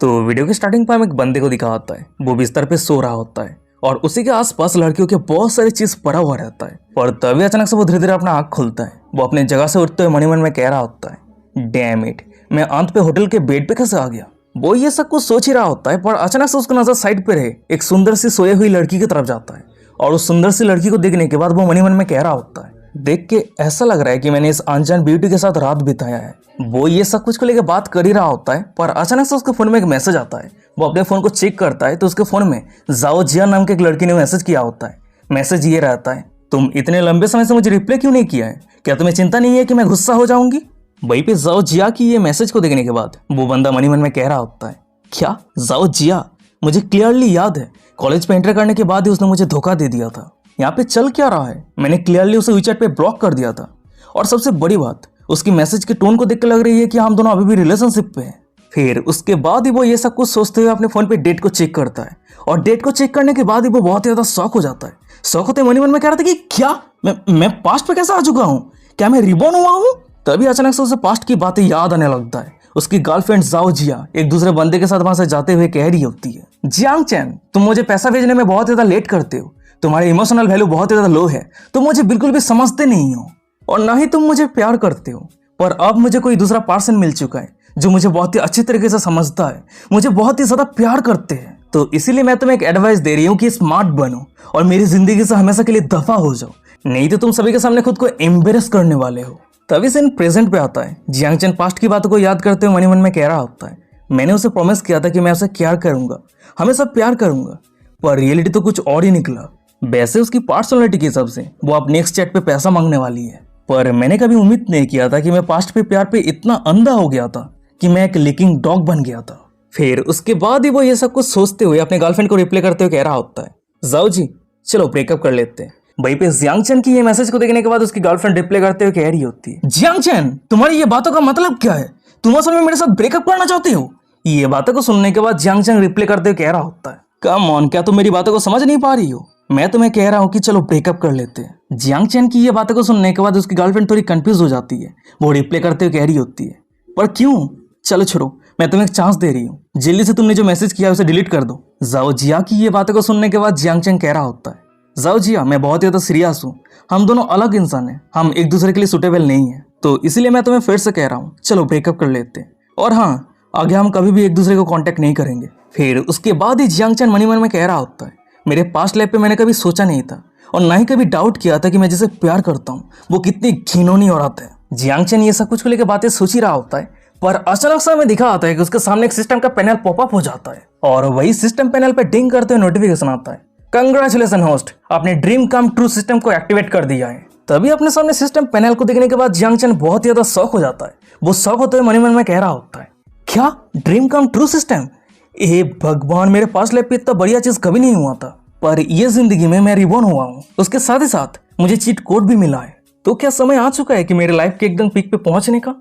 तो वीडियो की स्टार्टिंग पर हम एक बंदे को दिखा होता है, वो बिस्तर पे सो रहा होता है और उसी के आसपास लड़कियों के बहुत सारी चीज पड़ा हुआ रहता है। और तभी अचानक से वो धीरे धीरे अपना आँख खुलता है। वो अपने जगह से उठते हुए मन ही मन में कह रहा होता है, डैम इट, मैं अंत पे होटल के बेड पे कैसे आ गया। वो ये सब कुछ सोच ही रहा होता है, पर अचानक से उसका नजर साइड पे रहे एक सुंदर सी सोई हुई लड़की की तरफ जाता है। और उस सुंदर सी लड़की को देखने के बाद वो मन ही मन में कह रहा होता है, देख के ऐसा लग रहा है कि मैंने इस अनजान ब्यूटी के साथ रात बिताया है। वो ये सब कुछ को लेकर बात कर ही रहा होता है, पर अचानक से उसके फोन में एक मैसेज आता है। वो अपने फोन को चेक करता है तो उसके फोन में जाओ जिया नाम की एक लड़की ने मैसेज किया होता है। मैसेज ये रहता है, तुम इतने लंबे समय से मुझे रिप्लाई क्यों नहीं किया है, क्या तुम्हें चिंता नहीं है कि मैं गुस्सा हो जाऊंगी। वहीं पे जाओ जिया की ये मैसेज को देखने के बाद वो बंदा मन ही मन में कह रहा होता है, क्या जाओ जिया, मुझे क्लियरली याद है कॉलेज पे एंटर करने के बाद ही उसने मुझे धोखा दे दिया था। यहाँ पे चल क्या रहा है, मैंने क्लियरली उसे वीचैट पे ब्लॉक कर दिया था। और सबसे बड़ी बात, उसकी मैसेज के टोन को देख के लग रही है कि हम दोनों अभी भी रिलेशनशिप पे हैं। फिर उसके बाद ही वो ये सब कुछ सोचते हुए अपने फोन पे डेट को चेक करता है। और डेट को चेक करने के बाद ही वो बहुत ज्यादा शॉक हो जाता है। शॉक होते मन ही मन में कह रहा था कि क्या मैं पास्ट पे कैसे आ चुका हूँ, क्या मैं रिबॉर्न हुआ हूँ। तभी अचानक से उसे पास्ट की बातें याद आने लगता है। उसकी गर्लफ्रेंड जाओ जिया एक दूसरे बंदे के साथ वहां से जाते हुए कह रही होती है, जियांग चैन, तुम मुझे पैसा भेजने में बहुत ज्यादा लेट करते हो, तुम्हारी इमोशनल वैल्यू बहुत ज्यादा लो है, तुम मुझे बिल्कुल भी समझते नहीं हो और ना ही तुम मुझे प्यार करते हो। पर अब मुझे कोई दूसरा पर्सन मिल चुका है जो मुझे बहुत ही अच्छी तरीके से समझता है, मुझे बहुत ही ज्यादा प्यार करते हैं। तो इसीलिए मैं तुम्हें एक एडवाइस दे रही हूँ कि स्मार्ट बनो और मेरी जिंदगी से हमेशा के लिए दफा हो जाओ, नहीं तो तुम सभी के सामने खुद को एम्बेरस करने वाले हो। तभी सीन प्रेजेंट पे आता है। जियांग चैन पास्ट की बातों को याद करते हुए मन ही मन में कह रहा होता है, मैंने उसे प्रॉमिस किया था कि मैं उसे केयर करूंगा, हमेशा प्यार करूंगा, पर रियलिटी तो कुछ और ही निकला। वैसे उसकी पर्सनालिटी के हिसाब से वो अब नेक्स्ट चैट पे पैसा मांगने वाली है, पर मैंने कभी उम्मीद नहीं किया था कि मैं पास्ट पे प्यार पे इतना अंधा हो गया था कि मैं एक लीकिंग डॉग बन गया था। फिर उसके बाद ही वो ये सब कुछ सोचते हुए अपने गर्लफ्रेंड को रिप्लाई करते हुए कह रहा होता है, जाओ जी चलो ब्रेकअप कर लेते हैं। वहीं पे जियांग चैन की ये मैसेज को देखने के बाद उसकी गर्लफ्रेंड रिप्लाई करते हुए कह रही होती है, जियांग चैन, तुम्हारी ये बातों का मतलब क्या है, तुम असल में मेरे साथ ब्रेकअप करना चाहते हो। ये बातों को सुनने के बाद जियांग चैन रिप्लाई करते हुए कह रहा होता है, कम ऑन, क्या तुम मेरी बातों को समझ नहीं पा रही हो, मैं तुम्हें कह रहा हूँ कि चलो ब्रेकअप कर लेते हैं। जियांग चैन की ये बातों को सुनने के बाद उसकी गर्लफ्रेंड थोड़ी कंफ्यूज हो जाती है। वो रिप्लाई करते हुए कह रही होती है, पर क्यों, चलो छोड़ो, मैं तुम्हें एक चांस दे रही हूँ, जल्दी से तुमने जो मैसेज किया है उसे डिलीट कर दो। जाओ जिया की ये बातों को सुनने के बाद जियांग चैन कह रहा होता है, जाओ जिया, मैं बहुत ज्यादा सीरियस हूँ, हम दोनों अलग इंसान हैं, हम एक दूसरे के लिए सुटेबल नहीं है, तो इसीलिए मैं तुम्हें फिर से कह रहा हूँ, चलो ब्रेकअप कर लेते हैं, और हाँ, आगे हम कभी भी एक दूसरे को कांटेक्ट नहीं करेंगे। फिर उसके बाद ही जियांग चैन मन ही मन में कह रहा होता है, मेरे पास्ट लाइफ पे मैंने कभी सोचा नहीं था और ना ही कभी डाउट किया था कि मैं जिसे प्यार करता हूँ वो कितनी घिनौनी औरत है। जियांग चैन ये सब कुछ को लेकर बातें सोच ही रहा होता है, पर अचानक से हमें दिखा आता है कि उसके सामने एक सिस्टम का पैनल पॉपअप हो जाता है और वही सिस्टम पैनल पे डिंग करते हुए नोटिफिकेशन आता है, कंग्रेचुलेशन होस्ट, आपने ड्रीम कम ट्रू सिस्टम को एक्टिवेट कर दिया है। तभी अपने सामने सिस्टम पैनल को देखने के बाद जियांग चैन बहुत ज्यादा शॉक हो जाता है। वो शॉक होते हुए मन ही मन में कह रहा होता है, क्या ड्रीम कम ट्रू सिस्टम, ए भगवान, मेरे पास लाइफ पे इतना बढ़िया चीज कभी नहीं हुआ था, पर ये जिंदगी में मैं रिबॉर्न हुआ हूँ, उसके साथ ही साथ मुझे चीट कोड भी मिला है, तो क्या समय आ चुका है कि मेरे लाइफ के एकदम पीक पे पहुंचने का।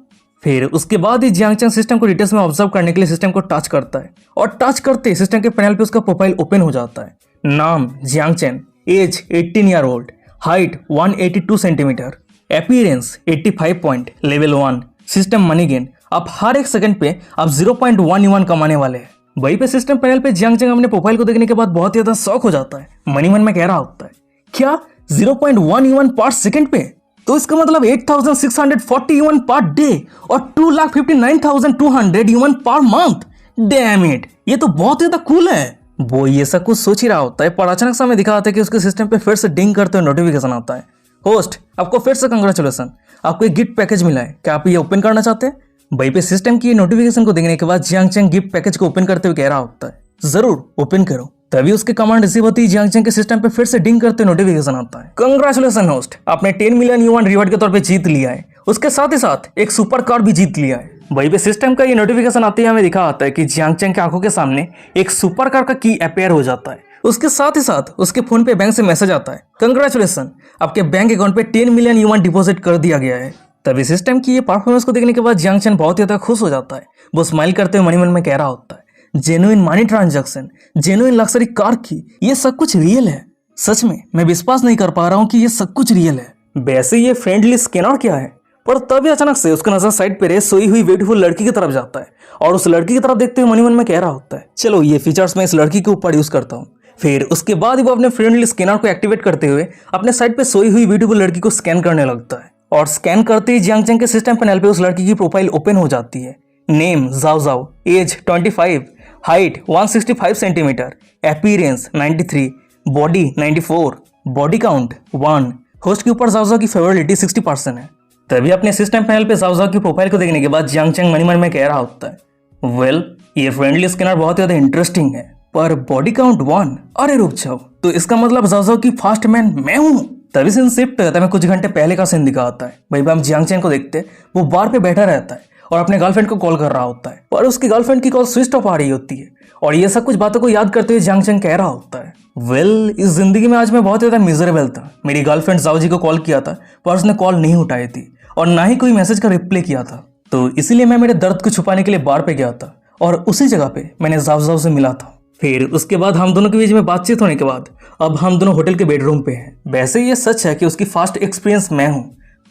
फिर उसके बाद ही जियांग चैन सिस्टम को डिटेल्स में ऑब्जर्व करने के लिए सिस्टम को टच करता है और टच करते सिस्टम के पैनल पे उसका प्रोफाइल ओपन हो जाता है। नाम Jiang Chen, age 18 year old, height 182 centimetre, appearance 85 point, level 1, system money gain, आप हर एक सेकंड पे आप 0.1 कमाने वाले हैं। वहीं पे सिस्टम पैनल पे जियांग चैन अपने प्रोफाइल को देखने के बाद बहुत ज्यादा शॉक हो जाता है। मन ही मन में कह रहा होता है, क्या 0.1 पर सेकंड पे, तो इसका मतलब 8640 यूएन पर डे और 2,59,200 UN per month. Damn it, ये तो बहुत ज्यादा कूल है। वो ये सब कुछ सोच ही रहा होता है, पर अचानक से हमें दिखा आता है कि उसके सिस्टम पे फिर से डिंग करते हुए नोटिफिकेशन आता है, होस्ट, आपको फिर से कंग्रेचुलेशन, आपको एक गिफ्ट पैकेज मिला है, क्या आप ये ओपन करना चाहते हैं। वहीं पे सिस्टम की नोटिफिकेशन को देखने के बाद जियांग चैन गिफ्ट पैकेज को ओपन करते हुए कह रहा होता है, जरूर ओपन करो। तभी उसके कमांड रिसीव होती है, जियांग चैन के सिस्टम पे फिर से डिंग करते नोटिफिकेशन आता है, कंग्रेचुलेशन होस्ट, आपने 10 मिलियन यूएन रिवॉर्ड के तौर पे जीत लिया है, उसके साथ ही साथ एक सुपर कार भी जीत लिया है। वहीं पे सिस्टम का ये नोटिफिकेशन आते ही हमें दिखा आता है कि जियांग चैन की आंखों के सामने एक सुपर कार का की अपेयर हो जाता है। उसके साथ ही साथ उसके फोन पे बैंक से मैसेज आता है, कंग्रेचुलेशन, आपके बैंक अकाउंट पे 10 मिलियन यूएन डिपॉजिट कर दिया गया है। तभी सिस्टम की ये परफॉर्मेंस को देखने के बाद जियांग चैन बहुत ज्यादा खुश हो जाता है। वो स्माइल करते हुए मन ही मन में कह रहा होता है, genuine money transaction, genuine luxury car की, ये सब कुछ रियल है। सच में मैं विश्वास नहीं कर पा रहा हूँ कि ये सब कुछ रियल है। वैसे ये फ्रेंडली स्कैनर क्या है, पर तभी अचानक से उसका नजर साइड पे रहे सोई हुई ब्यूटीफुल लड़की की तरफ जाता है और उस लड़की की तरफ देखते हुए मन में कह रहा होता है, चलो ये फीचर्स मैं इस लड़की के ऊपर यूज करता हूँ। फिर उसके बाद ही वो अपने फ्रेंडली स्कैनर को एक्टिवेट करते हुए अपने साइड पे सोई हुई ब्यूटीफुल लड़की को स्कैन करने लगता है और स्कैन करते ही जियांग चैंग के सिस्टम पैनल पे उस लड़की की प्रोफाइल ओपन हो जाती है। Name Zhao Zhao, age 25, height 165 centimetre, appearance 93, body 94, body count 1, host के ऊपर जाओ जाओ की फेवरेबिलिटी 60% है। तभी अपने सिस्टम पैनल पे जाओ जाओ की प्रोफाइल को देखने के बाद जियांग चैंग मन में कह रहा होता है, वेल ये फ्रेंडली स्कैनर बहुत ज्यादा इंटरेस्टिंग है, पर बॉडी काउंट 1, अरे रुक जाओ, तो इसका मतलब जाओ जाओ की फास्ट मैन मैं हूँ। तभी सीन शिफ्ट होता है, कुछ घंटे पहले का सीन दिखाता है। भाई हम जियांग चैंग को देखते वो बार पे बैठा रहता है और अपने गर्लफ्रेंड को कॉल कर रहा होता है, पर उसकी गर्लफ्रेंड की कॉल स्विच ऑफ आ रही होती है और ये सब कुछ बातों को याद करते हुए जियांग चैंग कह रहा होता है, वेल इस जिंदगी में आज मैं बहुत ज्यादा मिजरेबल था। मेरी गर्लफ्रेंड जाओ जी को कॉल किया था पर उसने कॉल नहीं उठाई थी और ना ही कोई मैसेज का रिप्लाई किया था, तो इसीलिए मैं मेरे दर्द को छुपाने के लिए बार पे गया था और उसी जगह पे मैंने जाओ से मिला था। फिर उसके बाद हम दोनों के बीच में बातचीत होने के बाद अब हम दोनों होटल के बेडरूम पे हैं। वैसे ये सच है कि उसकी फास्ट एक्सपीरियंस मैं हूँ,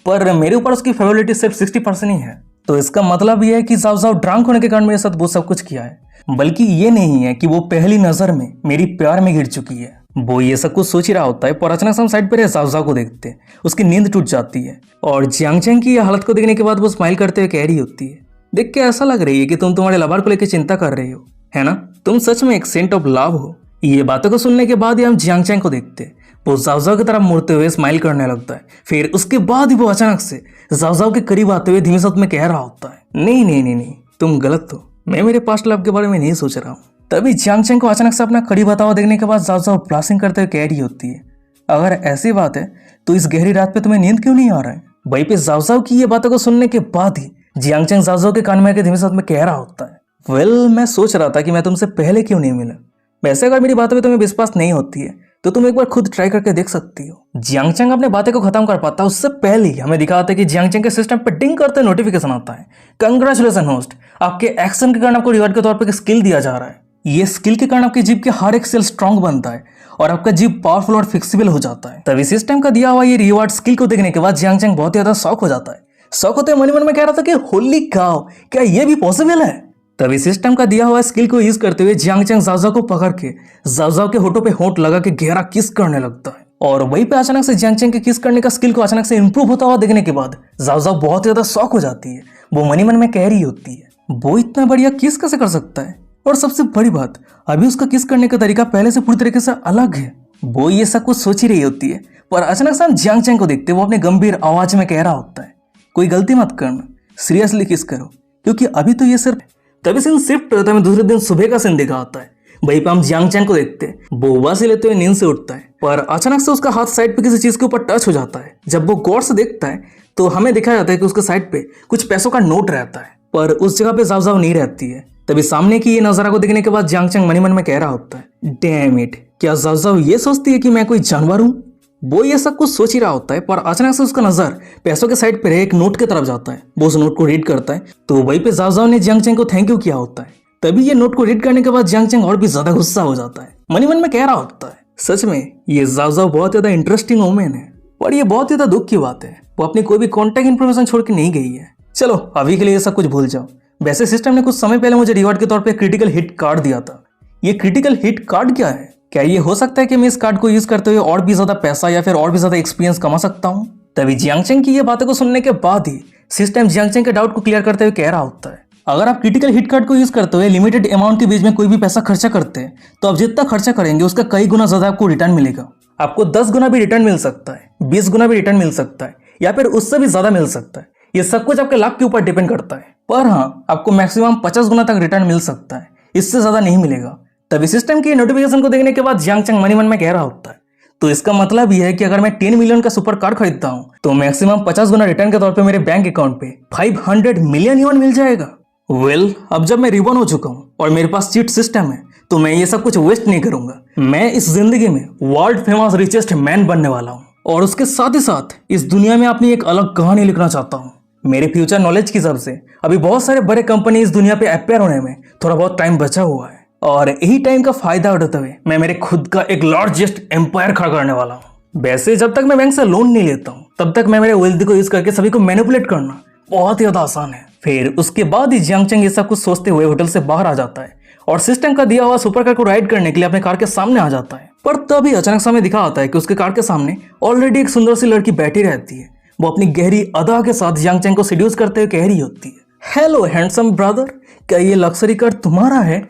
पर मेरे ऊपर उसकी फेवरेबिलिटी सिर्फ 60% ही है, तो इसका मतलब ये है कि जाओ ड्रंक होने के कारण मेरे साथ वो सब कुछ किया है, बल्कि ये नहीं है कि वो पहली नजर में मेरी प्यार में गिर चुकी है। वो ये सब कुछ सोच ही रहा होता है, पर अचानक हम साइड पर जाओ को देखते हैं, उसकी नींद टूट जाती है और जियांग चैंग की हालत को देखने के बाद वो स्माइल करते हुए कह रही होती है, देख के ऐसा लग रही है कि तुम तुम्हारे लवर को लेकर चिंता कर रही हो, है ना, तुम सच में एक सेंट ऑफ लव हो। ये बातों को सुनने के बाद ही हम जियांग चैंग को देखते हैं, वो जाओ की तरफ मुड़ते हुए स्माइल करने लगता है। फिर उसके बाद ही वो अचानक से जाओ के करीब आते हुए धीमे शब्द में कह रहा होता है, नहीं नहीं नहीं नहीं, तुम गलत हो, मैं मेरे पास्ट लव के बारे में नहीं सोच रहा हूँ। तभी जियांग चैंग को अचानक से अपना करीब आता हुआ देखने के बाद जाओ ब्लास्टिंग करते हुए कह रही होती है, अगर ऐसी बात है तो इस गहरी रात पे तुम्हें नींद क्यों नहीं आ रहा है। वहीं पे जाओ की ये बातों को सुनने के बाद ही जियांग चैंग जाओ के कान में आके धीमे शब्द में कह रहा होता है, वेल मैं सोच रहा था कि मैं तुमसे पहले क्यों नहीं मिला। वैसे अगर मेरी बातों पे तुम्हें विश्वास नहीं होती है तो तुम एक बार खुद ट्राई करके देख सकती हो। जियांग चैंग अपने बातें को खत्म कर पाता उससे पहले ही हमें दिखाता है कि जियांग चैंग के सिस्टम पे डिंग करते नोटिफिकेशन आता है, कंग्रेचुलेशन होस्ट, आपके एक्शन के कारण आपको रिवार्ड के तौर पर स्किल दिया जा रहा है। ये स्किल के कारण आपकी जीभ के हर एक सेल स्ट्रांग बनता है और आपका जीभ पावरफुल और फिक्सिबल हो जाता है। तभी सिस्टम का दिया हुआ ये रिवार्ड स्किल को देखने के बाद जियांग चैंग बहुत ज्यादा शौक हो जाता है। शौक होते मन में कह रहा था कि होली काउ, क्या ये भी पॉसिबल है। तभी सिस्टम का दिया हुआ स्किल को यूज करते हुए जियांग चैंग जाओ को पकड़ के जाओ के होठों पे होठ लगा के गहरा किस करने लगता है और वहीं पे अचानक से जियांग चैंग के किस करने का स्किल को अचानक से इंप्रूव होता हुआ देखने के बाद जाओ बहुत ज्यादा शौक हो जाती है। वो मन में कह रही होती है, वो इतना बढ़िया किस कैसे कर सकता है, और सबसे बड़ी बात अभी उसका किस करने का तरीका पहले से पूरी तरीके से अलग है। वो ये सब कुछ सोच ही रही होती है, पर अचानक से हम जियांग चैंग को देखते वो अपने गंभीर आवाज में कह रहा होता है, कोई गलती मत करना, सीरियसली किस करो, क्योंकि अभी तो ये सिर्फ। तभी सीन शिफ्ट होता है, दूसरे दिन सुबह का सीन दिखा आता है। वहीं पे हम जियांग चैंग को देखते हैं, वो उबासी लेते हुए नींद से उठता है, पर अचानक से उसका हाथ साइड पे किसी चीज के ऊपर टच हो जाता है। जब वो गौर से देखता है तो हमें दिखाया जाता है कि उसके साइड पे कुछ पैसों का नोट रहता है, पर उस जगह पे जाओ नहीं रहती है। तभी सामने की ये नजारा को देखने के बाद जियांग चैंग मन में कह रहा होता है, डैम इट, क्या जाओ ये सोचती है कि मैं कोई जानवर हूँ। वो ये सब कुछ सोच ही रहा होता है, पर अचानक से उसका नजर पैसों के साइड पे एक नोट की तरफ जाता है। वो उस नोट को रीड करता है तो वहीं पे जाओ ने जियांग चैंग को थैंक यू किया होता है। तभी ये नोट को रीड करने के बाद जियांग चैंग और भी ज्यादा गुस्सा हो जाता है, मन में कह रहा होता है, सच में ये जाओ बहुत ज्यादा इंटरेस्टिंग वुमेन है, पर ये बहुत ज्यादा दुख की बात है, वो अपनी कोई भी कॉन्टेक्ट इन्फॉर्मेशन छोड़ के नहीं गई है। चलो अभी के लिए ये सब कुछ भूल जाओ। वैसे सिस्टम ने कुछ समय पहले मुझे रिवॉर्ड के तौर पे क्रिटिकल हिट कार्ड दिया था। ये क्रिटिकल हिट कार्ड क्या है? क्या ये हो सकता है कि मैं इस कार्ड को यूज करते हुए और भी ज्यादा पैसा या फिर और भी ज्यादा एक्सपीरियंस कमा सकता हूँ? तभी जियांग चैंग की ये बातों को सुनने के बाद ही सिस्टम जियांग चैंग के डाउट को क्लियर करते हुए कह रहा होता है, अगर आप क्रिटिकल हिट कार्ड को यूज करते हुए लिमिटेड अमाउंट के बीच में कोई भी पैसा खर्चा करते हैं तो आप जितना खर्चा करेंगे उसका कई गुना ज्यादा आपको रिटर्न मिलेगा। आपको 10 गुना भी रिटर्न मिल सकता है, 20 गुना भी रिटर्न मिल सकता है, या फिर उससे भी ज्यादा मिल सकता है। ये सब कुछ आपके लक के ऊपर डिपेंड करता है, पर हाँ आपको मैक्सिमम 50 गुना तक रिटर्न मिल सकता है, इससे ज्यादा नहीं मिलेगा। तभी सिस्टम की नोटिफिकेशन को देखने के बाद जियांग चैंग मन में कह रहा होता है, तो इसका मतलब यह है कि अगर मैं 10 मिलियन का सुपर कार्ड खरीदता हूँ तो मैक्सिमम 50 गुना रिटर्न के तौर पे मेरे बैंक अकाउंट पे 500 मिलियन युआन मिल जाएगा। वेल, अब जब मैं रिबॉर्न हो चुका हूँ और मेरे पास चीट सिस्टम है तो मैं ये सब कुछ वेस्ट नहीं करूंगा। मैं इस जिंदगी में वर्ल्ड फेमस रिचेस्ट मैन बनने वाला हूँ और उसके साथ ही साथ इस दुनिया में अपनी एक अलग कहानी लिखना चाहता हूँ। मेरे फ्यूचर नॉलेज की हिसाब से अभी बहुत सारे बड़े कंपनी इस दुनिया पे अपेयर होने में थोड़ा बहुत टाइम बचा हुआ है और यही टाइम का फायदा उठाते हुए मैं मेरे खुद का एक लार्जेस्ट एम्पायर खड़ा करने वाला हूँ। वैसे जब तक मैं बैंक से लोन नहीं लेता हूँ तब तक मैं मेरे वेल्थ को यूज करके सभी को मैनिपुलेट करना बहुत ही ज्यादा आसान है। फिर उसके बाद ही जियांग चेंग ये सब कुछ सोचते हुए होटल से बाहर आ जाता है और सिस्टम का दिया हुआ सुपर कार को राइड करने के लिए अपने कार के सामने आ जाता है। पर तभी अचानक समय दिखा आता है कि उसके कार के सामने ऑलरेडी एक सुंदर सी लड़की बैठी रहती है। वो अपनी गहरी अदा के साथ जियांग चेंग को सेड्यूस करते हुए कह रही होती है, हेलो हैंडसम ब्रदर, क्या ये लग्जरी कार तुम्हारा है?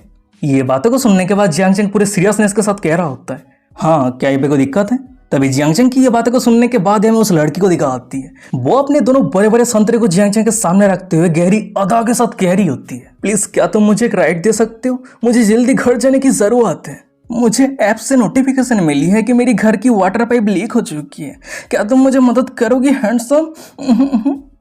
ये बातों को सुनने के बाद जियांग चेंग पूरे सीरियसनेस के साथ कह रहा होता है, हाँ क्या ये पे कोई दिक्कत है? तभी जियांग चेंग की ये बातों को सुनने के बाद हमें उस लड़की को दिखा आती है। वो अपने दोनों बड़े बड़े संतरे को जियांग चेंग के सामने रखते हुए गहरी अदा के साथ कह रही होती है, प्लीज क्या तुम मुझे एक राइड दे सकते हो? मुझे जल्दी घर जाने की जरूरत है। मुझे ऐप से नोटिफिकेशन मिली है कि मेरी घर की वाटर पाइप लीक हो चुकी है। क्या तुम मुझे मदद करोगी हैंडसम?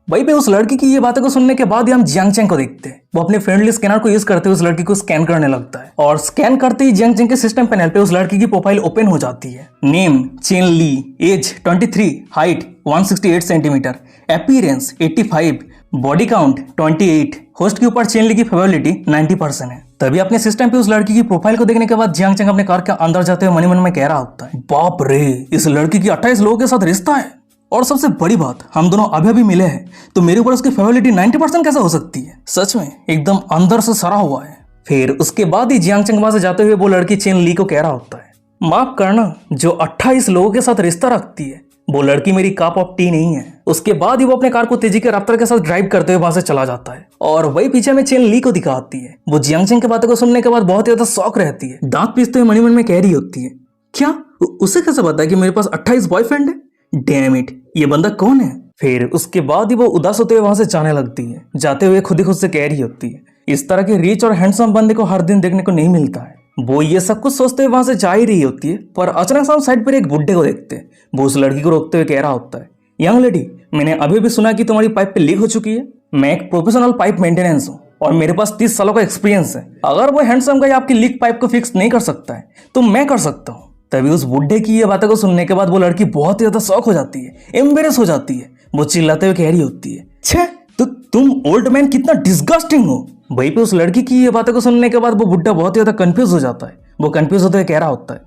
वहीं पे उस लड़की की ये बातों को सुनने के बाद ही हम जियांग चेंग को देखते हैं। वो अपने फ्रेंडली स्कैनर को यूज करते हुए उस लड़की को स्कैन करने लगता है और स्कैन करते ही जियांग चेंग के सिस्टम पैनल पे उस लड़की की प्रोफाइल ओपन हो जाती है। Name Chen Li, age 23, height 168 centimetre, appearance 85, body count 28, host के ऊपर चेन ली की प्रोबेबिलिटी 90% है। तभी अपने सिस्टम पे उस लड़की की प्रोफाइल को देखने के बाद जियांग चेंग अपने कार के अंदर जाते हुए मन ही मन में कह रहा होता है, बाप रे, इस लड़की की 28 लोगों के साथ रिश्ता है। और सबसे बड़ी बात, हम दोनों अभी मिले हैं तो मेरे ऊपर उसकी फेवरिटी 90% कैसे हो सकती है? सच में एकदम अंदर से सरा हुआ है। फिर उसके बाद ही जियांग चेंग वहां से जाते हुए वो लड़की चेन ली को कह रहा होता है, माफ करना, जो 28 लोगों के साथ रिश्ता रखती है वो लड़की मेरी कप ऑफ टी नहीं है। उसके बाद ही वो अपने कार को तेजी के रफ्तार के साथ ड्राइव करते हुए वहां से चला जाता है और वही पीछे में चेन ली को दिखाती है। वो जियांग चेंग की बातों को सुनने के बाद बहुत ही ज्यादा शौक रहती है। दांत पीसते हुए मन में कह रही होती है, क्या उसे कैसे पता है कि मेरे पास 28 बॉयफ्रेंड है? डैम इट, ये बंदा कौन है? फिर उसके बाद ही वो उदास होते हुए वहां से जाने लगती है। जाते हुए खुद ही खुद से कह रही होती है, इस तरह के रिच और हैंडसम बंदे को हर दिन देखने को नहीं मिलता है। वो ये सब कुछ सोचते हुए वहां से जा ही रही होती है, पर अचानक से हम साइड पर एक बुड्ढे को देखते हैं। वो उस लड़की को रोकते हुए कह रहा होता है, यंग लेडी, मैंने अभी भी सुना कि तुम्हारी पाइप पे लीक हो चुकी है। मैं एक प्रोफेशनल पाइप मेंटेनेंस हूँ और मेरे पास 30 सालों का एक्सपीरियंस है। अगर वो हैंडसम गाय आपकी लीक पाइप को फिक्स नहीं कर सकता है तो मैं कर सकता हूँ। तभी उस बुड्ढे की ये बातों को सुनने के बाद वो लड़की बहुत ही ज्यादा शॉक हो जाती है, एम्बेरस हो जाती है। वो चिल्लाते हुए कह रही होती है, छे, तो तुम ओल्ड मैन कितना डिस्गस्टिंग हो। वहीं पे उस लड़की की ये बातों को सुनने के बाद वो बुड्ढा बहुत ही ज्यादा कंफ्यूज हो जाता है। वो कंफ्यूज होते हुए कह रहा होता है,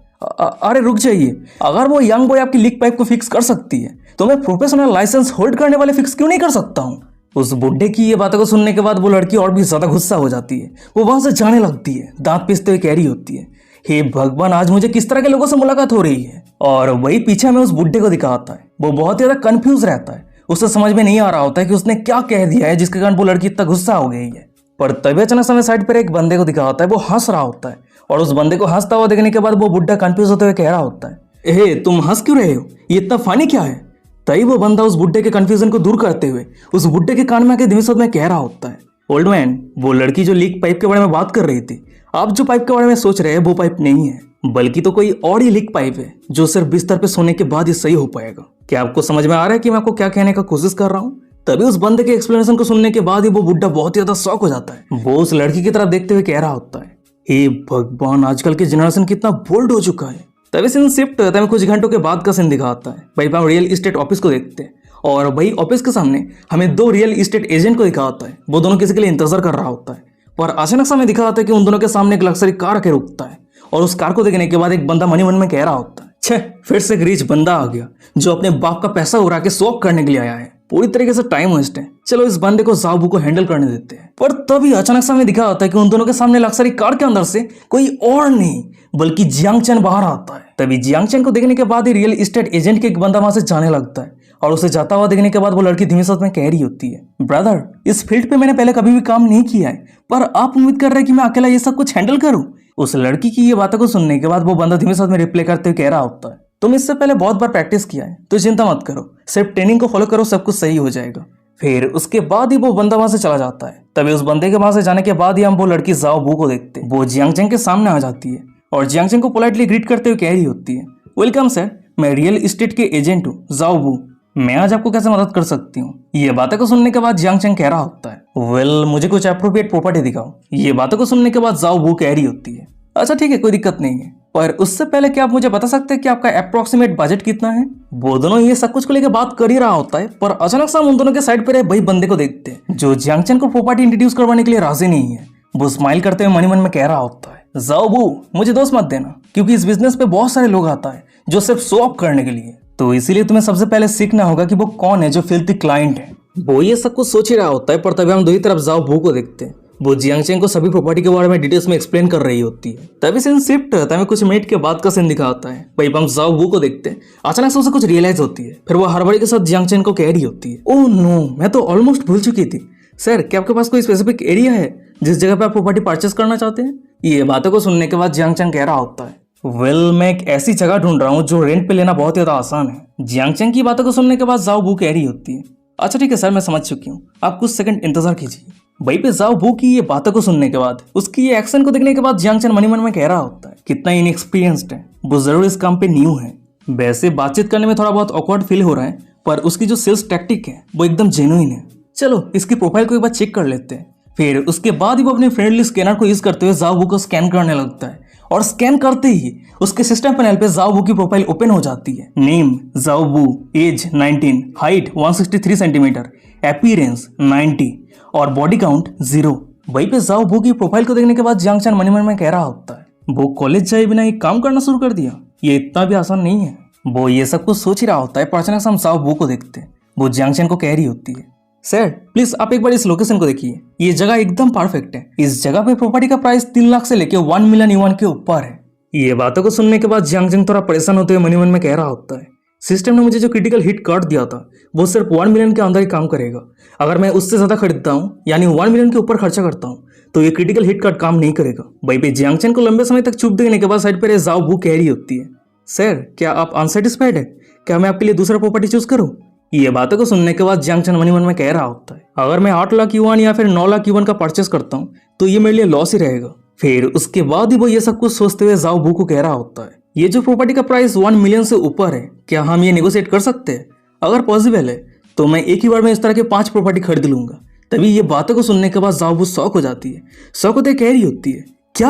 अरे रुक जाइए, अगर वो यंग बॉय आपकी लीक पाइप को फिक्स कर सकती है तो मैं प्रोफेशनल लाइसेंस होल्ड करने वाले फिक्स क्यों नहीं कर सकता हूँ? उस बुड्ढे की ये बातों को सुनने के बाद वो लड़की और भी ज्यादा गुस्सा हो जाती है। वो वहां से जाने लगती है, दांत पीसते हुए कह रही होती है, हे भगवान, आज मुझे किस तरह के लोगों से मुलाकात हो रही है? और वही पीछे में उस बुड्ढे को दिखाता है। वो बहुत ज्यादा कंफ्यूज रहता है। उसे समझ में नहीं आ रहा होता है कि उसने क्या कह दिया है जिसके कारण वो लड़की इतना गुस्सा हो गई है। पर तभी अचानक समय साइड पर एक बंदे को दिखाता है। वो हंस रहा होता है और उस बंदे को हंसता हुआ देखने के बाद वो बुड्ढा कंफ्यूज होते हुए कह रहा होता है, हे तुम हंस क्यों रहे हो? ये इतना फनी क्या है? तभी वो बंदा उस बुड्ढे के कंफ्यूजन को दूर करते हुए उस बुड्ढे के कान में आके धीमे शब्द में कह रहा होता है, ओल्ड मैन, वो लड़की जो लीक पाइप के बारे में बात कर रही थी, आप जो पाइप के बारे में सोच रहे हैं वो पाइप नहीं है, बल्कि तो कोई और ही लीक पाइप है जो सिर्फ बिस्तर पे सोने के बाद ही सही हो पाएगा। क्या आपको समझ में आ रहा है कि मैं आपको क्या कहने का कोशिश कर रहा हूँ? तभी उस बंदे के एक्सप्लेनेशन को सुनने के बाद ही वो बुड्ढा बहुत ही ज्यादा शॉक हो जाता है। वो उस लड़की की तरफ देखते हुए कह रहा होता है, हे भगवान, आजकल के जनरेशन कितना बोल्ड हो चुका है। तभी सीन शिफ्ट होता है, कुछ घंटों के बाद का सीन दिखाता है। भाई हम रियल इस्टेट ऑफिस को देखते हैं और वही ऑफिस के सामने हमें दो रियल इस्टेट एजेंट को दिखाता है। वो दोनों किसी के लिए इंतजार कर रहा होता है, पर अचानक से हमें दिखाता है कि उन दोनों के सामने एक लग्जरी कार आके रुकता है और उस कार को देखने के बाद एक बंदा मन ही मन में कह रहा होता है, छे, फिर से एक रिच बंदा आ गया जो अपने बाप का पैसा उड़ा के शॉप करने के लिए आया है। पूरी तरीके से टाइम वेस्ट है, चलो इस बंदे को जाओबू को हैंडल करने देते हैं। पर तभी अचानक से हमें दिखा होता है कि उन दोनों के सामने लग्जरी कार के अंदर से कोई और नहीं बल्कि जियांग चेन बाहर आता है। तभी जियांग चेन को देखने के बाद ही रियल इस्टेट एजेंट के एक बंदा वहां से जाने लगता है और उसे जाता हुआ देखने के बाद वो लड़की धीमे शब्द में कह रही होती है, ब्रदर, इस फील्ड पे मैंने पहले कभी भी काम नहीं किया है, पर आप उम्मीद कर रहे हैं कि मैं अकेला ये सब कुछ हैंडल करूं? उस लड़की की ये बातों को सुनने के बाद वो बंदा धीमे शब्द में रिप्लाई करते हुए कह रहा होता है, तुम इससे पहले बहुत बार प्रैक्टिस किया है तो चिंता मत करो, सिर्फ ट्रेनिंग को फॉलो करो, सब कुछ सही हो जाएगा। फिर उसके बाद ही वो बंदा वहां से चला जाता है। तभी उस बंदे के वहां से जाने के बाद ही हम वो लड़की जाओबू को देखते हैं। वो जियांग चेन के सामने आ जाती है और जियांग चेन को पोलाइटली ग्रीट करते हुए कह रही होती है, वेलकम सर, मैं रियल इस्टेट के एजेंट हूँ जाओबू, मैं आज आपको कैसे मदद कर सकती हूँ? ये बातों को सुनने के बाद जियांग चेन कह रहा होता है, वेल, मुझे कुछ अप्रोप्रिएट प्रॉपर्टी दिखाओ। ये बातों को सुनने के बाद जाओबू कह रही होती है, अच्छा ठीक है, कोई दिक्कत नहीं है, पर उससे पहले क्या आप मुझे बता सकते हैं कि आपका अप्रोक्सीमेट बजट कितना है? वो दोनों ये सब कुछ को लेकर बात कर ही रहा होता है, पर अचानक से हम उन दोनों के साइड पे रहे वही बंदे को देखते हैं जो जियांग चेन को प्रॉपर्टी इंट्रोड्यूस करवाने के लिए राजी नहीं है। वो स्माइल करते हुए मन ही मन में कह रहा होता है, जाओबू, मुझे दोस्त मत देना, क्योंकि इस बिजनेस पे बहुत सारे लोग आता है जो सिर्फ शो ऑफ करने के लिए। तो इसीलिए तुम्हें सबसे पहले सीखना होगा कि वो कौन है जो फिल्थी क्लाइंट है। वो ये सब कुछ सोच ही रहा होता है, पर तभी हम दूसरी तरफ जाओ बू को देखते हैं। वो जियांगचेंग को सभी प्रॉपर्टी के बारे में डिटेल्स में एक्सप्लेन कर रही होती है। तभी सीन शिफ्ट होता है, कुछ मिनट के बाद का सीन दिखा होता है। वहीं हम जाओ बू को देखते हैं। अचानक से उसे कुछ रियलाइज होती है, फिर वो हड़बड़ी के साथ जियांगचेंग को कह रही होती है, ओह नो, मैं तो ऑलमोस्ट भूल चुकी थी। सर, क्या आपके पास कोई स्पेसिफिक एरिया है जिस जगह पे आप प्रॉपर्टी परचेस करना चाहते हैं? ये बातों को सुनने के बाद जियांगचेंग कह रहा होता है, वेल, मैं एक ऐसी जगह ढूंढ रहा हूँ जो रेंट पे लेना बहुत ज्यादा आसान है। जियांगचेंग की बातों को सुनने के बाद जाओ बू कह रही होती है, अच्छा ठीक है सर, मैं समझ चुकी हूँ, आप कुछ सेकंड इंतजार कीजिए। वहीं पे जाओ बू की ये बातों को सुनने के बाद, उसकी ये एक्शन को देखने के बाद जियांगचेंग मनी मन में कह रहा होता है, कितना इनएक्सपीरियंस्ड है, वो जरूर इस काम पे न्यू है। वैसे बातचीत करने में थोड़ा बहुत ऑकवर्ड फील हो रहा है, पर उसकी जो सेल्स टैक्टिक है वो एकदम जेन्युइन है। चलो इसकी प्रोफाइल को एक बार चेक कर लेते हैं। फिर उसके बाद ही वो अपने फ्रेंडली स्कैनर को यूज करते हुए जाओ बू को स्कैन करने लगता है, और स्कैन करते ही उसके सिस्टम पैनल पे जाओ बू की प्रोफाइल ओपन हो जाती है। नेम जाओ बू, एज 19, हाइट 163 सेंटीमीटर, अपीयरेंस 90 और बॉडी काउंट 0। वहीं पे जाओ बू की प्रोफाइल को देखने के बाद जियांगचेंग मन में कह रहा होता है, वो कॉलेज जाए बिना एक काम करना शुरू कर दिया, ये इतना भी आसान नहीं है। वो ये सब कुछ सोच ही रहा होता है, पर अचानक से हम जाओ बू को देखते हैं। वो जियांगचेंग को कह रही होती है, सर प्लीज आप एक बार इस लोकेशन को देखिए, ये जगह एकदम परफेक्ट है। इस जगह पे प्रॉपर्टी का प्राइस 3 लाख से लेके 1 मिलियन युआन के ऊपर है। ये बातों को सुनने के बाद जियांगचेंग थोड़ा परेशान होते हुए मन में कह रहा होता है, सिस्टम ने मुझे जो क्रिटिकल हिट कार्ड दिया था वो सिर्फ 1 मिलियन के अंदर ही काम करेगा। अगर मैं उससे ज्यादा खरीदता हूँ, यानी 1 मिलियन के ऊपर खर्चा करता हूँ, तो ये क्रिटिकल हिट कार्ड काम नहीं करेगा। वहीं पे जियांगचेंग को लंबे समय तक चुप देखने के बाद साइड पर जाओ बू कह रही होती है, सर क्या आप अनसेटिस्फाइड है? क्या मैं आपके लिए दूसरा प्रॉपर्टी चूज करूं? ये बातों को सुनने के बाद जियांगचेंग मन में कह रहा होता है, अगर मैं 8 लाख युआन या फिर 9 लाख युआन का परचेस करता हूँ तो ये मेरे लिए लॉस ही रहेगा। फिर उसके बाद ही वो ये सब कुछ सोचते हुए जाओ बू को कह रहा होता है, ये जो प्रॉपर्टी का प्राइस 1 मिलियन से ऊपर है, क्या हम ये नेगोशिएट कर सकते हैं? अगर पॉसिबल है तो मैं एक ही बार में इस तरह के 5 प्रॉपर्टी खरीद लूंगा। तभी ये बातों को सुनने के बाद जाओ बू शॉक हो जाती है। शॉक होते कह रही होती है, क्या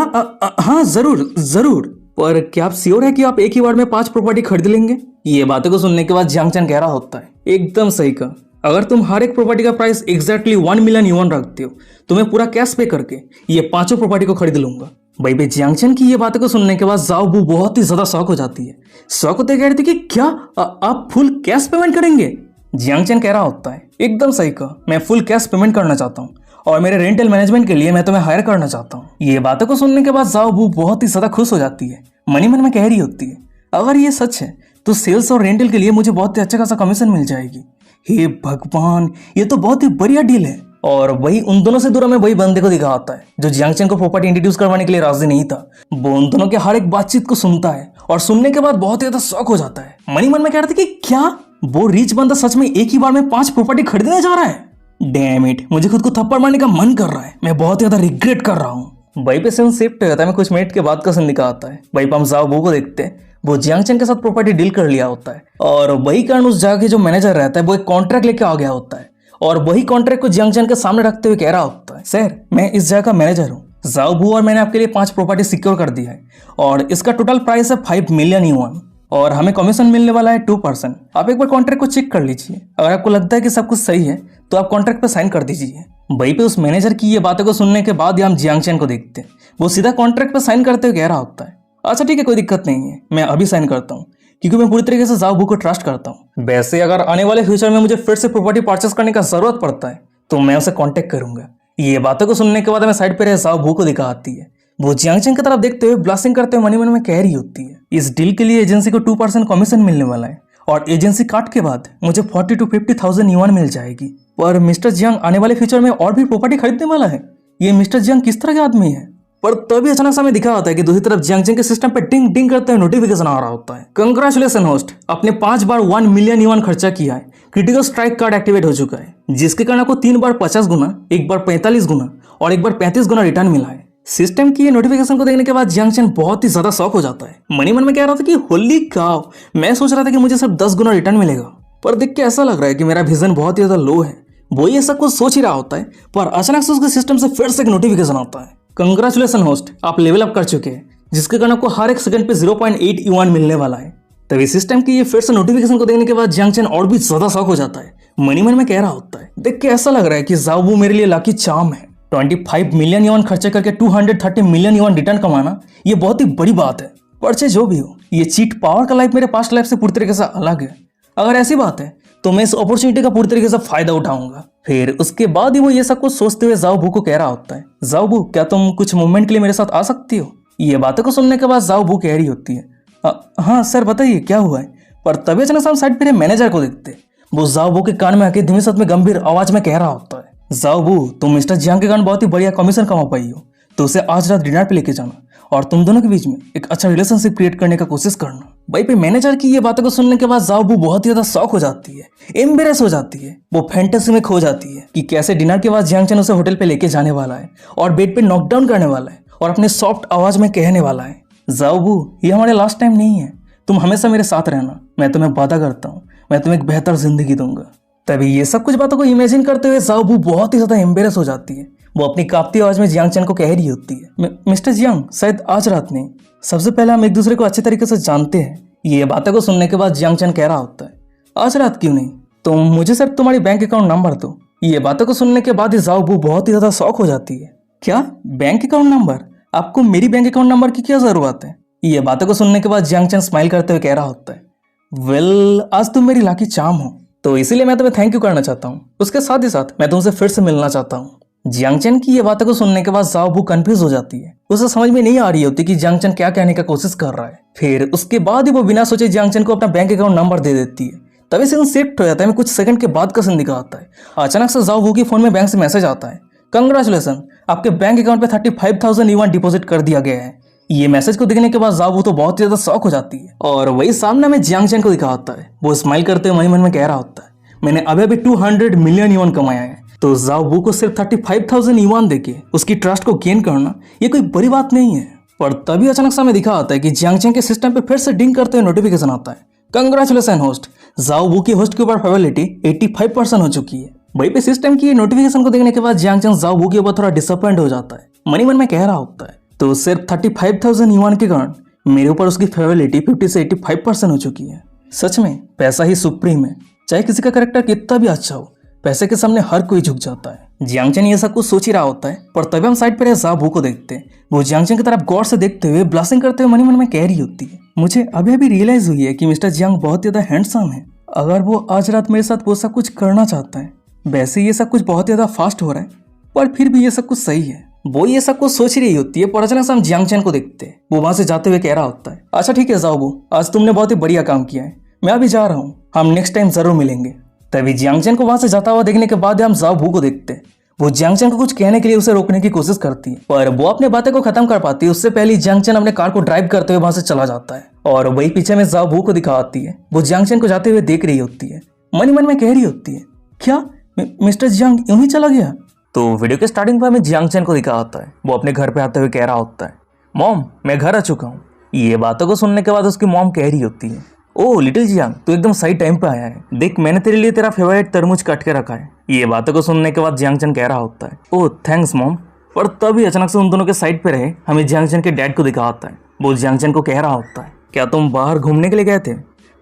हाँ जरूर जरूर, पर क्या आप श्योर है कि आप एक ही बार में 5 प्रॉपर्टी खरीद लेंगे? ये बातों को सुनने के बाद जियांगचेंग कह रहा होता है, एकदम सही कहा, अगर तुम हर एक प्रॉपर्टी का प्राइस एग्जैक्टली 1 मिलियन युआन रखते हो तो मैं पूरा कैश पे करके ये 5 प्रॉपर्टी को खरीद लूंगा। भाई बे जियांगचेंग की ये बातों को सुनने के बाद जाओ बू बहुत ही ज्यादा शॉक हो जाती है। शॉक होते कह रही थी कि क्या आप फुल कैश पेमेंट करेंगे? जियांगचेंग कह रहा होता है, एकदम सही कहा, मैं फुल कैश पेमेंट करना चाहता हूँ और मेरे रेंटल मैनेजमेंट के लिए मैं तुम्हें हायर करना चाहता हूँ। ये बातों को सुनने के बाद जाओ बू बहुत ही ज्यादा खुश हो जाती है। मनी मन में कह रही होती है, अगर ये सच है तो सेल्स और रेंटल के लिए मुझे बहुत ही अच्छा खासा कमीशन मिल जाएगी। हे भगवान, ये तो बहुत ही बढ़िया डील है। और वही उन दोनों से दूर में वही बंदे को दिखा होता है जो जियांगचेंग को प्रॉपर्टी इंट्रोड्यूस करवाने के लिए राजी नहीं था। वो उन दोनों के हर एक बातचीत को सुनता है और सुनने के बाद बहुत ही ज्यादा शॉक हो जाता है। मनी मन में कह रहा था कि क्या वो रिच बंदा सच में एक ही बार में 5 प्रॉपर्टी खरीदने जा रहा है? डैम इट, मुझे खुद को थप्पड़ मारने का मन कर रहा है, मैं बहुत ज्यादा रिग्रेट कर रहा हूँ। वहीं पे सीन शिफ्ट होता है, मैं कुछ मिनट के बाद का सीन दिखा आता है। वहीं पे हम जाओ बू को देखते हैं, वो जियांगचेंग के साथ प्रॉपर्टी डील कर लिया होता है और वही कारण उस जगह के जो मैनेजर रहता है वो एक कॉन्ट्रैक्ट लेके आ गया होता है और वही कॉन्ट्रैक्ट को जियांगचेंग के सामने रखते हुए कह रहा होता है, सर मैं इस जगह का मैनेजर हूँ जाओ बू और मैंने आपके लिए 5 प्रॉपर्टी सिक्योर कर दी है और इसका टोटल प्राइस है 5 मिलियन युआन और हमें कमीशन मिलने वाला है 2%। आप एक बार कॉन्ट्रैक्ट को चेक कर लीजिए, अगर आपको लगता है कि सब कुछ सही है तो आप कॉन्ट्रैक्ट पे साइन कर दीजिए। वहीं पे उस मैनेजर की ये बातों को सुनने के बाद ही हम जियांगचेंग को देखते हैं, वो सीधा कॉन्ट्रैक्ट पे साइन करते हुए कह रहा होता है, अच्छा ठीक है कोई दिक्कत नहीं है, मैं अभी साइन करता हूँ क्योंकि मैं पूरी तरीके से जाओ बू को ट्रस्ट करता हूँ। वैसे अगर आने वाले फ्यूचर में मुझे फिर से प्रॉपर्टी परचेस करने का जरूरत पड़ता है तो मैं उसे कांटेक्ट करूंगा। ये बातों को सुनने के बाद हमें साइड पे रहे जाओ बू को दिखा आती है, वो जियांगचेंग की तरफ देखते हुए ब्लास्टिंग करते हुए मन में कह रही होती है, इस डील के लिए एजेंसी को 2% कमीशन मिलने वाला है और एजेंसी काट के बाद मुझे 40 to 50,000 युआन मिल जाएगी। पर मिस्टर जियांग आने वाले फ्यूचर में और भी प्रॉपर्टी खरीदने वाला है, ये मिस्टर जियांग किस तरह के आदमी है? पर तभी अचानक हमें दिखा होता है कि दूसरी तरफ जियांगचेंग के सिस्टम पे डिंग डिंग करते हुए नोटिफिकेशन आ रहा होता है, कंग्रेचुलेशन होस्ट, आपने 5 बार 1 मिलियन युआन खर्चा किया है, क्रिटिकल स्ट्राइक कार्ड एक्टिवेट हो चुका है जिसके कारण आपको 3 बार 50 गुना, एक बार 45 गुना और एक बार 35 गुना रिटर्न मिला है। सिस्टम की ये नोटिफिकेशन को देखने के बाद जियांगचेंग बहुत ही ज्यादा शॉक हो जाता है। मनी मन में कह रहा था कि होली काउ, मैं सोच रहा था कि मुझे सिर्फ 10 गुना रिटर्न मिलेगा, पर देख के ऐसा लग रहा है कि मेरा विजन बहुत ही ज्यादा लो है। वो ये सब कुछ सोच ही रहा होता है, पर अचानक से उसके सिस्टम से फिर से एक नोटिफिकेशन आता है, कंग्रेचुलेशन होस्ट, आप लेवल अप कर चुके हैं जिसके कारण आपको हर एक सेकंड पे 0.8 युआन मिलने वाला है। तभी सिस्टम की ये फिर से नोटिफिकेशन को देखने के बाद जियांगचेंग और भी ज्यादा शॉक हो जाता है। मनी मन में कह रहा होता है, देख के ऐसा लग रहा है कि जाओ बू मेरे लिए लकी चार्म है। 25 मिलियन युआन खर्चा करके 230 मिलियन युआन रिटर्न कमाना ये बहुत ही बड़ी बात है। पर चाहे जो भी हो, ये चीट पावर का लाइफ मेरे पास्ट लाइफ से पूरी तरीके से अलग है। अगर ऐसी बात है तो मैं इस अपॉर्चुनिटी का पूरी तरीके से फायदा उठाऊंगा। फिर उसके बाद ही वो ये सब कुछ सोचते हुए जाओ बू को कह रहा होता है, जाओ बू क्या तुम कुछ मूवमेंट के लिए मेरे साथ आ सकती हो? ये बातों को सुनने के बाद जाओ बू कह रही होती है, हाँ सर बताइए क्या हुआ है? पर तभी अचानक से हम साइड पे मैनेजर को देखते। वो जाओ बू के कान में आके धीमे साथ में गंभीर आवाज में कह रहा होता है, जाओ बू तुम मिस्टर जियांग के कारण बहुत ही बढ़िया कमीशन कमा पाई हो, तो उसे आज रात डिनर पे लेके जाना और तुम दोनों के बीच में एक अच्छा रिलेशनशिप क्रिएट करने का कोशिश करना। भाई पे मैनेजर की ये बातों को सुनने के बाद जाओ बू बहुत ही ज्यादा शॉक हो जाती है, एम्बेरस हो जाती है। वो फैंटेसी में खो जाती है कि कैसे डिनर के बाद जियांग चैन उसे होटल पे लेके जाने वाला है और बेड पे नॉकडाउन करने वाला है और अपने सॉफ्ट आवाज में कहने वाला है, जाओ बू ये हमारे लास्ट टाइम नहीं है, तुम हमेशा मेरे साथ रहना, मैं तुम्हें वादा करता हूँ मैं तुम्हें एक बेहतर जिंदगी दूंगा। तभी ये सब कुछ बातों को इमेजिन करते हुए जाओ बू बहुत ही ज्यादा एम्बेरस हो जाती है। वो अपनी कांपती आवाज में जियांग चैन को कह रही होती है, मिस्टर जियांग शायद आज रात नहीं, सबसे पहले हम एक दूसरे को अच्छे तरीके से जानते हैं। ये बातों को सुनने के बाद जियांग चैन कह रहा होता है, आज रात क्यों नहीं, तुम मुझे सिर्फ तुम्हारी बैंक अकाउंट नंबर दो। ये बातों को सुनने के बाद ही जाओ बू बहुत ही ज्यादा शॉक हो जाती है, क्या बैंक अकाउंट नंबर? आपको मेरी बैंक अकाउंट नंबर की क्या जरूरत है? ये बातों को सुनने के बाद जियांग चैन स्माइल करते हुए कह रहा होता है, वेल आज तुम मेरी लाकी चार्म हो, तो इसीलिए मैं तुम्हें थैंक यू करना चाहता हूँ। उसके साथ ही साथ मैं तुमसे फिर से मिलना चाहता हूँ। जियांग चैन की ये बातों को सुनने के बाद जाओ बू कंफ्यूज हो जाती है, उसे समझ में नहीं आ रही होती कि जियांग चैन क्या कहने का कोशिश कर रहा है। फिर उसके बाद ही वो बिना सोचे जियांग चैन को अपना बैंक अकाउंट नंबर दे देती है। तभी सीन शिफ्ट हो जाता है। कुछ सेकंड के बाद का सीन दिखाता है। अचानक से जाओ बू के फोन में बैंक से मैसेज आता है, कंग्रेचुलेसन आपके बैंक अकाउंट पे 35,000 युआन डिपॉजिट कर दिया गया है। ये मैसेज को देखने के बाद जाओ बू तो बहुत ज्यादा शॉक हो जाती है और वही सामने में जियांग चैन को दिखाता है। वो स्माइल करते हुए मन में कह रहा होता है, मैंने अभी 200 मिलियन युआन कमाया है, तो जाओ बू को सिर्फ 35,000 युआन देके उसकी ट्रस्ट को गेन करना ये कोई बड़ी बात नहीं है। पर तभी अचानक से हमें दिखा आता है कि जियांग चैन के सिस्टम पे फिर से डिंग करते हुए नोटिफिकेशन आता है, कंग्रेचुलेसन होस्ट, जाओ बू की होस्ट के ऊपर प्रोबेबिलिटी 85% हो चुकी है। वहीं पे सिस्टम की नोटिफिकेशन को देखने के बाद जियांग चैन जाओ बू के ऊपर थोड़ा डिसअपॉइंट हो जाता है। मन में कह रहा होता है, तो सिर्फ 35,000 युआन के कारण मेरे ऊपर उसकी फेवरेबिलिटी 50 से 85% हो चुकी है। सच में पैसा ही सुप्रीम है, चाहे किसी का कैरेक्टर कितना भी अच्छा हो, पैसे के सामने हर कोई झुक जाता है। जियांग चैन ये सब कुछ सोच ही रहा होता है, पर तभी हम साइड पर जाओ बू को देखते हैं। वो जियांग चैन की तरफ गौर से देखते हुए ब्लशिंग करते हुए मन में कह रही होती है, मुझे अभी रियलाइज हुई है कि मिस्टर जियांग बहुत ज्यादा हैंडसम है। अगर वो आज रात मेरे साथ वो सब कुछ करना चाहता है, वैसे ये सब कुछ बहुत ज्यादा फास्ट हो रहा है, पर फिर भी ये सब कुछ सही है। वो ये सब कुछ सोच रही होती है, पर अचानक से हम जियांग चैन को देखते हैं। वो वहां से जाते हुए कह रहा होता है, अच्छा ठीक है जाओ बू, आज तुमने बहुत ही बढ़िया काम किया है, मैं अभी जा रहा हूँ, हम नेक्स्ट टाइम जरूर मिलेंगे। तभी जियांग चैन को वहां से जाता हुआ देखने के बाद हम जाओ बू को देखते हैं। वो जियांग चैन को कुछ कहने के लिए उसे रोकने की कोशिश करती है, पर वो अपने बातें को खत्म कर पाती है उससे पहले जियांग चैन अपने कार को ड्राइव करते हुए वहां से चला जाता है। और वही पीछे में जाओ बू को दिखाती है। वो जियांग चैन को जाते हुए देख रही होती है, मन में कह रही होती है, क्या मिस्टर जियांग यूं ही चला गया? तो वीडियो के स्टार्टिंग पर हमें जियांग चैन को दिखा आता है। वो अपने घर पे आते हुए कह रहा होता है, मॉम मैं घर आ चुका हूँ। ये बातों को सुनने के बाद उसकी मॉम कह रही होती है, ओ लिटिल जियांग तू एकदम सही टाइम पे आया है, देख मैंने तेरे लिए तेरा फेवरेट तरबूज काट के रखा है। ये बातों को सुनने के बाद जियांग चैन कह रहा होता है, ओह थैंक्स मॉम। पर तभी अचानक से उन दोनों के साइड पे रहे हमें जियांग चैन के डैड को दिखा आता है। वो जियांग चैन को कह रहा होता है, क्या तुम बाहर घूमने के लिए गए थे?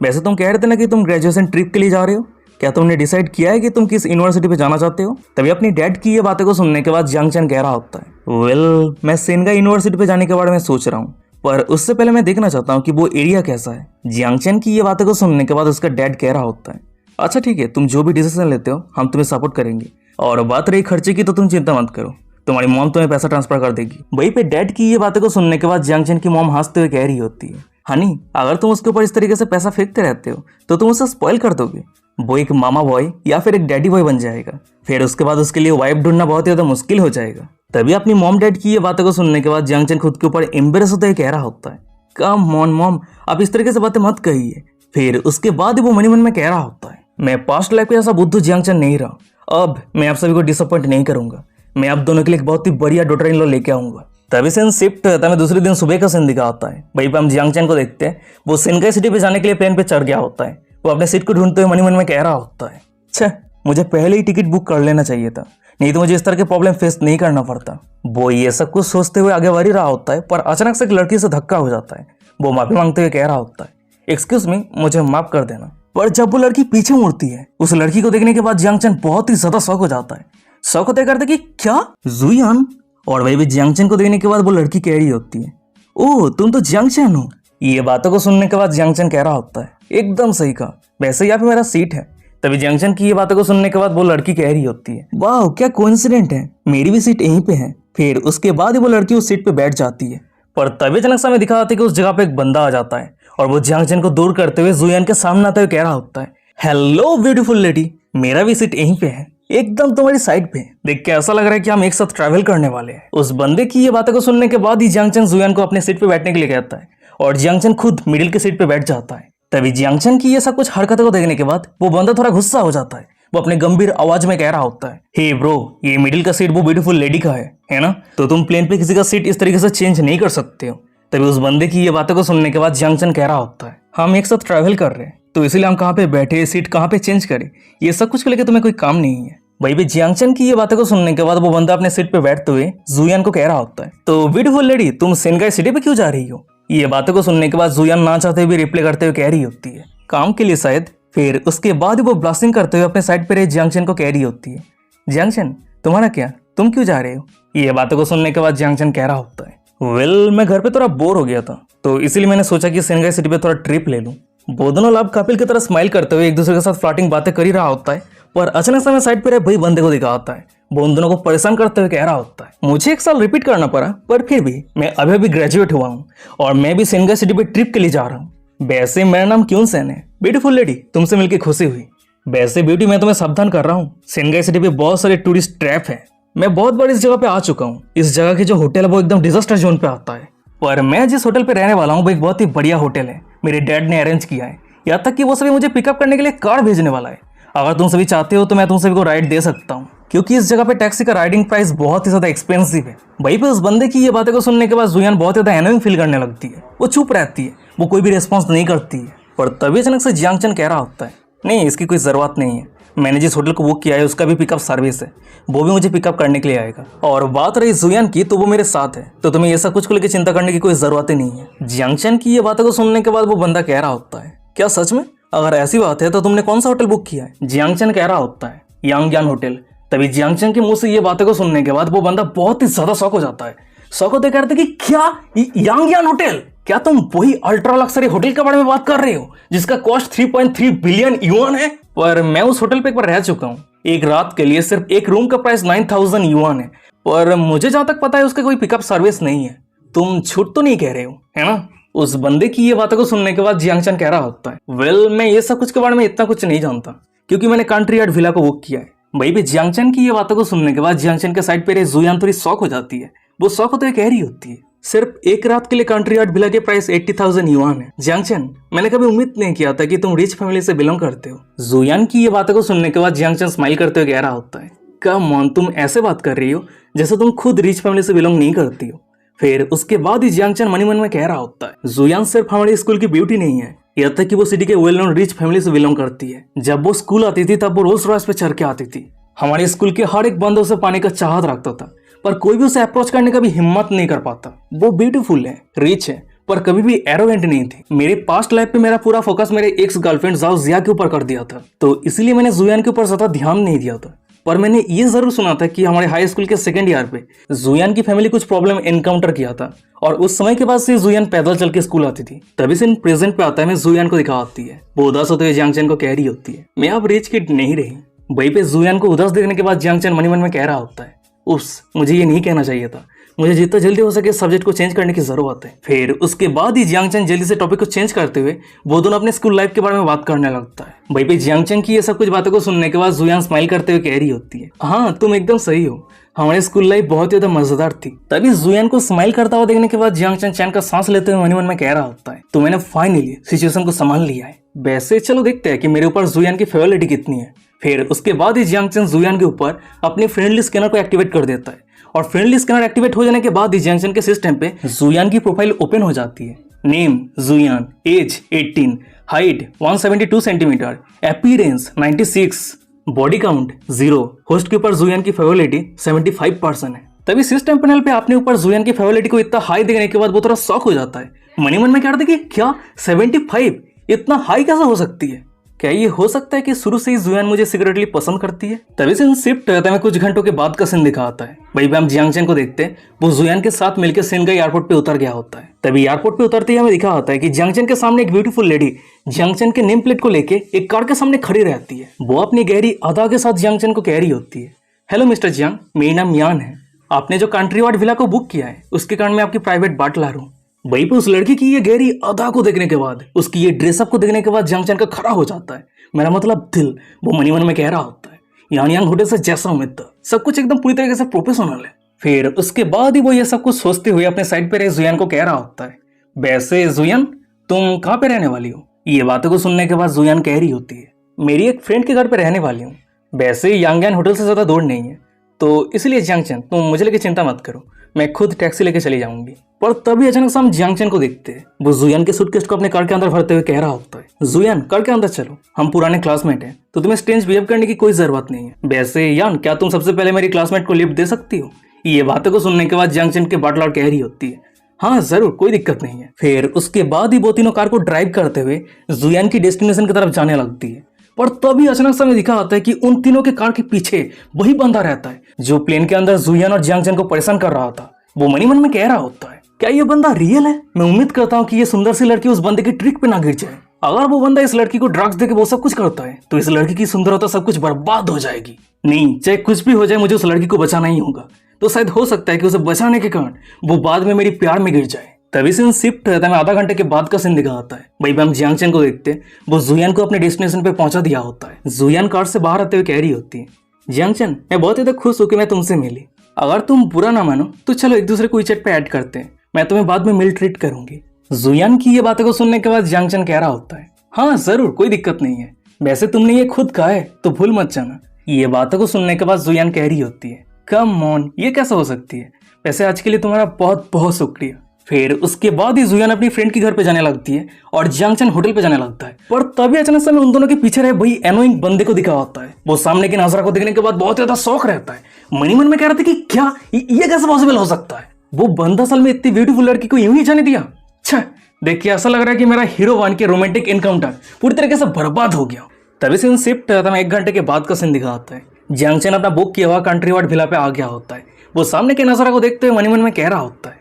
वैसे तुम कह रहे थे ना कि तुम ग्रेजुएशन ट्रिप के लिए जा रहे हो, क्या तुमने डिसाइड किया है कि तुम किस यूनिवर्सिटी पे जाना चाहते हो? तभी अपनी डैड की ये बातें को सुनने के बाद जियांग चैन कह रहा होता है, वेल मैं सेनगा यूनिवर्सिटी पे जाने के बारे में सोच रहा हूँ, पर उससे पहले मैं देखना चाहता हूँ कि वो एरिया कैसा है। जियांग चैन की ये बातें को सुनने के बाद उसका डैड कह रहा होता है, अच्छा ठीक है तुम जो भी डिसीजन लेते हो हम तुम्हें सपोर्ट करेंगे, और बात रही खर्चे की तो तुम चिंता मत करो, तुम्हारी मॉम तुम्हें पैसा ट्रांसफर कर देगी। वहीं पे डैड की ये बातें को सुनने के बाद जियांग चैन की मॉम हंसते हुए कह रही होती है, हनी अगर तुम उसके ऊपर इस तरीके से पैसा फेंकते रहते हो तो तुम उसे स्पॉइल कर दोगे, वो एक मामा बॉय या फिर एक डैडी बॉय बन जाएगा, फिर उसके बाद उसके लिए वाइफ ढूंढना बहुत ज्यादा मुश्किल हो जाएगा। तभी अपनी मॉम डैड की ये बातों को सुनने के बाद जियांग चैन खुद के ऊपर एम्बेरस होते हुए कह रहा होता है, कम ऑन मॉम आप इस तरीके से बातें मत कहिए। फिर उसके बाद वो मन में कह रहा होता है, मैं पास्ट लाइफ के ऐसा बुद्धू जियांग चैन नहीं रहा, अब मैं आप सभी को डिसअपॉइंट नहीं करूंगा, मैं आप दोनों के लिए एक बहुत ही बढ़िया डॉटर इन लॉ लेके आऊंगा। तभी सीन शिफ्ट होता है, दूसरे दिन सुबह का सीन दिखा आता है। वहीं पे हम जियांग चैन को देखते हैं, वो सेनगाई सिटी पे जाने के लिए प्लेन पे चढ़ गया होता है। वो अपने सीट को ढूंढते हुए मन में कह रहा होता है, छे मुझे पहले ही टिकट बुक कर लेना चाहिए था, नहीं तो मुझे इस तरह के प्रॉब्लम फेस नहीं करना पड़ता। वो ये सब कुछ सोचते हुए आगे बढ़ ही रहा होता है, पर अचानक से एक लड़की से धक्का हो जाता है। वो माफी मांगते हुए कह रहा होता है, एक्सक्यूज मी मुझे माफ कर देना। पर जब वो लड़की पीछे मुड़ती है, उस लड़की को देखने के बाद जियांग चैन बहुत ही ज्यादा शॉक हो जाता है। शॉक होते करते कि क्या जुयान? और वही भी जियांग चैन को देखने के बाद वो लड़की कह रही होती है, ओह तुम तो जियांग चैन हो। ये बातों को सुनने के बाद जियांगचन कह रहा होता है, एकदम सही कहा, वैसे यहाँ पे मेरा सीट है। तभी जियांगचन की ये बातों को सुनने के बाद वो लड़की कह रही होती है, वाह क्या कोइंसिडेंट है, मेरी भी सीट यहीं पे है। फिर उसके बाद ही वो लड़की उस सीट पे बैठ जाती है। पर तभी अचानक से हमें दिखा जाता है कि उस जगह पे एक बंदा आ जाता है और वो जियांगचन को दूर करते हुए जुयान के सामने आते हुए कह रहा होता है, हेलो ब्यूटीफुल लेडी, मेरा भी सीट यहीं पे है, एकदम तुम्हारी साइड पे। देख के ऐसा लग रहा है कि हम एक साथ ट्रैवल करने वाले हैं। उस बंदे की ये बातों को सुनने के बाद ही जियांगचन जुयान को अपने सीट पे बैठने के लिए कहता है और जियांगचन खुद मिडिल के सीट पे बैठ जाता है। तभी जियांगचन की ये सब कुछ हरकतों को देखने के बाद वो बंदा थोड़ा गुस्सा हो जाता है। वो अपने गंभीर आवाज में कह रहा होता है, हे ब्रो, ये मिडिल का सीट वो ब्यूटीफुल लेडी का है ना? तो तुम प्लेन पे किसी का सीट इस तरीके से चेंज नहीं कर सकते हो। तभी उस बंदे की ये बातों को सुनने के बाद जियांगचन कह रहा होता है, हम एक साथ ट्रैवल कर रहे हैं तो इसीलिए हम कहाँ पे बैठे, सीट कहाँ पे चेंज करें, ये सब कुछ को लेकर तुम्हें कोई काम नहीं है। भाई भी जियांगचन की ये बातों को सुनने के बाद वो बंदा अपने सीट पे बैठते हुए जुयान को कह रहा होता है, तो ब्यूटीफुल लेडी, तुम सेनगाई सिटी पे क्यों जा रही हो? ये बातों को सुनने के बाद जुयान ना चाहते हुए रिप्लाई करते हुए कह रही होती है, काम के लिए शायद। फिर उसके बाद वो ब्लास्टिंग करते हुए अपने साइड पे रहे जियांगचन को कह रही होती है, जियांगचन तुम्हारा क्या, तुम क्यों जा रहे हो? ये बातों को सुनने के बाद जियांगचन कह रहा होता है, वेल मैं घर पे थोड़ा बोर हो गया था तो इसीलिए मैंने सोचा कि सेनगाई सिटी पे थोड़ा ट्रिप ले लूं। वो दोनों लाभ कपिल की तरह स्माइल करते हुए एक दूसरे के साथ फ्लर्टिंग बातें कर ही रहा होता है, पर अचानक से मैं साइड पे रहे भाई बंदे को दिखा होता है। वो उन दोनों को परेशान करते हुए कह रहा होता है, मुझे एक साल रिपीट करना पड़ा पर फिर भी मैं अभी अभी ग्रेजुएट हुआ हूँ और मैं भी सेनगाई सिटी पे ट्रिप के लिए जा रहा हूँ। वैसे मेरा नाम क्यों सेन है। ब्यूटीफुल लेडी, तुमसे मिलकर खुशी हुई। वैसे ब्यूटी, मैं तुम्हें सावधान कर रहा हूँ, सेनगाई सिटी पे बहुत सारे टूरिस्ट ट्रैप है। मैं बहुत बार इस जगह पे आ चुका हूँ। इस जगह की जो होटल है वो एकदम डिजास्टर जोन पे आता है, पर मैं जिस होटल पे रहने वाला हूँ वो एक बहुत ही बढ़िया होटल है, मेरे डैड ने अरेंज किया है। यहाँ तक कि वो सभी मुझे पिकअप करने के लिए कार भेजने वाला है। अगर तुम सभी चाहते हो तो मैं तुम सभी को राइड दे सकता हूँ, क्योंकि इस जगह पे टैक्सी का राइडिंग प्राइस बहुत ही ज्यादा एक्सपेंसिव है। वहीं पे उस बंदे की ये बातें को सुनने के बाद जुयान बहुत ज्यादा एनोइंग फील करने लगती है। वो चुप रहती है, वो कोई भी रिस्पॉन्स नहीं करती है। पर तभी अचानक से जियांगचन कह रहा होता है, नहीं इसकी कोई ज़रूरत नहीं है, मैंने जिस होटल को बुक किया है उसका भी पिकअप सर्विस है, वो भी मुझे पिकअप करने के लिए आएगा। और बात रही जुयान की, तो वो मेरे साथ है, तो तुम्हें ये सब कुछ को लेकर चिंता करने की कोई ज़रूरत ही नहीं है। जियांगचन की ये बातों को सुनने के बाद वो बंदा कह रहा होता है, क्या सच में? अगर ऐसी बात है तो तुमने कौन सा होटल बुक किया है? जियांगचन कह रहा होता है, यांगयान होटल। तभी जियांगचन के मुंह से ये बातों को सुनने के बाद वो बंदा बहुत ही ज्यादा शॉक हो जाता है। शॉक होते कहते कि क्या यांगयान होटल? क्या तुम वही अल्ट्रा लक्सरी होटल के बारे में बात कर रहे हो जिसका कॉस्ट 3.3 बिलियन युआन है? पर मैं उस होटल पे एक बार रह चुका हूँ। एक रात के लिए सिर्फ एक रूम का प्राइस 9000 युआन है, पर मुझे जहां तक पता है उसका कोई पिकअप सर्विस नहीं है। तुम झूठ तो नहीं कह रहे हो, है ना? उस बंदे की ये बातों को सुनने के बाद जियांगचन कह रहा होता है, वेल मैं ये सब कुछ के बारे में इतना कुछ नहीं जानता, क्योंकि मैंने कंट्री यार्ड विला को बुक किया है। भाई भी जियांगचन की ये बातों को सुनने के बाद जियांगचन के साइड पे जुयान थोड़ी शॉक हो जाती है। वो शॉक होते हुए कह रही होती है, सिर्फ एक रात के लिए कंट्री यार्ड विला के प्राइस 80,000 युआन है। जियांगचन, मैंने कभी उम्मीद नहीं किया था कि तुम रिच फैमिली से बिलोंग करते हो। जुयान की ये बातों को सुनने के बाद जियांगचन स्माइल करते हुए कह रहा होता है, कम ऑन, तुम ऐसे बात कर रही हो जैसे तुम खुद रिच फैमिली से बिलोंग नहीं करती हो। फिर उसके बाद ही जियांगचन मन ही मन में कह रहा होता है, जुयान सिर्फ हमारे स्कूल की ब्यूटी नहीं है, यहाँ तक कि वो सिटी के वेल नोन रिच फैमिली से बिलोंग करती है। जब वो स्कूल आती थी तब वो रोल्स रॉयस पे चढ़ के आती थी। हमारे स्कूल के हर एक बंदों से पाने का चाहत रखता था, पर कोई भी उसे अप्रोच करने का भी हिम्मत नहीं कर पाता। वो ब्यूटीफुल है, रिच है, पर कभी भी एरोगेंट नहीं थी। मेरे पास्ट लाइफ पे मेरा पूरा फोकस मेरे एक्स गर्लफ्रेंड जाओ जिया के ऊपर कर दिया था, तो इसलिए मैंने जुयान के ऊपर ज्यादा ध्यान नहीं दिया था। पर मैंने ये जरूर सुना था कि हमारे हाई स्कूल के सेकेंड ईयर पे जुयान की फैमिली कुछ प्रॉब्लम एनकाउंटर किया था, और उस समय के बाद से जुयान पैदल चल के स्कूल आती थी। तभी से प्रेजेंट पे आता है, मैं जुयान को दिखाती है। वो उदास होते हुए जियांगचन को कह रही होती है, मैं अब रिच किड नहीं रही। वहीं पे जुयान को उदास देखने के बाद जियांगचन मन ही मन में कह रहा होता है, उस मुझे ये नहीं कहना चाहिए था, मुझे जितना जल्दी हो सके सब्जेक्ट को चेंज करने की जरूरत है। फिर उसके बाद ही जियांगचन जल्दी से टॉपिक को चेंज करते हुए वो दोनों अपने स्कूल लाइफ के बारे में बात करने लगता है। भाई पे जियांगचन की ये सब कुछ बातों को सुनने के बाद जुयान स्माइल करते हुए कह रही होती है, हाँ तुम एकदम सही हो, हमारी स्कूल लाइफ बहुत ज्यादा मजेदार थी। तभी जुयान को स्माइल करता हुआ देखने के बाद जियांगचन चैन का सांस लेते हुए मन ही मन में कह रहा होता है, तो मैंने फाइनली सिचुएशन को संभाल लिया है। वैसे चलो देखते हैं कि मेरे ऊपर जुयान की फेवरिटी कितनी है। फिर उसके बाद ही जियांगचन जुयान के ऊपर अपनी फ्रेंडली स्कैनर को एक्टिवेट कर देता है, और फ्रेंडली स्कैनर एक्टिवेट हो जाने के बाद ही जियांगचन के सिस्टम पे जुयान की प्रोफाइल ओपन हो जाती है। Name Juyan, age 18, height 172 centimetre, appearance 96, body count 0, host के ऊपर जुयान की फेवरिटी 75% है। तभी सिस्टम पैनल पे अपने ऊपर जुयान की फेवरिटी को इतना हाई देखने के बाद वो थोड़ा शॉक हो जाता है। मन ही मन में कह रहा था कि क्या 75 इतना हाई कैसे हो सकती है? क्या ये हो सकता है कि शुरू से ही जुयान मुझे सिगरेटली पसंद करती है? तभी से शिफ्ट में कुछ घंटों के बाद का सीन दिखा आता है। वहीं पे हम जियांगचन को देखते हैं, वो जुयान के साथ मिलकर सेनगाई एयरपोर्ट पे उतर गया होता है। तभी एयरपोर्ट पे उतरते ही हमें दिखा होता है कि जियांगचन के सामने एक ब्यूटीफुल लेडी जियांगचन के नेम प्लेट को लेके एक कार के सामने खड़ी रहती है। वो अपनी गहरी अदा के साथ जियांगचन को कह रही होती है, हेलो मिस्टर जियांग, मेरा नाम यान है। आपने जो कंट्री वार्ड विला को बुक किया है उसके कारण मैं आपकी प्राइवेट बाटलर हूँ। वहीं पे उस लड़की की ये गहरी अदा को देखने के बाद, उसकी ये ड्रेसअप को देखने के बाद जियांगचन का खड़ा हो जाता है, मेरा मतलब दिल। वो मनी मन में कह रहा होता है, यान होटल से जैसा उम्मीद था, सब कुछ एकदम पूरी तरीके से प्रोफेशनल है। फिर उसके बाद ही वो ये सब कुछ सोचते हुए अपने साइड पे रहे जुयान को कह रहा होता है, वैसे जुयान तुम कहाँ पे रहने वाली हो? ये बातों को सुनने के बाद जुयान कह रही होती है, मेरी एक फ्रेंड के घर पे रहने वाली हूँ। वैसे यांगयान होटल से ज्यादा दूर नहीं है, तो इसलिए जियांगचन तुम मुझे लेके चिंता मत करो, मैं खुद टैक्सी लेके चली जाऊंगी। पर तभी अचानक से हम जियांगचन को देखते हैं, वो जुयान के सूटकेस को अपने कार के अंदर भरते हुए कह रहा होता है, जुयान कार के अंदर चलो, हम पुराने क्लासमेट हैं तो तुम्हें स्ट्रेंज बिहेव करने की कोई जरूरत नहीं है। वैसे यान, क्या तुम सबसे पहले मेरी क्लासमेट को लिफ्ट दे सकती हो? ये बातों को सुनने के बाद जियांगचन के बाटलर कह रही होती है, हाँ जरूर, कोई दिक्कत नहीं है। फिर उसके बाद ही वो तीनों कार को ड्राइव करते हुए जुयान की डेस्टिनेशन की तरफ जाने लगती है। पर तभी अचानक से हमें दिखा आता है कि उन तीनों के कार के पीछे वही बंदा रहता है जो प्लेन के अंदर जुयान और जियांगचन को परेशान कर रहा था। वो मनी मन में कह रहा होता है, क्या ये बंदा रियल है? मैं उम्मीद करता हूँ कि ये सुंदर सी लड़की उस बंदे की ट्रिक पे ना गिर जाए। अगर वो बंदा इस लड़की को ड्रग्स देके वो सब कुछ करता है तो इस लड़की की सुंदरता सब कुछ बर्बाद हो जाएगी। नहीं, चाहे कुछ भी हो जाए, मुझे उस लड़की को बचाना ही होगा। तो शायद हो सकता है कि उसे बचाने के कारण वो बाद में मेरी प्यार में गिर जाए। तभी से शिफ्ट में आधा घंटे के बाद का सीन दिखा आता है। वहीं पे हम जियांगचन को देखते हैं, वो जुयान को अपने डेस्टिनेशन पे पहुंचा दिया होता है। जुयान कार से बाहर आते हुए कह रही होती है, जियांगचन मैं बहुत ज्यादा खुश हूँ कि मैं तुमसे मिली। अगर तुम बुरा ना मानो तो चलो एक दूसरे को WeChat पे ऐड करते हैं, मैं तुम्हें बाद में मिल ट्रीट करूंगी। जुयान की ये बातों को सुनने के बाद जियांगचन कह रहा होता है, हाँ जरूर, कोई दिक्कत नहीं है, वैसे तुमने ये खुद कहा है तो भूल मत जाना। ये बातों को सुनने के बाद जुयान कह रही होती है, कम ऑन, ये कैसे हो सकती है? वैसे आज के लिए तुम्हारा बहुत बहुत शुक्रिया। फिर उसके बाद ही जुयान अपनी फ्रेंड के घर पे जाने लगती है और जियांगचन होटल पे जाने लगता है। पर तभी अचानक से हमें उन दोनों के पीछे रहे वही एनोइंग बंदे को दिखा होता है। वो सामने की नजरा को देखने के बाद बहुत ज्यादा शौक रहता है। मनी मन में कह रहा था कि क्या ये कैसे पॉसिबल हो सकता है? वो बंदा असल में इतनी ब्यूटीफुल लड़की को यूं ही जाने दिया? अच्छा, देखिए ऐसा लग रहा है कि मेरा हीरो वन के रोमांटिक इनकाउंटर पूरी तरीके से बर्बाद हो गया। तभी से शिफ्ट में 1 घंटे के बाद का सीन दिखा आता है। जियांगचन अपना बुक किया हुआ कंट्री वार्ड विला पे आ गया होता है। वो सामने के नजारा को देखते हुए मनी मन में कह रहा होता है,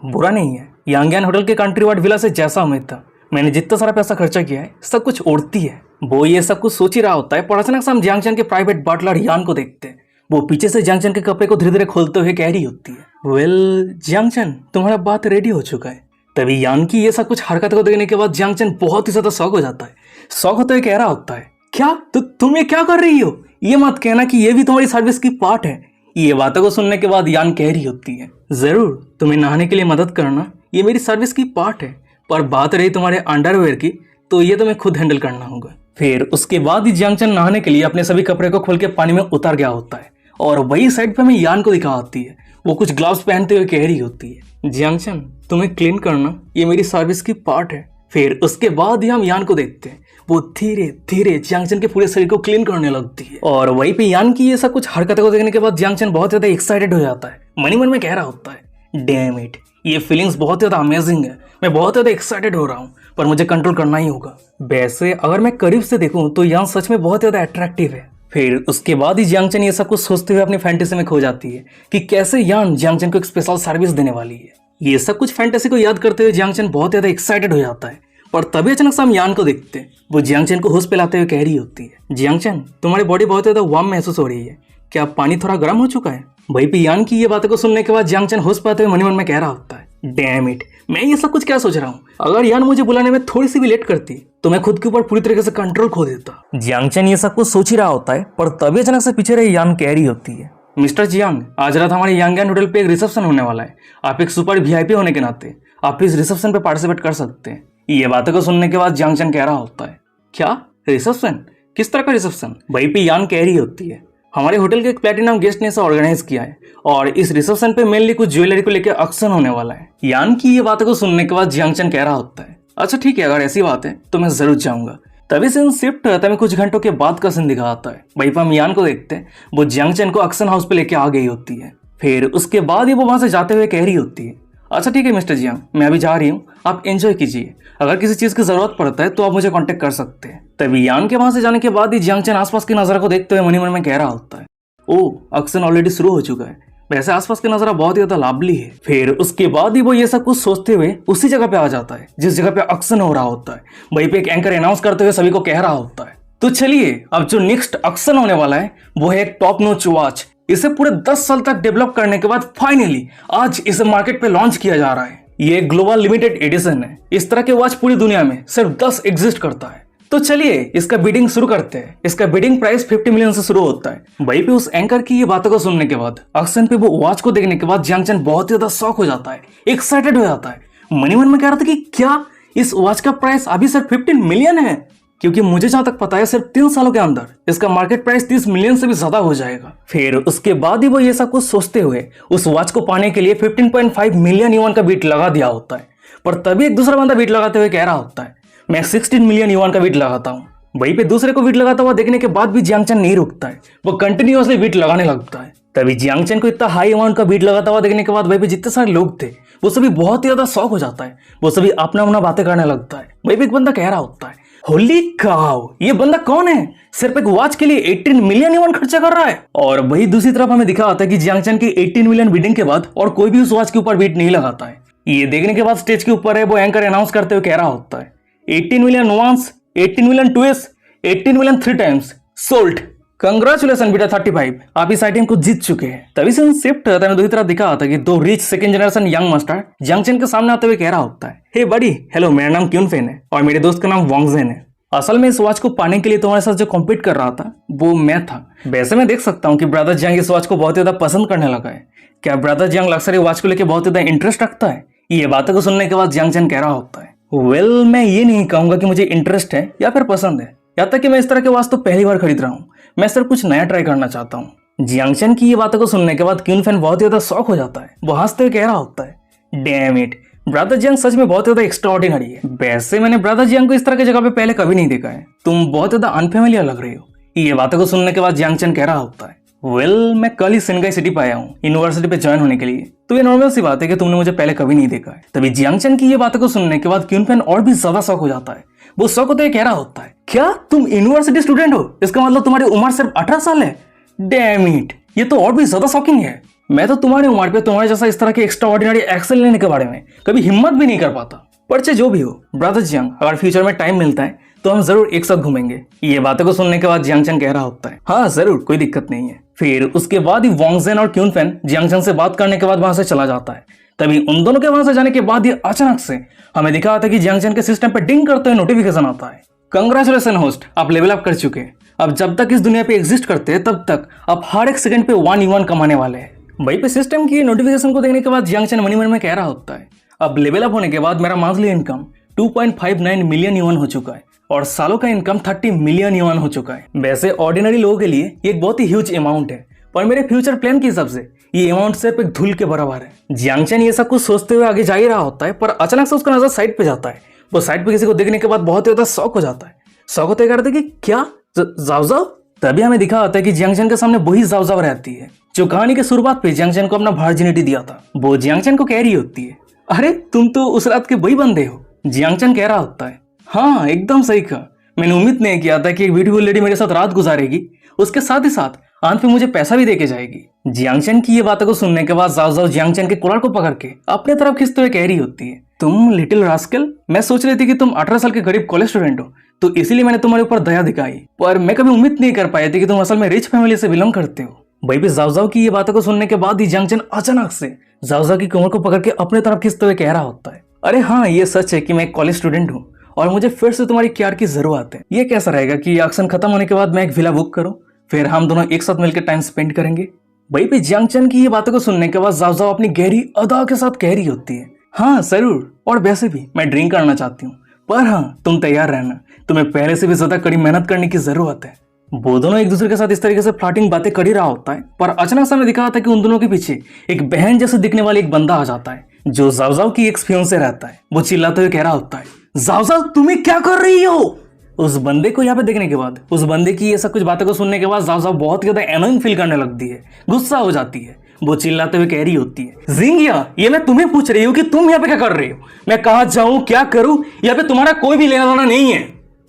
बुरा नहीं है, यांगयान होटल के कंट्री वार्ड विला से जैसा उम्मीद था, मैंने जितना सारा पैसा खर्चा किया है सब कुछ उड़ती है। वो ये सब कुछ सोच ही रहा होता है, पर अचानक से हम जियांगचन के प्राइवेट बाटलर यान को देखते हैं। वो पीछे से जियांगचन के कपड़े को धीरे धीरे खोलते हुए कह रही होती है, वेल जियांगचन, तुम्हारा बात रेडी हो चुका है। तभी यान की ये सब कुछ हरकत को देखने के बाद जियांगचन बहुत ही ज्यादा शौक हो जाता है। शौक होते हुए कह रहा होता है, क्या तुम ये क्या कर रही हो? ये मत कहना कि ये भी तुम्हारी सर्विस की पार्ट है। ये बातों को सुनने के बाद यान कह रही होती है, जरूर, तुम्हें नहाने के लिए मदद करना ये मेरी सर्विस की पार्ट है, पर बात रही तुम्हारे अंडरवेयर की तो ये तुम्हें खुद हैंडल करना होगा। फिर उसके बाद ही जियांगचन नहाने के लिए अपने सभी कपड़े को खोल के पानी में उतर गया होता है और वही साइड पे हमें यान को दिखा होती है। वो कुछ ग्लव्स पहनते हुए कह रही होती है, जियांगचन तुम्हें क्लीन करना ये मेरी सर्विस की पार्ट है। फिर उसके बाद ही हम यान को देखते हैं, वो धीरे धीरे जियांगचन के पूरे शरीर को क्लीन करने लगती है और वहीं पे यान की ये सब कुछ हरकतों को देखने के बाद जियांगचन बहुत ज्यादा एक्साइटेड हो जाता है। मनी मन में कह रहा होता है, डैम इट, ये फीलिंग्स बहुत ज्यादा अमेजिंग है, मैं बहुत ज्यादा एक्साइटेड हो रहा हूँ, पर मुझे कंट्रोल करना ही होगा। वैसे अगर मैं करीब से देखूं तो यान सच में बहुत ज्यादा अट्रैक्टिव है। फिर उसके बाद ही जियांगचन ये सब कुछ सोचते हुए अपनी फैंटेसी में खो जाती है कि कैसे यान जियांगचन को एक स्पेशल सर्विस देने वाली है। ये सब कुछ फैंटेसी को याद करते हुए जियांगचन बहुत ज्यादा एक्साइटेड हो जाता है। और तभी अचानक से हम यान को देखते हैं, वो जियांगचन को होश पे लाते हुए कह रही होती है, जियांगचन तुम्हारी बॉडी बहुत ज्यादा वार्म महसूस हो रही है, क्या पानी थोड़ा गर्म हो चुका है? वहीं पे यान की ये बातों को सुनने के बाद जियांगचन होश पाते हुए मनी मन में कह रहा होता है, डैम इट, मैं ये सब कुछ क्या सोच रहा हूँ? अगर यान मुझे बुलाने में थोड़ी सी भी लेट करती तो मैं खुद के ऊपर पूरी तरीके से कंट्रोल खो देता। जियांगचन ये सब कुछ सोच ही रहा होता है, पर तभी अचानक से पीछे रही यान कह रही होती है, मिस्टर जियांग, आज रात हमारे यांगयान होटल पे एक रिसेप्शन होने वाला है, आप एक सुपर VIP होने के नाते आप इस रिसेप्शन पे पार्टिसिपेट कर सकते हैं। ये बातों को सुनने के बाद जियांगचन कह रहा होता है, क्या रिसेप्शन? किस तरह का रिसेप्शन? वहीं पे यान कह रही होती है, हमारे होटल के एक प्लेटिनम गेस्ट ने इसे ऑर्गेनाइज किया है और इस रिसेप्शन पे मेनली कुछ ज्वेलरी को लेकर ऑक्शन होने वाला है। यान की ये बातों को सुनने के बाद जियांगचन कह रहा होता है, अच्छा ठीक है, अगर ऐसी बात है तो मैं जरूर जाऊंगा। तभी से शिफ्ट होता है, कुछ घंटों के बाद का सीन दिखा आता है। वहीं पर हम यान को देखते हैं, वो जियांगचन को ऑक्शन हाउस पे लेके आ गई होती है। फिर उसके बाद ही वो वहां से जाते हुए कह रही होती है, अच्छा ठीक है मिस्टर जियांग, मैं अभी जा रही हूँ, आप एंजॉय कीजिए। अगर किसी चीज़ की ज़रूरत पड़ता है तो आप मुझे कांटेक्ट कर सकते हैं। तभी यान के वहां से जाने के बाद ही जियांग चैन आसपास की नज़ारा को देखते हुए मनी मन में कह रहा होता है, ओ एक्शन ऑलरेडी शुरू हो चुका है। वैसे आसपास की नज़ारा बहुत ही ज्यादा लाभली है। फिर उसके बाद ही वो ये सब कुछ सोचते हुए उसी जगह पे आ जाता है जिस जगह पे एक्शन हो रहा होता है। वहीं पे एक एंकर अनाउंस करते हुए सभी को कह रहा होता है, तो चलिए अब जो नेक्स्ट एक्शन होने वाला है वो है एक टॉप नॉच वॉच। इसे पूरे 10 साल तक डेवलप करने के बाद फाइनली आज इसे मार्केट पे लॉन्च किया जा रहा है। ये ग्लोबल लिमिटेड एडिशन है। इस तरह के वॉच पूरी दुनिया में सिर्फ 10 एग्जिस्ट करता है। तो चलिए इसका बिडिंग शुरू करते हैं। इसका बिडिंग प्राइस 50 मिलियन से शुरू होता है। वहीं पे उस एंकर की ये बातों को सुनने के बाद, एक्शन पे वो वॉच को देखने के बाद जियांग चैन बहुत ही ज्यादा शॉक हो जाता है, एक्साइटेड हो जाता है। मनी मन में कह रहा था कि क्या इस वॉच का प्राइस अभी सिर्फ 15 मिलियन है? क्योंकि मुझे जहां तक पता है सिर्फ 3 सालों के अंदर इसका मार्केट प्राइस 30 मिलियन से भी ज्यादा हो जाएगा। फिर उसके बाद ही वो ये सब कुछ सोचते हुए उस वॉच को पाने के लिए 15.5 मिलियन युआन का बीट लगा दिया होता है। पर तभी एक दूसरा बंदा बीट लगाते हुए कह रहा होता है, मैं 16 मिलियन युआन का बीट लगाता हूँ। वहीं पे दूसरे को बीट लगाता हुआ देखने के बाद भी जियांग चैन नहीं रुकता है, वो कंटिन्यूअसली बीट लगाने लगता है। तभी जियांग चैन को इतना हाई अमाउंट का बीट लगाता हुआ देखने के बाद वहीं पे जितने सारे लोग थे वो सभी बहुत ही ज्यादा शॉक हो जाता है। वो सभी अपना अपना बातें करने लगता है। वहीं पे एक बंदा कह रहा होता है, होली काउ, ये बंदा कौन है? सिर्फ एक वॉच के लिए 18 मिलियन युआन खर्चा कर रहा है। और वही दूसरी तरफ हमें दिखा आता है कि जियांग चैन की 18 मिलियन बीटिंग के बाद और कोई भी उस वॉच के ऊपर बीट नहीं लगाता है। ये देखने के बाद स्टेज के ऊपर है वो एंकर अनाउंस करते हुए कह रहा होता है, 18 million once, 18 million twist, 18 million 3 times sold. Congratulation बेटा 35, आप इस आइटम को जीत चुके हैं। तभी से शिफ्ट होता है, दूसरी तरफ दिखा होता है कि दो rich second generation young master Jiang Chen के सामने आते हुए कह रहा होता है, हे बड़ी, हेलो, मेरा नाम क्यून फेन है और मेरे दोस्त का नाम वांगजेन है। असल में इस वॉच को पाने के लिए तुम्हारे साथ जो कॉम्पीट कर रहा था वो मैं था। वैसे मैं देख सकता हूँ कि ब्रदर जियांग इस वॉच को बहुत ज्यादा पसंद करने लगा है। क्या ब्रदर जियांग लक्सरी वॉच को लेकर बहुत ज्यादा इंटरेस्ट रखता है? ये बातों को सुनने के बाद जियांग चैन कह रहा होता है, वेल, मैं ये नहीं कहूंगा कि मुझे इंटरेस्ट है या फिर पसंद है, या तक कि मैं इस तरह के वॉच तो पहली बार खरीद रहा हूँ। मैं सिर्फ कुछ नया ट्राई करना चाहता हूँ। जियांग चैन की ये बातों को सुनने के बाद क्यून फैन बहुत ज्यादा शॉक हो जाता है। वो हंसते हुए कह रहा होता है, डैम इट, ब्रदर जियांग सच में बहुत ज्यादा एक्स्ट्राऑर्डिनरी है। वैसे मैंने ब्रदर जियांग को इस तरह की जगह पे पहले कभी नहीं देखा है। तुम बहुत ज्यादा अनफेमिलियर लग रही हो। ये बातों को सुनने के बाद जियांग चैन कह रहा होता है, वेल, मैं कल ही सिनगाई सिटी पे आया हूँ यूनिवर्सिटी पे ज्वाइन होने के लिए, तो ये नॉर्मल सी बात है कि तुमने मुझे पहले कभी नहीं देखा है। तभी जियांग चैन की ये बातों को सुनने के बाद क्यून फैन और भी ज्यादा शौक हो जाता है। वो शौक होते हुए कह रहा होता है, क्या तुम यूनिवर्सिटी स्टूडेंट हो? इसका मतलब तुम्हारी उम्र सिर्फ 18 साल है? डैम इट, ये तो और भी ज्यादा शॉकिंग है। मैं तो तुम्हारी उम्र पे तुम्हारे जैसा इस तरह के एक्स्ट्रा ऑर्डिनरी एक्शन लेने के बारे में कभी हिम्मत भी नहीं कर पाता। पर चाहे जो भी हो ब्रदर जियांग, अगर फ्यूचर में टाइम मिलता है तो हम जरूर एक साथ घूमेंगे। ये बातों को सुनने के बाद जियांग चैन कह रहा होता है, हाँ जरूर, कोई दिक्कत नहीं है। फिर उसके बाद ही वांगजेन और क्यून फैन जियांग चैन से बात करने के बाद वहां से चला जाता है। तभी उन दोनों के वहां से जाने के बाद ये अचानक से हमें दिखा आता है कि जियांग चैन के सिस्टम पे डिंग करते हुए नोटिफिकेशन आता है, कंग्रेचुलेशन होस्ट, आप लेवल अप कर चुके हैं। अब जब तक इस दुनिया पे एग्जिस्ट करते हैं तब तक आप हर एक सेकंड पे 1 युआन कमाने वाले हैं। वहीं पे सिस्टम की नोटिफिकेशन को देखने के बाद जियांग चैन मनी मन में कह रहा होता है, अब लेवल अप होने के बाद मेरा मंथली इनकम 2.59 मिलियन युआन हो चुका है और सालों का इनकम 30 मिलियन युआन हो चुका है। वैसे ऑर्डिनरी लोगों के लिए ये एक बहुत ही ह्यूज अमाउंट है, पर मेरे फ्यूचर प्लान के हिसाब से ये अमाउंट सिर्फ एक धूल के बराबर है। जियांग चैन ये सब कुछ सोचते हुए आगे जा ही रहा होता है, पर अचानक से उसका नजर साइड पे जाता है। वो साइड पे किसी को देखने के बाद बहुत ज्यादा शौक हो जाता है। शौक होते करते कि क्या जाओ जाओ। तभी हमें दिखा होता है कि जियांग चैन के सामने वही जाओ जाओ रहती है जो कहानी के शुरुआत पे जियांग चैन को अपना वर्जिनिटी दिया था। वो जियांग चैन को कह रही होती है, अरे तुम तो उस रात के वही बंदे हो। जियांग चैन कह रहा होता है, हाँ एकदम सही कहा, मैंने उम्मीद नहीं किया था कि एक ब्यूटीफुल लेडी मेरे साथ रात गुजारेगी, उसके साथ ही साथ अंत में मुझे पैसा भी देके जाएगी। जियांग चैन की ये बातों को सुनने के बाद जाओ जाओ जियांग चैन के कॉलर को पकड़ के अपने तरफ खींचते हुए कह रही होती है, तुम लिटिल रास्कल, मैं सोच रही थी कि तुम 18 साल के गरीब कॉलेज स्टूडेंट हो, तो इसीलिए मैंने तुम्हारे ऊपर दया दिखाई, पर मैं कभी उम्मीद नहीं कर पाई थी कि तुम असल में रिच फैमिली से बिलोंग करते हो। वहीं पे जाओ जाओ की ये बातों को सुनने के बाद ही जियांग चैन अचानक से जाओ जाओ की कमर को पकड़ के अपने तरफ खींचते हुए कह रहा होता है, अरे हाँ, ये सच है कि मैं एक कॉलेज स्टूडेंट हूँ और मुझे फिर से तुम्हारी केयर की जरूरत है। ये कैसा रहेगा कि एक्शन खत्म होने के बाद मैं एक विला बुक करूं, फिर हम दोनों एक साथ मिलकर टाइम स्पेंड करेंगे। वहीं पे जियांग चैन की ये बातों को सुनने के बाद जाओ जाओ अपनी गहरी अदा के साथ कह रही होती है, हाँ जरूर, और वैसे भी मैं ड्रिंक करना चाहती हूँ, पर हाँ तुम तैयार रहना, तुम्हें पहले से भी ज्यादा कड़ी मेहनत करने की जरूरत है। वो दोनों एक दूसरे के साथ इस तरीके से फ्लर्टिंग बातें कर ही रहा होता है, पर अचानक से हमें दिखा था कि उन दोनों के पीछे एक बहन जैसे दिखने वाला एक बंदा आ जाता है जो जाओ जाओ की एक फियांसे रहता है। वो चिल्लाते हुए कह रहा होता है, जाओ जाओ तुम्हें क्या कर रही हो? उस बंदे को यहाँ पे देखने के बाद, उस बंदे की ये सब कुछ बातों को सुनने के बाद जाओ जाओ बहुत ज्यादा एनोइंग फील करने लगती है, गुस्सा हो जाती है। वो चिल्लाते हुए कह रही होती है, जिंगिया ये मैं तुम्हें पूछ रही हूँ कि तुम यहाँ पे क्या कर रही हो, मैं कहाँ जाऊँ क्या करूँ, यहाँ पे तुम्हारा कोई भी लेना देना नहीं है।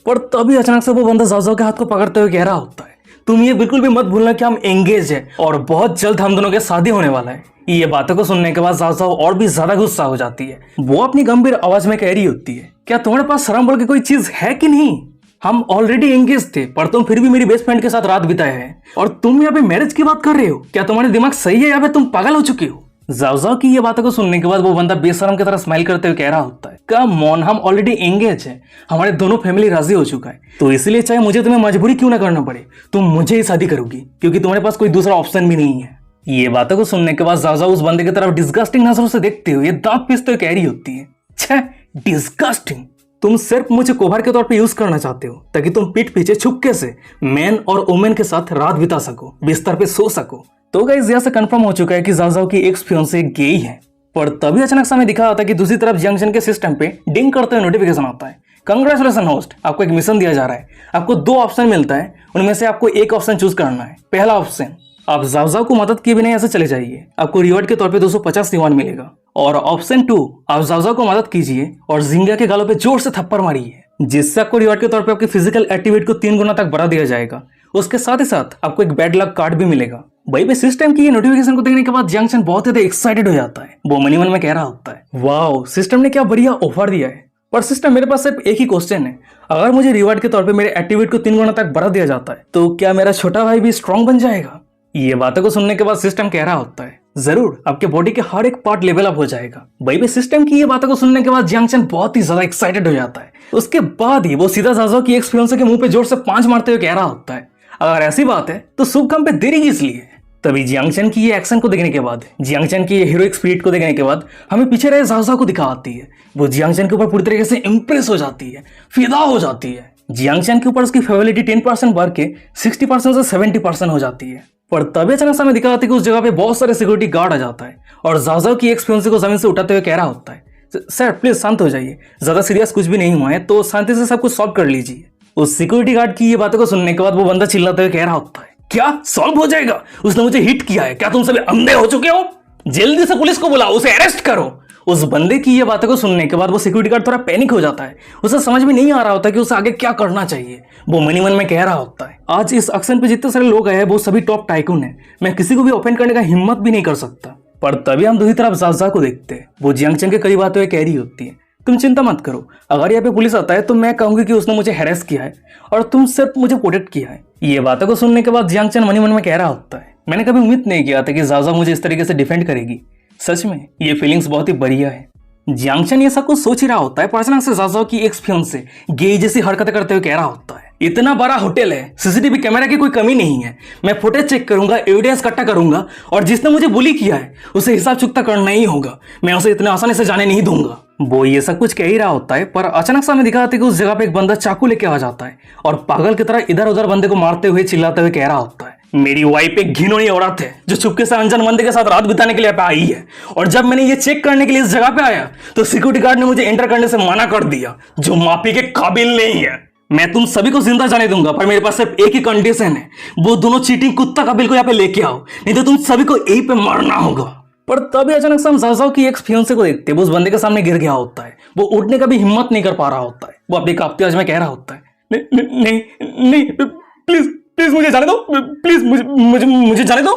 पर तभी अचानक से वो बंदा जाओ के हाथ को पकड़ते हुए कह रहा होता है, तुम ये बिल्कुल भी मत भूलना कि हम एंगेज है और बहुत जल्द हम दोनों के शादी होने वाला है। ये बातों को सुनने के बाद जाओ और भी ज्यादा गुस्सा हो जाती है। वो अपनी गंभीर आवाज में कह रही होती है, क्या तुम्हारे पास शर्म बोल के कोई चीज है कि नहीं? हम ऑलरेडी एंगेज थे पर तुम फिर भी मेरी बेस्ट फ्रेंड के साथ रात बिताए हैं और तुम यहाँ पे मैरिज की बात कर रहे हो। क्या तुम्हारे दिमाग सही है या फिर तुम पागल हो चुके हो? जाओ की ये बातों को सुनने के बाद वो बंदा बेशरम की तरह स्माइल करते हुए कह रहा होता है, कम ऑन हम ऑलरेडी एंगेज है, हमारे दोनों फैमिली राजी हो चुका है, तो इसलिए चाहे मुझे तुम्हें मजबूरी क्यों ना करना पड़े तुम मुझे ही शादी करोगी क्योंकि तुम्हारे पास कोई दूसरा ऑप्शन भी नहीं है। ये बातों को सुनने के बाद जाओ उस बंदे की तरफ डिस्गस्टिंग नजरों से देखते हुए दांत पीसते हुए कह रही होती है, छह डिस्गस्टिंग, तुम सिर्फ मुझे कोभार के तौर पे यूज करना चाहते हो ताकि तुम पीठ पीछे छुपके से मैन और वुमेन के साथ रात बिता सको, बिस्तर पे सो सको। तो गाइस यहाँ से कंफर्म हो चुका है कि जाओ की एक्स फियांसे गे है। पर तभी अचानक से हमें दिखा होता है कि दूसरी तरफ जंक्शन के सिस्टम पे डिंग करते हुए नोटिफिकेशन आता है, कंग्रेचुलेशन होस्ट, आपको एक मिशन दिया जा रहा है, आपको 2 ऑप्शन मिलता है, उनमें से आपको एक ऑप्शन चूज करना है। पहला ऑप्शन, आप जाओ को मदद किए बिना ऐसे चले जाइए, आपको रिवॉर्ड के तौर पे 250 युआन मिलेगा। और ऑप्शन 2, आप जाओ को मदद कीजिए और जिंगा के गालों पे जोर से थप्पड़ मारिए, जिससे आपको रिवॉर्ड के तौर पे आपकी फिजिकल एक्टिविटी को 3 गुना तक बढ़ा दिया जाएगा। उसके साथ ही साथ आपको एक बैड लक कार्ड भी मिलेगा। भाई पे सिस्टम की ये नोटिफिकेशन को देखने के बाद जंक्शन बहुत ज्यादा एक्साइटेड हो जाता है। वो मनी मन में कह रहा होता है, वाओ सिस्टम ने क्या बढ़िया ऑफर दिया है। पर सिस्टम मेरे पास सिर्फ एक ही क्वेश्चन है, अगर मुझे रिवॉर्ड के तौर पे मेरे एक्टिविटी को 3 गुना तक बढ़ा दिया जाता है तो क्या मेरा छोटा भाई भी स्ट्रांग बन जाएगा? ये बातों को सुनने के बाद सिस्टम कह रहा होता है, जरूर, आपके बॉडी के हर एक पार्ट लेवल अप हो जाएगा। भाई पे सिस्टम की ये बातों को सुनने के बाद जंक्शन बहुत ही ज्यादा एक्साइटेड हो जाता है। उसके बाद ही वो सीधा जाओ की एक्स फियांसे के मुंह पे जोर से 5 मारते हुए कह रहा होता है, अगर ऐसी बात है तो शुभ काम पे देरी किस लिए? तभी जियांगचन की ये एक्शन को देखने के बाद, जियांगचन की ये हीरोइक स्पिरिट को देखने के बाद हमें पीछे रहे जाओ को दिखा आती है। वो जियांगचन के ऊपर पूरी तरीके से इंप्रेस हो जाती है, फिदा हो जाती है। जियांगचन के ऊपर उसकी फेवरिटी 10% बढ़ के 60% से 70% हो जाती है। पर तभी अचानक से हमें दिखा आती है कि उस जगह पे बहुत सारे सिक्योरिटी गार्ड आ जाता है और जाओ की एक्स फियांसे को जमीन से उठाते हुए कह रहा होता है, सर प्लीज शांत हो जाइए, ज्यादा सीरियस कुछ भी नहीं हुआ है तो शांति से सब कुछ सॉल्व कर लीजिए। उस सिक्योरिटी गार्ड की ये बातों को सुनने के बाद वो बंदा चिल्लाते हुए कह रहा होता है, क्या सॉल्व हो जाएगा? उसने मुझे हिट किया है, क्या तुम सभी अंधे हो चुके हो? जल्दी से पुलिस को बुलाओ, उसे अरेस्ट करो। उस बंदे की ये बातों को सुनने के बाद वो सिक्योरिटी गार्ड थोड़ा पैनिक हो जाता है। उसे समझ में नहीं आ रहा होता कि उसे आगे क्या करना चाहिए। वो मनी मन में कह रहा होता है, आज इस एक्शन पे जितने सारे लोग आए हैं वो सभी टॉप टाइकून है, मैं किसी को भी ऑफेंड करने का हिम्मत भी नहीं कर सकता। पर तभी हम दूसरी तरफ जाजा को देखते हैं। वो जियांगचन के करीब आते हुए कह रही होती है, तुम चिंता मत करो, अगर यहाँ पे पुलिस आता है तो मैं कहूंगी कि उसने मुझे हैरेस किया है और तुम सिर्फ मुझे प्रोटेक्ट किया है। ये बातों को सुनने के बाद जियांगचन मनी मन में कह रहा होता है, मैंने कभी उम्मीद नहीं किया था कि जाजा मुझे इस तरीके से डिफेंड करेगी। सच में ये फीलिंग्स बहुत ही बढ़िया है। जियांगचन ये सब कुछ सोच ही रहा होता है, पर अचानक से जाओ की एक्स फियांसे गे जैसी हरकतें करते हुए कह रहा होता है, इतना बड़ा होटल है, सीसीटीवी कैमरा की कोई कमी नहीं है, मैं फुटेज चेक करूंगा, एविडेंस इकट्ठा करूंगा और जिसने मुझे बुली किया है उसे हिसाब चुकता करना ही होगा, मैं उसे इतने आसानी से जाने नहीं दूंगा। वो ये सब कुछ कह ही रहा होता है, पर अचानक से हमें दिखाते हैं कि उस जगह पे एक बंदा चाकू लेके आ जाता है और पागल की तरह इधर उधर बंदे को मारते हुए चिल्लाते हुए कह रहा होता है, मेरी वाइफ एक घिनौनी औरत है जो चुपके से अनजान बंदे के साथ रात बिताने के लिए पे आई है, और जब मैंने ये चेक करने के लिए इस जगह पे आया तो सिक्योरिटी गार्ड ने मुझे एंटर करने से मना कर दिया, जो माफी के काबिल नहीं है। मैं तुम सभी को जिंदा जाने दूंगा, पर मेरे पास सिर्फ एक ही कंडीशन है, वो दोनों चीटिंग कुत्ता कपिल को यहाँ पे लेके आओ, नहीं तो तुम सभी को यहीं पे मरना होगा। पर तभी अचानक से हम जाओ की एक्स फियांसे को देखते हैं, वो उस बंदे के सामने गिर गया होता है। वो उठने का भी हिम्मत नहीं कर पा रहा होता है। वो अपनी कांपती आवाज में कह रहा होता है, नहीं नहीं प्लीज प्लीज मुझे जाने दो, प्लीज मुझे जाने दो।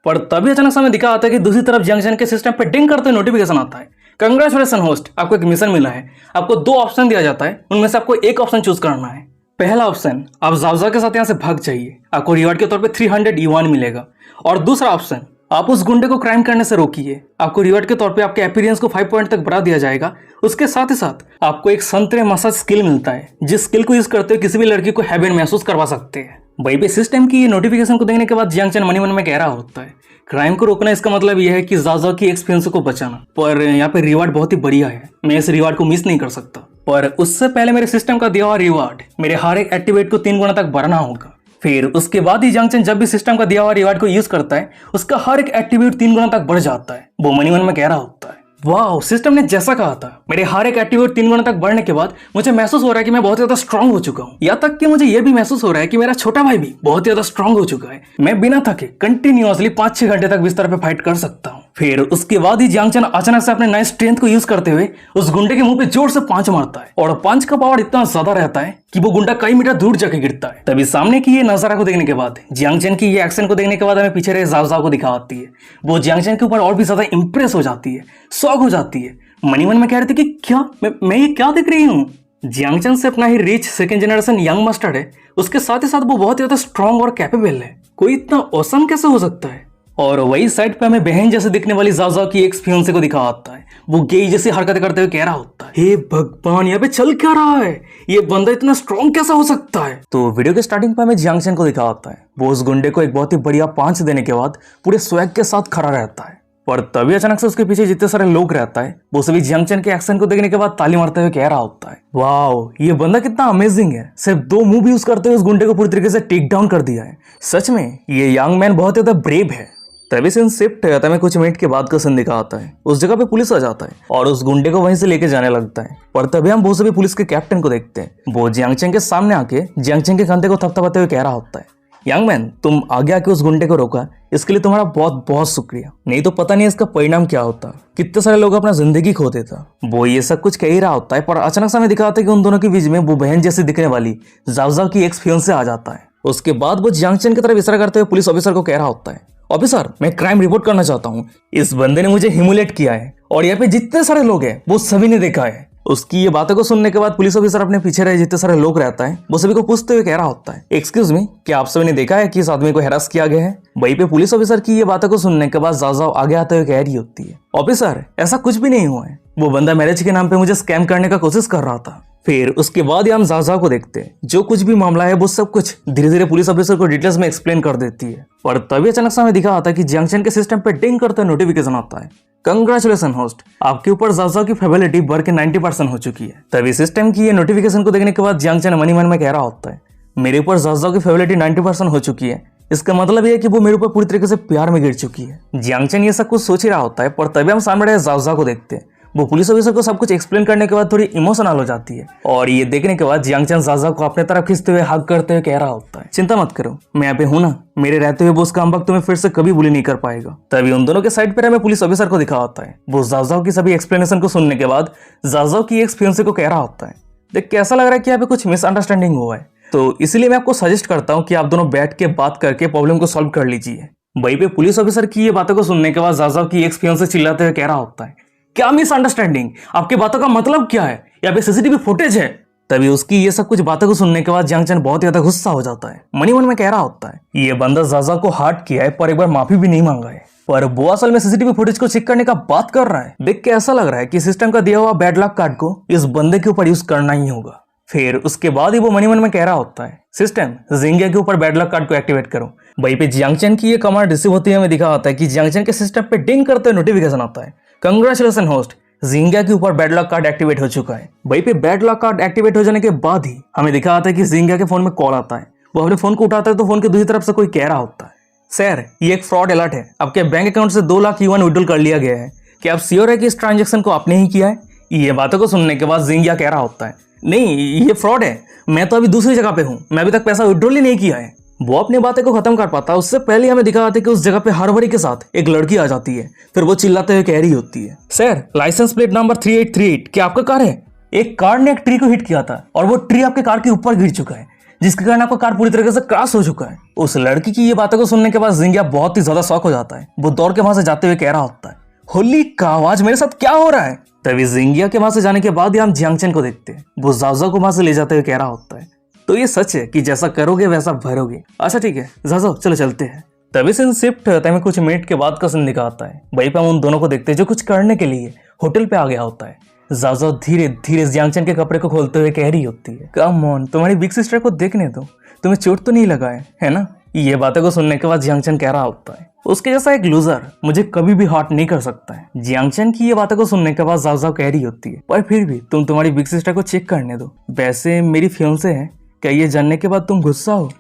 पर तभी अचानक से हमें दिखा आता है कि दूसरी तरफ जंक्शन के सिस्टम पे डिंग करते हुए नोटिफिकेशन आता है, कंग्रेचुलेशन होस्ट, आपको एक मिशन मिला है, आपको 2 ऑप्शन दिया जाता है, उनमें से आपको एक ऑप्शन चूज करना है। पहला ऑप्शन, आप जाओ के साथ यहाँ से भाग जाइए, आपको रिवॉर्ड के तौर पे 300 युआन मिलेगा। और दूसरा ऑप्शन, आप उस गुंडे को क्राइम करने से रोकिए, आपको रिवॉर्ड के तौर पे आपके अपीयरेंस को 5 पॉइंट तक बढ़ा दिया जाएगा। उसके साथ ही साथ आपको एक संतरे मसाज स्किल मिलता है, जिस स्किल को यूज करते हुए किसी भी लड़की को हेवन महसूस करवा सकते हैं। भाई पे सिस्टम की ये नोटिफिकेशन को देखने के बाद जियांगचन मनी मन में कह रहा होता है, क्राइम को रोकना इसका मतलब यह है कि जाओ की एक्स फियांसे को बचाना, पर यहाँ पे रिवार्ड बहुत ही बढ़िया है, मैं इस रिवार्ड को मिस नहीं कर सकता। पर उससे पहले मेरे सिस्टम का दिया हुआ रिवार्ड मेरे हर एक एक्टिवेट को 3 गुना तक बढ़ाना होगा। फिर उसके बाद ही जियांगचन जब भी सिस्टम का दिया हुआ रिवार्ड को यूज करता है, उसका हर एक एक्टिवेट 3 गुना तक बढ़ जाता है। वो मनी मन में कह रहा होता है, वाह, सिस्टम ने जैसा कहा था, मेरे हर एक एट्रीब्यूट 3 गुना तक बढ़ने के बाद मुझे महसूस हो रहा है कि मैं बहुत ज्यादा स्ट्रांग हो चुका हूँ। यहाँ तक कि मुझे यह भी महसूस हो रहा है कि मेरा छोटा भाई भी बहुत ज्यादा स्ट्रांग हो चुका है। मैं बिना थके कंटिन्यूअसली 5-6 घंटे तक बिस्तर पे फाइट कर सकता हूँ। फिर उसके बाद ही जियांग चैन अचानक से अपने नए स्ट्रेंथ को यूज करते हुए उस गुंडे के मुंह पे जोर से पांच मारता है और पांच का पावर इतना ज्यादा रहता है कि वो गुंडा कई मीटर दूर जाके गिरता है। तभी सामने की ये नजारा को देखने के बाद, जियांग चैन की ये एक्शन को देखने के बाद हमें पीछे रहे जाओ जाओ को दिखाती है। वो जियांग चैन के ऊपर और भी ज्यादा इंप्रेस हो जाती है, शॉक हो जाती है। मनी मन में कह रहे थे कि क्या मैं ये क्या देख रही हूँ। जियांग चैन से अपना ही rich second generation young master है, उसके साथ ही साथ वो बहुत ज्यादा स्ट्रांग और कैपेबल है। कोई इतना औसम कैसे हो सकता है। और वही साइड पे हमें बहन जैसे दिखने वाली जाओ की एक्स फियांसे को दिखा आता है। वो गेई जैसी हरकतें करते हुए कह रहा होता है, हे भगवान, यहाँ पे चल क्या रहा है, ये बंदा इतना स्ट्रांग कैसा हो सकता है। तो वीडियो के स्टार्टिंग पे हमें जियांग चैन को दिखा आता है। वो उस गुंडे को एक बहुत ही बढ़िया पांच देने के बाद पूरे स्वैग के साथ खड़ा रहता है। पर तभी अचानक से उसके पीछे जितने सारे लोग रहता है, वो सभी जियांग चैन के एक्शन को देखने के बाद ताली मारते हुए कह रहा होता है, वाह, ये बंदा कितना अमेजिंग है, सिर्फ 2 मूव यूज करते हुए उस गुंडे को पूरी तरीके से टेक डाउन कर दिया है। सच में ये यंग मैन बहुत ज्यादा ब्रेव है। तभी सीन शिफ्ट होता है, कुछ मिनट के बाद का सीन दिखा आता है। उस जगह पे पुलिस आ जाता है और उस गुंडे को वहीं से लेके जाने लगता है। पर तभी हम वो सभी पुलिस के कैप्टन को देखते हैं। वो जियांग चैन के सामने आके जियांग चैन के कंधे को थपथपाते हुए कह रहा होता है, यंग मैन, तुम आगे आके उस गुंडे को रोका, इसके लिए तुम्हारा बहुत बहुत शुक्रिया। नहीं तो पता नहीं इसका परिणाम क्या होता, कितने सारे लोग अपना जिंदगी खो देता। वो ये सब कुछ कह ही रहा होता है, पर अचानक से हमें दिखाता है कि उन दोनों के बीच में वो बहन जैसी दिखने वाली जाओ की एक्स फियांसे आ जाता है। उसके बाद वो जियांग चैन की तरफ इशारा करते हुए पुलिस ऑफिसर को कह रहा होता है, ऑफिसर, मैं क्राइम रिपोर्ट करना चाहता हूँ। इस बंदे ने मुझे ह्यूमिलेट किया है और यहाँ पे जितने सारे लोग हैं वो सभी ने देखा है। उसकी ये बातों को सुनने के बाद पुलिस ऑफिसर अपने पीछे रहे जितने सारे लोग रहता है वो सभी को पूछते हुए कह रहा होता है, एक्सक्यूज मी, क्या आप सभी ने देखा है कि इस आदमी को हैरास किया गया है। वहीं पे पुलिस ऑफिसर की ये बातों को सुनने के बाद जाओ आगे आते हुए कह रही होती है, ऑफिसर, ऐसा कुछ भी नहीं हुआ है, वो बंदा मैरिज के नाम पे मुझे स्कैम करने का कोशिश कर रहा था। फिर उसके बाद हम जाओ को देखते हैं, जो कुछ भी मामला है वो सब कुछ धीरे धीरे पुलिस ऑफिसर को डिटेल्स में एक्सप्लेन कर देती है। और तभी अचानक से हमें दिखा आता है कि जियांग चैन के सिस्टम पे डिंग करते नोटिफिकेशन आता है, कंग्रेचुलेशन होस्ट, आपके ऊपर जाओ की फेबिलिटी बढ़ के 90% हो चुकी है। तभी सिस्टम की ये नोटिफिकेशन को देखने के बाद जियांग चैन मनी मन में कह रहा होता है, मेरे ऊपर जाओ की फेबिलिटी 90% हो चुकी है, इसका मतलब यह है कि वो मेरे ऊपर पूरी तरीके से प्यार में गिर चुकी है। जियांग चैन ये सब कुछ सोच ही रहा होता है, पर तभी हम सामने रहे जाओ को देखते हैं। वो पुलिस ऑफिसर को सब कुछ एक्सप्लेन करने के बाद थोड़ी इमोशनल हो जाती है और ये देखने के बाद जियांग चैन जाओ को अपने तरफ खींचते हुए हग करते हुए कह रहा होता है, चिंता मत करो, मैं यहाँ पे हूं ना, मेरे रहते हुए वो उसका अम्बक तुम्हें फिर से कभी बुली नहीं कर पाएगा। तभी उन दोनों के साइड पर हमें पुलिस ऑफिसर को दिखा होता है। वो जाओ की सभी एक्सप्लेनेशन को सुनने के बाद जाओ की एक्स फियांसे को कह रहा होता है, देख कैसा लग रहा है कि यहाँ पे कुछ मिसअंडरस्टैंडिंग हुआ है, तो इसीलिए मैं आपको सजेस्ट करता हूँ कि आप दोनों बैठ के बात करके प्रॉब्लम को सॉल्व कर लीजिए। वहीं पे पुलिस ऑफिसर की ये बातों को सुनने के बाद जाओ की एक्स फियांसे चिल्लाते हुए कह रहा होता है, क्या मिसअंडरस्टैंडिंग, आपकी बातों का मतलब क्या है, यहाँ पे सीसीटीवी फुटेज है। तभी उसकी ये सब कुछ बातों को सुनने के बाद जियांग चैन बहुत ज्यादा गुस्सा हो जाता है। मनी मन में कह रहा होता है, ये बंदा जाओ को हर्ट किया है पर एक बार माफी भी नहीं मांगा है, पर वो असल में सीसीटीवी फुटेज को चेक करने का बात कर रहा है। देख के ऐसा लग रहा है कि सिस्टम का दिया हुआ बैड लक कार्ड को इस बंदे के ऊपर यूज करना ही होगा। फिर उसके बाद ही वो मनी मन में कह रहा होता है, सिस्टम, जिंगिया के ऊपर बैड लक कार्ड को एक्टिवेट करो। वहीं पे जियांग चैन की ये कमांड रिसीव होती है, हमें दिखा आता है कि जियांग चैन के सिस्टम पे डिंग करते हुए नोटिफिकेशन आता है, कंग्रेचुलेशन होस्ट, जिंगिया के ऊपर बैड लक कार्ड एक्टिवेट हो चुका है। वहीं पे बैड लक कार्ड एक्टिवेट हो जाने के बाद ही हमें दिखा आता है कि जिंगिया के फोन में कॉल आता है। वो अपने फोन को उठाता है तो फोन की दूसरी तरफ से कोई कह रहा होता है, सर, ये एक फ्रॉड अलर्ट है, आपके बैंक अकाउंट से 2 लाख युआन विड्रॉल कर लिया गया है, क्या आप श्योर है कि इस ट्रांजेक्शन को आपने ही किया है। ये बातों को सुनने के बाद जिंगिया कह रहा होता है, नहीं, ये फ्रॉड है, मैं तो अभी दूसरी जगह पे हूँ, मैं अभी तक पैसा विड्रॉल ही नहीं किया है। वो अपनी बातें को खत्म कर पाता उससे पहले हमें दिखा आते कि उस जगह पे हरभरी के साथ एक लड़की आ जाती है। फिर वो चिल्लाते हुए कह रही होती है, सर, लाइसेंस प्लेट नंबर 3838, क्या आपका कार है। एक कार ने एक ट्री को हिट किया था और वो ट्री आपके कार के ऊपर गिर चुका है, जिसके कारण आपका कार पूरी तरीके से क्रैश हो चुका है। उस लड़की की ये बातों को सुनने के बाद जिंगिया बहुत ही ज्यादा शॉक हो जाता है। वो दौड़ के वहां से जाते हुए कह रहा होता है, होली का आवाज, मेरे साथ क्या हो रहा है। तभी जिंगिया के वहां से जाने के बाद हम जियांग चैन को देखते हैं। वो जाओ को वहां से ले जाते हुए कह रहा होता है, तो ये सच है कि जैसा करोगे वैसा भरोगे। अच्छा ठीक है, जाओ चलो चलते हैं। तभी सीन शिफ्ट होता है, कुछ मिनट के बाद का सीन दिखाता है। वहीं पे हम उन दोनों को देखते हैं जो कुछ करने के लिए होटल पे आ गया होता है। जाओ धीरे धीरे जियांग चैन के कपड़े को खोलते हुए कह रही होती है, कम ऑन, तुम्हारी बिग सिस्टर को देखने दो, तुम्हें चोट तो नहीं लगा है ना। ये बातों को सुनने के बाद जियांग चैन कह रहा होता है, उसके जैसा एक लूजर मुझे कभी भी हॉट नहीं कर सकता है। जियांग चैन की ये बातों को सुनने के बाद जाओ कह रही होती है, पर फिर भी तुम तुम्हारी बिग सिस्टर को चेक करने दो, वैसे मेरी फियांसे है, क्या ये जानने के बाद तुम गुस्सा हो।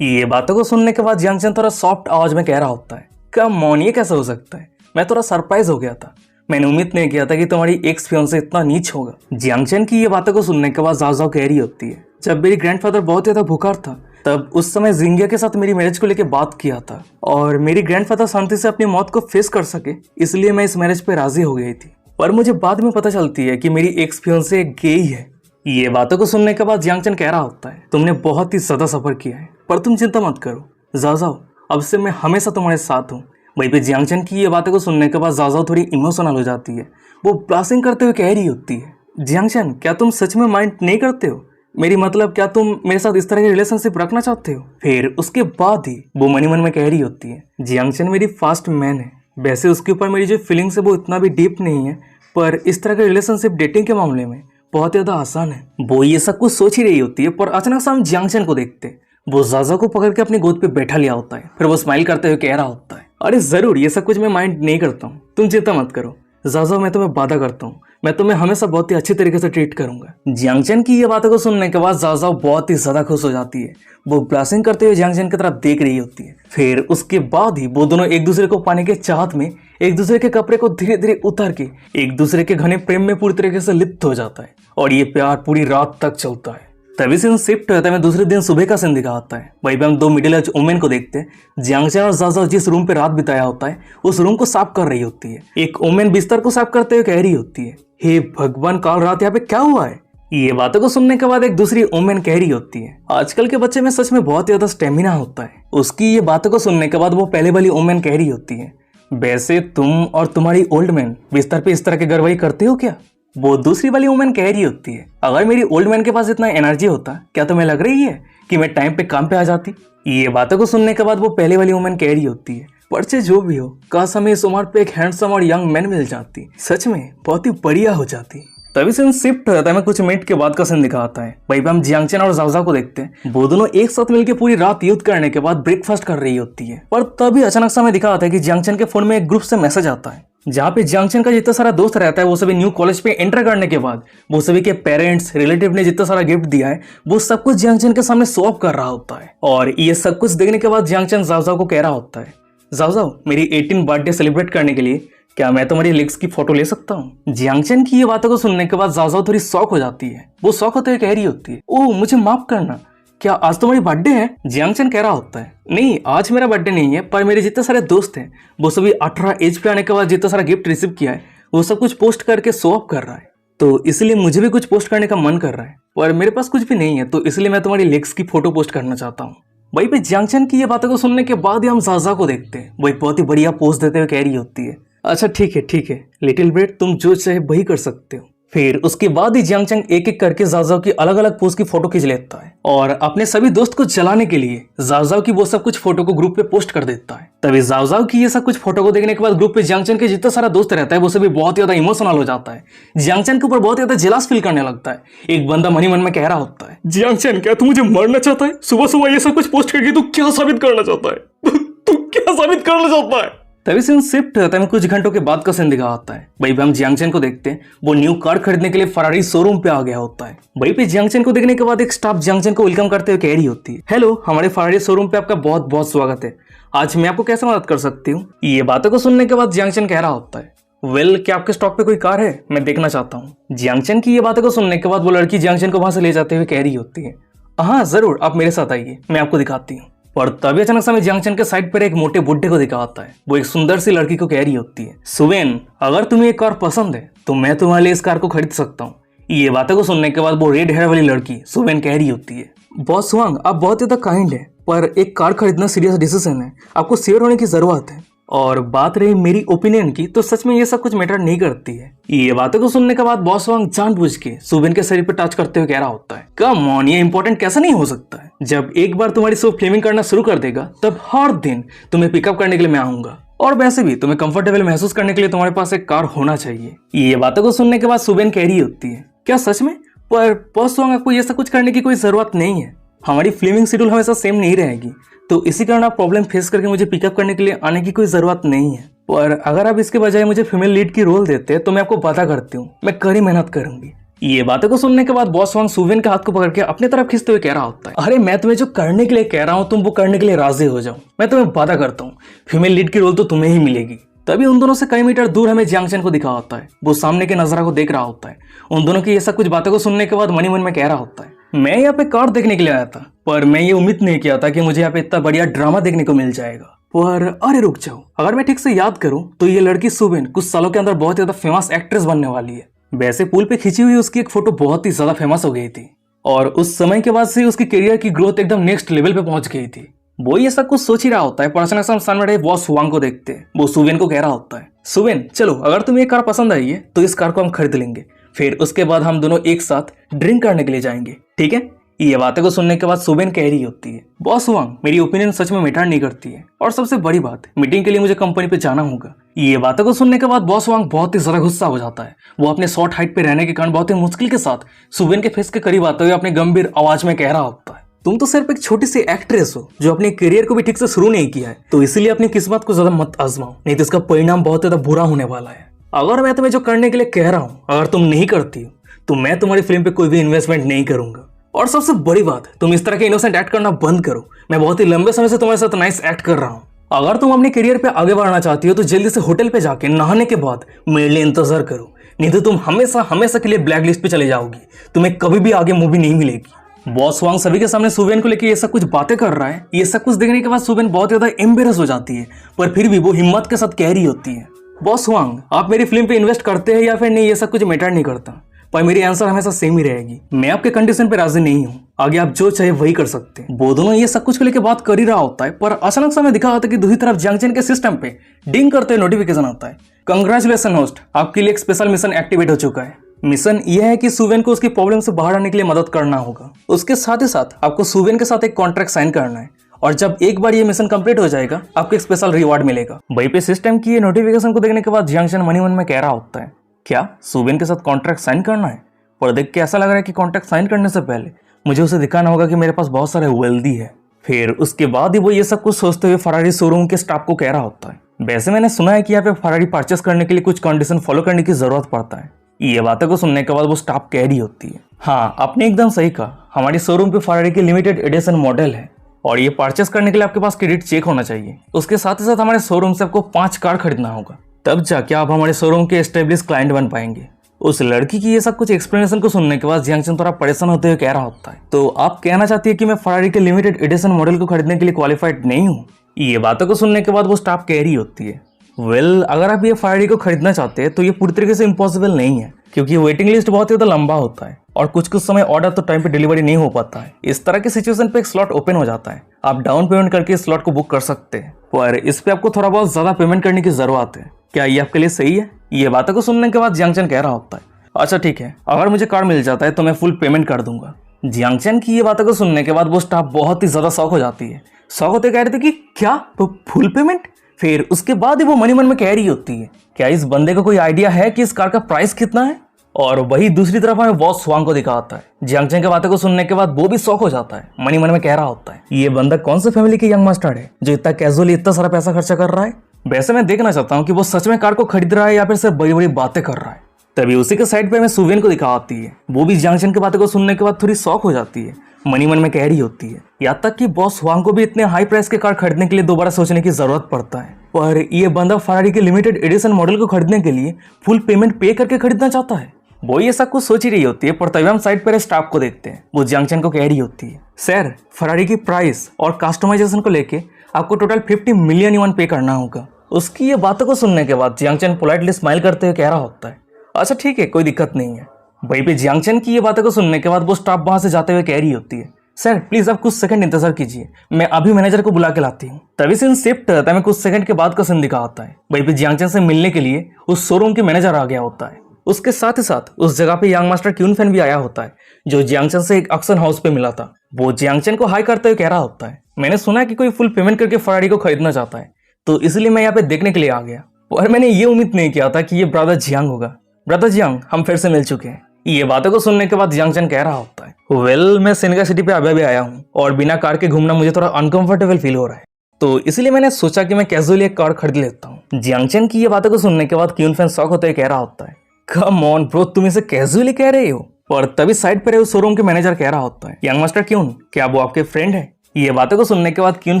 ये बातों को सुनने के बाद जियांग चैन थोड़ा सॉफ्ट आवाज में कह रहा होता है, कम ऑन, ये कैसे हो सकता है, मैं थोड़ा सरप्राइज हो गया था, मैंने उम्मीद नहीं किया था कि तुम्हारी एक्स फियांसे इतना नीच होगा। जियांगचन की ये बातों को सुनने के बाद जाओ कह रही होती है, जब मेरी ग्रैंडफादर बहुत ज्यादा बुखार था तब उस समय जिंगिया के साथ मेरी मैरिज को लेकर बात किया था और मेरी ग्रैंडफादर शांति से अपनी मौत को फेस कर सके, इसलिए मैं इस मैरिज पे राजी हो गई थी। पर मुझे बाद में पता चलती है कि मेरी एक्स फियांसे एक गे ही है। ये बातों को सुनने के बाद जियांगचन कह रहा होता है, तुमने बहुत ही ज्यादा सफर किया है पर तुम चिंता मत करो जाओ, अब से मैं हमेशा तुम्हारे साथ हूँ। वहीं पे जियांगचन की ये बातों को सुनने के बाद जाओ थोड़ी इमोशनल हो जाती है। वो ब्लास्टिंग करते हुए कह रही होती है, जियांगचन क्या तुम सच में माइंड नहीं करते हो? मेरी मतलब क्या तुम मेरे साथ इस तरह की रिलेशनशिप रखना चाहते हो? फिर उसके बाद ही वो मन ही मन में कह रही होती है, जियांगचन मेरी फास्ट मैन है। वैसे उसके ऊपर मेरी जो फीलिंग्स है वो इतना भी डीप नहीं है, पर इस तरह के रिलेशनशिप डेटिंग के मामले में बहुत ज्यादा आसान है। वो ये सब कुछ सोच ही रही होती है पर अचानक से हम जियांगचन को देखते हैं। वो जाजा को पकड़ के अपनी गोद पे बैठा लिया होता है। फिर वो स्माइल करते हुए कह रहा होता है, अरे जरूर ये सब कुछ मैं माइंड नहीं करता हूँ, तुम चिंता मत करो जाजा, मैं तुम्हें वादा करता हूँ मैं तुम्हें हमेशा बहुत ही अच्छी तरीके से ट्रीट करूंगा। जियांगचन की ये बातों को सुनने के बाद जाजा बहुत ही ज्यादा खुश हो जाती है। वो ब्लासिंग करते हुए जियांगचन की तरफ देख रही होती है। फिर उसके बाद ही वो दोनों एक दूसरे को पाने के चाहत में एक दूसरे के कपड़े को धीरे धीरे उतार के एक दूसरे के घने प्रेम में पूरी तरीके से लिप्त हो जाता है और ये प्यार पूरी रात तक चलता है। तभी सीन शिफ्ट होता है, दूसरे दिन सुबह का सीन दिखा होता है। वहीं पे हम दो मिडिल एज वुमेन को देखते हैं। जियांगचन और जाजा जिस रूम पे रात बिताया होता है उस रूम को साफ कर रही होती है। एक वुमेन बिस्तर को साफ करते हुए कह रही होती है, हे भगवान काल रात यहाँ पे क्या हुआ है? ये बातों को सुनने के बाद एक दूसरी वुमेन कह रही होती है, आजकल के बच्चे में सच में बहुत ज्यादा स्टेमिना होता है। उसकी ये बातों को सुनने के बाद वो पहले वाली वुमेन कह रही होती है, वैसे तुम और तुम्हारी ओल्ड मैन बिस्तर पे इस तरह के गड़बड़ी करते हो क्या? वो दूसरी वाली वुमेन कह रही होती है, अगर मेरी ओल्ड मैन के पास इतना एनर्जी होता क्या तुम्हें लग रही है कि मैं टाइम पे काम पे आ जाती? ये बातों को सुनने के बाद वो पहले वाली वुमेन कह रही होती है, पर चाहे जो भी हो, काश हमें इस उम्र पे एक हैंडसम और यंग मैन मिल जाती, सच में बहुत ही बढ़िया हो जाती। तभी सीन शिफ्ट होता है, कुछ मिनट के बाद का सीन दिखाता है। वहीं पे हम जियांगचन और जाओ को देखते हैं। वो दोनों एक साथ मिलकर पूरी रात युद्ध करने के बाद ब्रेकफास्ट कर रही होती है। पर तभी अचानक से हमें दिखाता है कि जियांगचन के फोन में एक ग्रुप से मैसेज आता है, जहाँ पे जियांगचन का जितना सारा दोस्त रहता है वो सभी न्यू कॉलेज पे एंटर करने के बाद वो सभी के पेरेंट्स रिलेटिव ने जितना सारा गिफ्ट दिया है वो सब कुछ जियांगचन के सामने शो ऑफ कर रहा होता है। और ये सब कुछ देखने के बाद जियांगचन जाओ को कह रहा होता है, जाओ मेरी 18 बर्थडे सेलिब्रेट करने के लिए क्या मैं तुम्हारी लेग्स की फोटो ले सकता हूँ? जियांगचन की ये बातों को सुनने के बाद जाओ थोड़ी शॉक हो जाती है। वो शॉक होते हुए कह रही होती है, ओह मुझे माफ करना, क्या आज तुम्हारी बर्थडे है? जियांगचन कह रहा होता है, नहीं आज मेरा बर्थडे नहीं है, पर मेरे जितने सारे दोस्त हैं वो सभी 18 एज पे आने के बाद जितना सारा गिफ्ट रिसीव किया है वो सब कुछ पोस्ट करके शो ऑफ कर रहा है, तो इसलिए मुझे भी कुछ पोस्ट करने का मन कर रहा है, पर मेरे पास कुछ भी नहीं है, तो इसलिए मैं तुम्हारी लेग्स की फोटो पोस्ट करना चाहता हूँ। वहीं पे जियांगचन की ये बातों को सुनने के बाद ही हम जाजा को देखते हैं। वही बहुत ही बढ़िया पोस्ट देते हुए कह रही होती है, अच्छा ठीक है लिटिल ब्रेड, तुम जो चाहे वही कर सकते हो। फिर उसके बाद ही जियांगचन एक एक करके जाओ की अलग अलग पोस्ट की फोटो खींच लेता है और अपने सभी दोस्त को जलाने के लिए जाओ की वो सब कुछ फोटो को ग्रुप पे पोस्ट कर देता है। तभी जाओ की ये सब कुछ फोटो को देखने के बाद ग्रुप पे जियांगचन के जितना सारा दोस्त रहता है वो सभी बहुत ज्यादा इमोशनल हो जाता है। जियांगचन के ऊपर बहुत ज्यादा जेलस फील करने लगता है। एक बंदा मन ही मन में कह रहा होता है, जियांगचन क्या तू मुझे मारना चाहता है? सुबह सुबह ये सब कुछ पोस्ट करके तू क्या साबित करना चाहता है? तू क्या साबित करना चाहता है? तभी सीन शिफ्ट होता है, कुछ घंटों के बाद का सीन दिखा आता है। वहीं पे हम जियांगचन को देखते हैं, वो न्यू कार खरीदने के लिए फरारी शोरूम पे आ गया होता है। वहीं पे जियांगचन को देखने के बाद एक स्टाफ जियांगचन को वेलकम करते हुए कह रही होती है, हेलो हमारे फरारी शोरूम पे आपका बहुत बहुत स्वागत है, आज मैं आपको कैसे मदद कर सकती हूँ? ये बातों को सुनने के बाद जियांगचन कह रहा होता है, वेल क्या आपके स्टॉक पे कोई कार है? मैं देखना चाहता हूँ। जियांगचन की ये बातों को सुनने के बाद वो लड़की जियांगचन को वहां से ले जाते हुए कह रही होती है, हाँ जरूर आप मेरे साथ आइए, मैं आपको दिखाती हूँ। और तभी अचानक से जियांगचन के साइड पर एक मोटे बुड्ढे को दिखा आता है। वो एक सुंदर सी लड़की को कह रही होती है, सुवेन अगर तुम्हें एक कार पसंद है तो मैं तुम्हारे लिए इस कार को खरीद सकता हूँ। ये बातों को सुनने के बाद वो रेड हेयर वाली लड़की सुवेन कह रही होती है, बॉस वांग आप बहुत ज्यादा काइंड है, पर एक कार खरीदना सीरियस डिसीजन है, आपको शेयर होने की जरूरत है। और बात रही मेरी ओपिनियन की, तो सच में ये सब कुछ मैटर नहीं करती है। ये बातों को सुनने के बाद बॉस वांग जानबूझ के सुवेन के शरीर पर टच करते हुए कह रहा होता है, कम ऑन ये इंपॉर्टेंट कैसा नहीं हो सकता है? जब एक बार तुम्हारी शो फ्लेमिंग करना शुरू कर देगा तब हर दिन तुम्हें पिकअप करने के लिए मैं आऊंगा, और वैसे भी तुम्हें कंफर्टेबल महसूस करने के लिए तुम्हारे पास एक कार होना चाहिए। ये बातों को सुनने के बाद सुवेन कह रही होती है, क्या सच में? पर बॉस वांग आपको ये सब कुछ करने की कोई जरूरत नहीं है, हमारी फिल्मिंग शेड्यूल हमेशा सेम नहीं रहेगी, तो इसी कारण आप प्रॉब्लम फेस करके मुझे पिकअप करने के लिए आने की कोई जरूरत नहीं है। पर अगर आप इसके बजाय मुझे फीमेल लीड की रोल देते तो मैं आपको वादा करती हूँ मैं कड़ी मेहनत करूंगी। ये बातों को सुनने के बाद बॉस वांग सुवेन के हाथ को पकड़ के अपनी तरफ खींचते हुए कह रहा होता है, अरे मैं तुम्हें जो करने के लिए कह रहा हूँ तुम वो करने के लिए राजी हो जाओ, मैं तुम्हें वादा करता हूँ फीमेल लीड की रोल तो तुम्हें ही मिलेगी। तभी उन दोनों से कई मीटर दूर हमें जियांगचन को दिखा होता है। वो सामने के नजारा को देख रहा होता है। उन दोनों की ये सब कुछ बातों को सुनने के बाद मन ही मन में कह रहा होता है, मैं यहाँ पे कार देखने के लिए आया था, पर मैं ये उम्मीद नहीं किया था कि मुझे यहाँ पे इतना बढ़िया ड्रामा देखने को मिल जाएगा। पर अरे रुक जाओ, अगर मैं ठीक से याद करूं तो ये लड़की सुबिन कुछ सालों के अंदर बहुत ज्यादा फेमस एक्ट्रेस बनने वाली है। वैसे पुल पे खींची हुई उसकी एक फोटो बहुत ही ज्यादा फेमस हो गई थी और उस समय के बाद से उसकी करियर की ग्रोथ एकदम नेक्स्ट लेवल पे पहुंच गई थी। वो ये सब कुछ सोच ही रहा होता है, पर अचानक से हम सामने बैठे बॉस हुआंग को देखते हैं। वो सुबिन को कह रहा होता है, सुबिन चलो, अगर तुम्हें ये कार पसंद आई है तो इस कार को हम खरीद लेंगे, फिर उसके बाद हम दोनों एक साथ ड्रिंक करने के लिए जाएंगे, ठीक है। ये बातें को सुनने के बाद सुबिन कह रही होती है, बॉस हुआंग मेरी ओपिनियन सच में मैटर नहीं करती है, और सबसे बड़ी बात मीटिंग के लिए मुझे कंपनी पे जाना होगा। ये बातों को सुनने के बाद बॉस हुआंग बहुत ही ज्यादा गुस्सा हो जाता है। वो अपने शॉर्ट हाइट पे रहने के कारण बहुत ही मुश्किल के साथ सुबिन के फेस के करीब आते हुए अपने गंभीर आवाज में कह रहा होता है, तुम तो सिर्फ एक छोटी सी एक्ट्रेस हो जो अपने करियर को भी ठीक से शुरू नहीं किया है, तो इसीलिए अपनी किस्मत को ज्यादा मत आजमाओ, नहीं तो इसका परिणाम बहुत ज्यादा बुरा होने वाला है। अगर मैं तुम्हें जो करने के लिए कह रहा हूँ अगर तुम नहीं करती हो तो मैं तुम्हारी फिल्म पे कोई भी इन्वेस्टमेंट नहीं करूंगा। और सबसे बड़ी बात, तुम इस तरह के इनोसेंट एक्ट करना बंद करो। मैं बहुत ही लंबे समय से तुम्हारे साथ नाइस एक्ट कर रहा हूँ। अगर तुम अपने करियर पे आगे बढ़ना चाहती हो तो जल्दी से होटल पे जाके नहाने के बाद मेरे लिए इंतजार करो, नहीं तो तुम हमेशा हमेशा के लिए ब्लैक लिस्ट पे चले जाओगी। तुम्हें कभी भी आगे मूवी नहीं मिलेगी। बॉस हुआंग सभी के सामने सुबेन को लेकर ये सब कुछ बातें कर रहा है। ये सब कुछ देखने के बाद सुबेन बहुत ज्यादा एम्बेरस हो जाती है, पर फिर भी वो हिम्मत के साथ कह रही होती है, बॉस हुआंग आप मेरी फिल्म पे इन्वेस्ट करते हैं या फिर नहीं, ये सब कुछ मैटर नहीं करता, पर मेरी आंसर हमेशा सेम ही रहेगी। मैं आपके कंडीशन पे राजी नहीं हूँ, आगे आप जो चाहे वही कर सकते हैं। वो दोनों ये सब कुछ को लेकर बात कर ही रहा होता है, पर अचानक से हमें दिखा होता है कि दूसरी तरफ जियांगचन के सिस्टम पे डिंग करते हुए नोटिफिकेशन आता है, कंग्रेचुलेशन होस्ट, आपके लिए एक स्पेशल मिशन एक्टिवेट हो चुका है। मिशन यह है कि सुबेन को उसकी प्रॉब्लम से बाहर आने के लिए मदद करना होगा। उसके साथ ही साथ आपको सुबेन के साथ एक कॉन्ट्रैक्ट साइन करना है, और जब एक बार ये मिशन कंप्लीट हो जाएगा आपको एक स्पेशल रिवार्ड मिलेगा। वहीं पे सिस्टम की ये नोटिफिकेशन को देखने के बाद जियांगचन मन ही मन में कह रहा होता है, क्या सुबेन के साथ कॉन्ट्रैक्ट साइन करना है? पर देख के ऐसा लग रहा है कि कॉन्ट्रैक्ट साइन करने से पहले मुझे उसे दिखाना होगा कि मेरे पास बहुत सारे वेल्दी है। फिर उसके बाद ही वो ये सब कुछ सोचते हुए फरारी शोरूम के स्टाफ को कह रहा होता है, वैसे मैंने सुना है कि यहाँ पे फरारी परचेस करने के लिए कुछ कंडीशन फॉलो करने की जरूरत पड़ता है। ये बातों को सुनने के बाद वो स्टाफ कह रही होती है, हाँ आपने एकदम सही कहा, हमारी शोरूम पे फरारी की लिमिटेड एडिशन मॉडल है और ये परचेस करने के लिए आपके पास क्रेडिट चेक होना चाहिए। उसके साथ ही साथ हमारे शोरूम से आपको 5 कार खरीदना होगा, तब जाके आप हमारे शोरूम के एस्टेब्लिश क्लाइंट बन पाएंगे। उस लड़की की ये सब कुछ एक्सप्लेनेशन को सुनने के बाद जियांगचन थोड़ा परेशान होते हुए कह रहा होता है, तो आप कहना चाहती है कि मैं फरारी के लिमिटेड एडिशन मॉडल को खरीदने के लिए क्वालिफाइड नहीं हूँ? ये बातों को सुनने के बाद वो स्टाफ कह रही होती है, वेल अगर आप ये फरारी को खरीदना चाहते हैं तो ये पूरी तरीके से इम्पॉसिबल नहीं है, क्योंकि वेटिंग लिस्ट बहुत ज़्यादा लंबा होता है और कुछ समय ऑर्डर तो टाइम पे डिलीवरी नहीं हो पाता है। इस तरह की सिचुएशन पे एक स्लॉट ओपन हो जाता है, आप डाउन पेमेंट करके इस स्लॉट को बुक कर सकते हैं, पर इस पे आपको थोड़ा बहुत ज्यादा पेमेंट करने की जरूरत है। क्या ये आपके लिए सही है? ये बातों को सुनने के बाद जियांगचन कह रहा होता है, अच्छा ठीक है, अगर मुझे कार मिल जाता है तो मैं फुल पेमेंट कर दूंगा। जियांगचन की ये बातों को सुनने के बाद वो स्टाफ बहुत ही ज्यादा शॉक हो जाती है। शॉक होते कह रहे थे कि क्या फुल पेमेंट? फिर उसके बाद ही वो मन ही मन में कह रही होती है, क्या इस बंदे को कोई आइडिया है कि इस कार का प्राइस कितना है? और वही दूसरी तरफ हमें बॉस हुआंग को दिखाता है। जियांगचन की बातों को सुनने के बाद वो भी शॉक हो जाता है, मन ही मन में कह रहा होता है, ये बंदा कौन से फैमिली के यंग मास्टर है जो इतना कैजुअली इतना सारा पैसा खर्चा कर रहा है? वैसे मैं देखना चाहता हूँ कि वो सच में कार को खरीद रहा है या फिर सिर्फ बड़ी बड़ी बातें कर रहा है। तभी उसी के साइड पे हमें सुवेन को दिखाती है, वो भी जियांगचन की बातों को सुनने के बाद थोड़ी शॉक हो जाती है, मन ही मन में कह रही होती है, यहाँ तक कि बॉस हुआंग को भी इतने हाई प्राइस के कार खरीदने के लिए दोबारा सोचने की जरूरत पड़ता है, पर ये बंदा फरारी के लिमिटेड एडिशन मॉडल को खरीदने के लिए फुल पेमेंट पे करके खरीदना चाहता है। वो ये सब कुछ सोच ही रही होती है, पर तभी हम साइड पर स्टाफ को देखते हैं। वो जियांगचन को कह रही होती है, सर फरारी की प्राइस और कस्टमाइजेशन को लेके आपको टोटल 50 मिलियन युआन पे करना होगा। उसकी ये बातों को सुनने के बाद जियांगचन पोलाइटली स्माइल करते हुए कह रहा होता है, अच्छा ठीक है, कोई दिक्कत नहीं है। वहीं पे जियांगचन की ये बातों को सुनने के बाद वो स्टाफ वहां से जाते हुए कह रही होती है, सर प्लीज आप कुछ सेकंड इंतजार कीजिए, मैं अभी मैनेजर को बुला के लाती हूँ। तभी सीन शिफ्ट होता है, कुछ सेकंड के बाद का सीन दिखा होता है। वहीं पे जियांगचन से मिलने के लिए उस शोरूम के मैनेजर आ गया होता है। उसके साथ ही साथ उस जगह पे यंग मास्टर क्यून फैन भी आया होता है, जो जियांगचन से एक ऑक्शन हाउस पे मिला था। वो जियांगचन को हाई करते हुए कह रहा होता है, मैंने सुना है कि कोई फुल पेमेंट करके फरारी को खरीदना चाहता है, तो इसलिए मैं यहाँ पे देखने के लिए आ गया। और मैंने ये उम्मीद नहीं किया था कि ये ब्रदर जियांग होगा। ब्रदर जियांग, हम फिर से मिल चुके हैं। ये बातों को सुनने के बाद जियांगचन कह रहा होता है, वेल मैं सेनेगा सिटी पे अभी आया हूँ और बिना कार के घूमना मुझे थोड़ा अनकंफर्टेबल फील हो रहा है, तो इसलिए मैंने सोचा कि मैं कैजुअली एक कार खरीद लेता हूँ। जियांगचन की ये बातों को सुनने के बाद क्यून फैन शॉक होते हुए कह रहा होता है, कम ऑन ब्रो, तुम इसे कैजुअली कह रहे हो? और तभी साइड पर उस शोरूम के मैनेजर कह रहा होता है, यंग मास्टर क्यून, क्या वो आपके फ्रेंड है? ये बातों को सुनने के बाद क्यून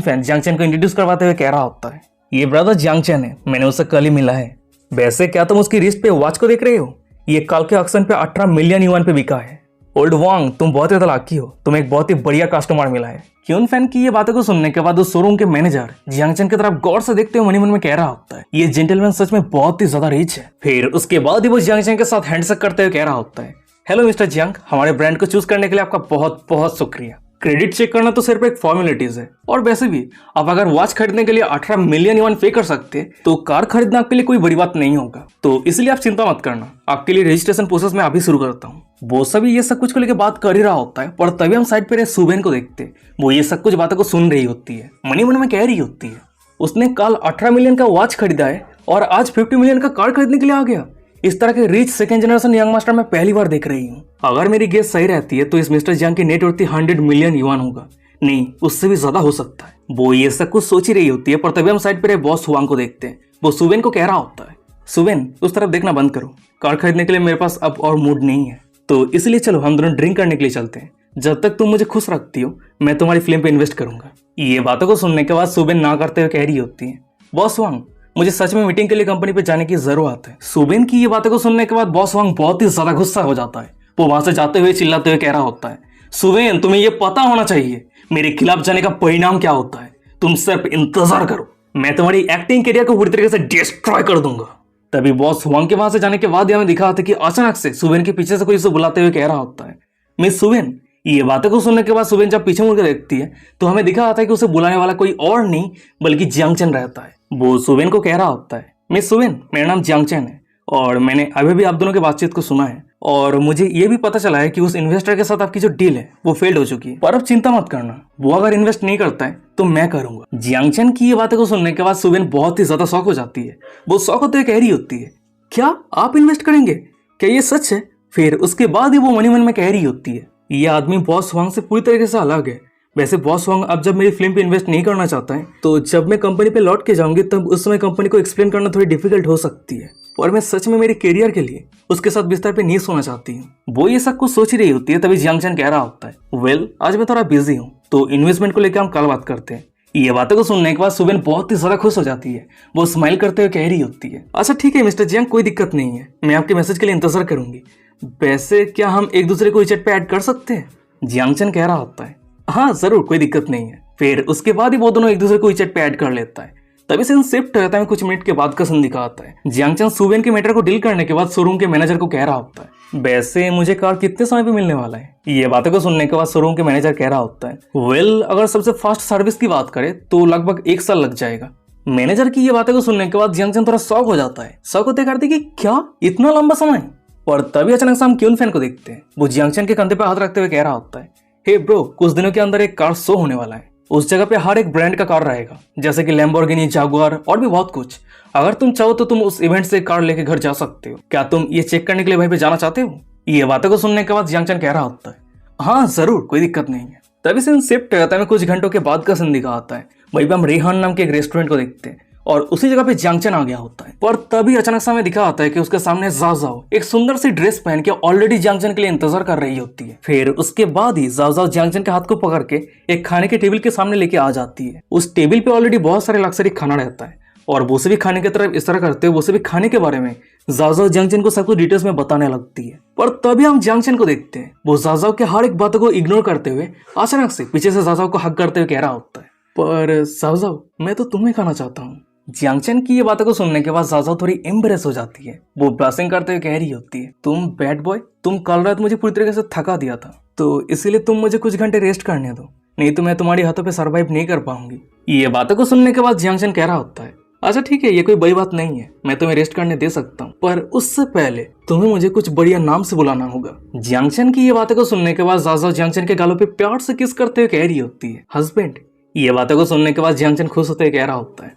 फैन जियांगचन को इंट्रोड्यूस करवाते हुए कह रहा होता है, ये ब्रदर जियांगचन है, मैंने उससे कल ही मिला है। वैसे क्या तुम उसकी रिस्ट पे वॉच को देख रहे हो? ये कल के ऑक्शन पे 18 मिलियन युआन पे बिका है। ओल्ड वांग, तुम बहुत ही तलाकी हो, तुम्हें एक बहुत ही बढ़िया कस्टमर मिला है। क्यून फैन की ये बातों को सुनने के बाद उस शोरूम के मैनेजर जियांगचन की तरफ गौर से देखते हुए मन में कह रहा होता है, ये जेंटलमैन सच में बहुत ही ज्यादा रिच है। फिर उसके बाद ही वो जियांगचन के साथ हैंडशेक करते हुए कह रहा होता है, हेलो मिस्टर जियांग, हमारे ब्रांड को चूज करने के लिए आपका बहुत बहुत शुक्रिया। क्रेडिट चेक करना तो सिर्फ एक फॉर्मेलिटीज है, और वैसे भी आप अगर वॉच खरीदने के लिए 18 मिलियन युआन पे कर सकते तो कार खरीदना आपके लिए कोई बड़ी बात नहीं होगा। तो इसलिए आप चिंता मत करना, आपके लिए रजिस्ट्रेशन प्रोसेस मैं अभी शुरू करता हूँ। वो सभी ये सब कुछ को लेकर बात कर ही रहा होता है, पर तभी हम साइड पे रहे सुबेन को देखते। वो ये सब कुछ बातों को सुन रही होती है, मन में कह रही होती है, उसने कल 18 मिलियन का वॉच खरीदा है और आज 50 मिलियन का कार खरीदने के लिए आ गया। इस तरह के rich second generation young master मैं पहली बार देख रही हूँ। अगर मेरी गेस सही रहती है तो इस मिस्टर जियांग की नेटवर्थ 100 मिलियन युआन होगा, नहीं उससे भी ज्यादा हो सकता है। वो ये सब कुछ सोच ही रही होती है, पर तभी हम साइड पे बॉस हुआंग को देखते हैं। वो सुबेन को कह रहा होता है, सुबेन उस तरफ देखना बंद करो, कार खरीदने के लिए मेरे पास अब और मूड नहीं है, तो इसलिए चलो हम दोनों ड्रिंक करने के लिए चलते हैं। जब तक तुम मुझे खुश रखती हो मैं तुम्हारी फिल्म पे इन्वेस्ट करूंगा। ये बातों को सुनने के बाद सुबेन ना करते हुए कह रही होती है, बॉस वांग मुझे सच में मीटिंग के लिए कंपनी पे जाने की जरूरत है। सुबेन की ये बातों को सुनने के बाद बॉस वांग बहुत ही ज्यादा गुस्सा हो जाता है। वो वहां से जाते हुए चिल्लाते हुए कह रहा होता है, सुबेन तुम्हें ये पता होना चाहिए मेरे खिलाफ जाने का परिणाम क्या होता है। तुम सिर्फ इंतजार करो, मैं तुम्हारी एक्टिंग करियर को पूरी तरीके से डिस्ट्रॉय कर दूंगा। तभी बॉस वांग के वहां से जाने के बाद हमें दिखा था कि अचानक से सुबेन के पीछे से कोई उसे बुलाते हुए कह रहा होता है, मिस सुबेन। ये बातों को सुनने के बाद सुबेन जब पीछे मुड़कर देखती है तो हमें दिखा आता है कि उसे बुलाने वाला कोई और नहीं बल्कि जियांगचन रहता है। वो सुबेन को कह रहा होता है, मिस सुबेन मेरा नाम जियांगचन है और मैंने अभी भी आप दोनों की बातचीत को सुना है और मुझे ये भी पता चला है कि उस इन्वेस्टर के साथ आपकी जो डील है वो फेल्ड हो चुकी है, पर अब चिंता मत करना, वो अगर इन्वेस्ट नहीं करता है तो मैं करूंगा। जियांगचन की ये बातों को सुनने के बाद सुबेन बहुत ही ज्यादा शॉक हो जाती है। वो शॉक होते हुए कह रही होती है, क्या आप इन्वेस्ट करेंगे, क्या ये सच है? फिर उसके बाद ही वो मन में कह रही होती है, ये आदमी बॉस वांग से पूरी तरीके से अलग है। वैसे बॉस वांग अब जब मेरी फिल्म पे इन्वेस्ट नहीं करना चाहता है तो जब मैं कंपनी पे लौट के जाऊंगी तब उस समय कंपनी को एक्सप्लेन करना थोड़ी डिफिकल्ट हो सकती है, और मैं सच में मेरे करियर के लिए उसके साथ बिस्तर पे नहीं सोना चाहती हूँ। वो ये सब कुछ सोच ही रही होती है, तभी जियांगचन कह रहा होता है, वेल आज मैं थोड़ा बिजी हूँ तो इन्वेस्टमेंट को लेकर हम कल बात करते हैं। ये बातों को सुनने के बाद सुबेन बहुत ही ज्यादा खुश हो जाती है। वो स्माइल करते हुए कह रही होती है, अच्छा ठीक है मिस्टर जियांग, कोई दिक्कत नहीं है, मैं आपके मैसेज के लिए इंतजार करूंगी। वैसे क्या हम एक दूसरे को चैट पे ऐड कर सकते हैं? जियांगचन कह रहा होता है, हाँ जरूर, कोई दिक्कत नहीं है। फिर उसके बाद ही वो दोनों एक दूसरे को चैट पे ऐड कर लेता है। तभी सीन शिफ्ट होता है, कुछ मिनट के बाद का सीन दिखाता है। जियांगचन सुबेन के मैटर को डील करने के बाद शोरूम के मैनेजर को कह रहा होता है, वैसे मुझे कार कितने समय पे मिलने वाला है? ये बातों को सुनने के बाद शोरूम के मैनेजर कह रहा होता है, वेल अगर सबसे फास्ट सर्विस की बात करें तो लगभग 1 साल लग जाएगा। मैनेजर की ये बातों को सुनने के बाद जियांगचन थोड़ा शॉक हो जाता है। शॉक होते करते कि क्या इतना लंबा समय? और तभी अचानक से हम क्यून फैन को देखते हैं। वो जियांगचन के कंधे पे हाथ रखते हुए कह रहा होता है, हे ब्रो, कुछ दिनों के अंदर एक कार शो होने वाला है। उस जगह पे हर एक ब्रांड का कार रहेगा, जैसे कि लैम्बोर्गिनी, जागुआर और भी बहुत कुछ। अगर तुम चाहो तो तुम उस इवेंट से कार लेके घर जा सकते हो। क्या तुम ये चेक करने के लिए वहीं पे जाना चाहते हो? ये बातों को सुनने के बाद जियांगचन कह रहा होता है, हाँ जरूर, कोई दिक्कत नहीं है। तभी सीन शिफ्ट होता है, कुछ घंटों के बाद का सीन दिखा आता है। वहीं पे हम रेहान नाम के एक रेस्टोरेंट को देखते हैं और उसी जगह पे जियांगचन आ गया होता है। पर तभी अचानक से हमें दिखा आता है कि उसके सामने जाओ एक सुंदर सी ड्रेस पहन के ऑलरेडी जियांगचन के लिए इंतजार कर रही होती है। फिर उसके बाद ही जाओ जियांगचन के हाथ को पकड़ के एक खाने के टेबल के सामने लेके आ जाती है। उस टेबल पे ऑलरेडी बहुत सारे लग्जरी खाना रहता है और वो सभी खाने की तरफ इस तरह करते हुए वो सभी खाने के बारे में जाओ जियांगचन को सब कुछ डिटेल्स में बताने लगती है। पर तभी हम जियांगचन को देखते हैं, वो जाओ के हर एक बातों को इग्नोर करते हुए अचानक से पीछे से जाओ को हक करते हुए कह रहा होता है, पर जाओ मैं तो तुम्हें खाना चाहता हूँ। जियांगचन की ये बातों को सुनने के बाद जाओ थोड़ी एम्बरेस हो जाती है। वो ब्लशिंग करते हुए कह रही होती है, तुम बैड बॉय, तुम कल रात मुझे पूरी तरीके से थका दिया था, तो इसीलिए तुम मुझे कुछ घंटे रेस्ट करने दो, नहीं तो मैं तुम्हारी हाथों पे सरवाइव नहीं कर पाऊंगी। ये बातों को सुनने के बाद जियांगचन कह रहा होता है, अच्छा ठीक है, ये कोई बड़ी बात नहीं है, मैं तुम्हें रेस्ट करने दे सकता हूँ, पर उससे पहले तुम्हें मुझे कुछ बढ़िया नाम से बुलाना होगा। जियांगचन की ये बातों को सुनने के बाद जाओ जियांगचन के गालों पे प्यार से किस करते हुए कह रही होती है, हस्बैंड। ये बातों को सुनने के बाद जियांगचन खुश होते हुए कह रहा होता है,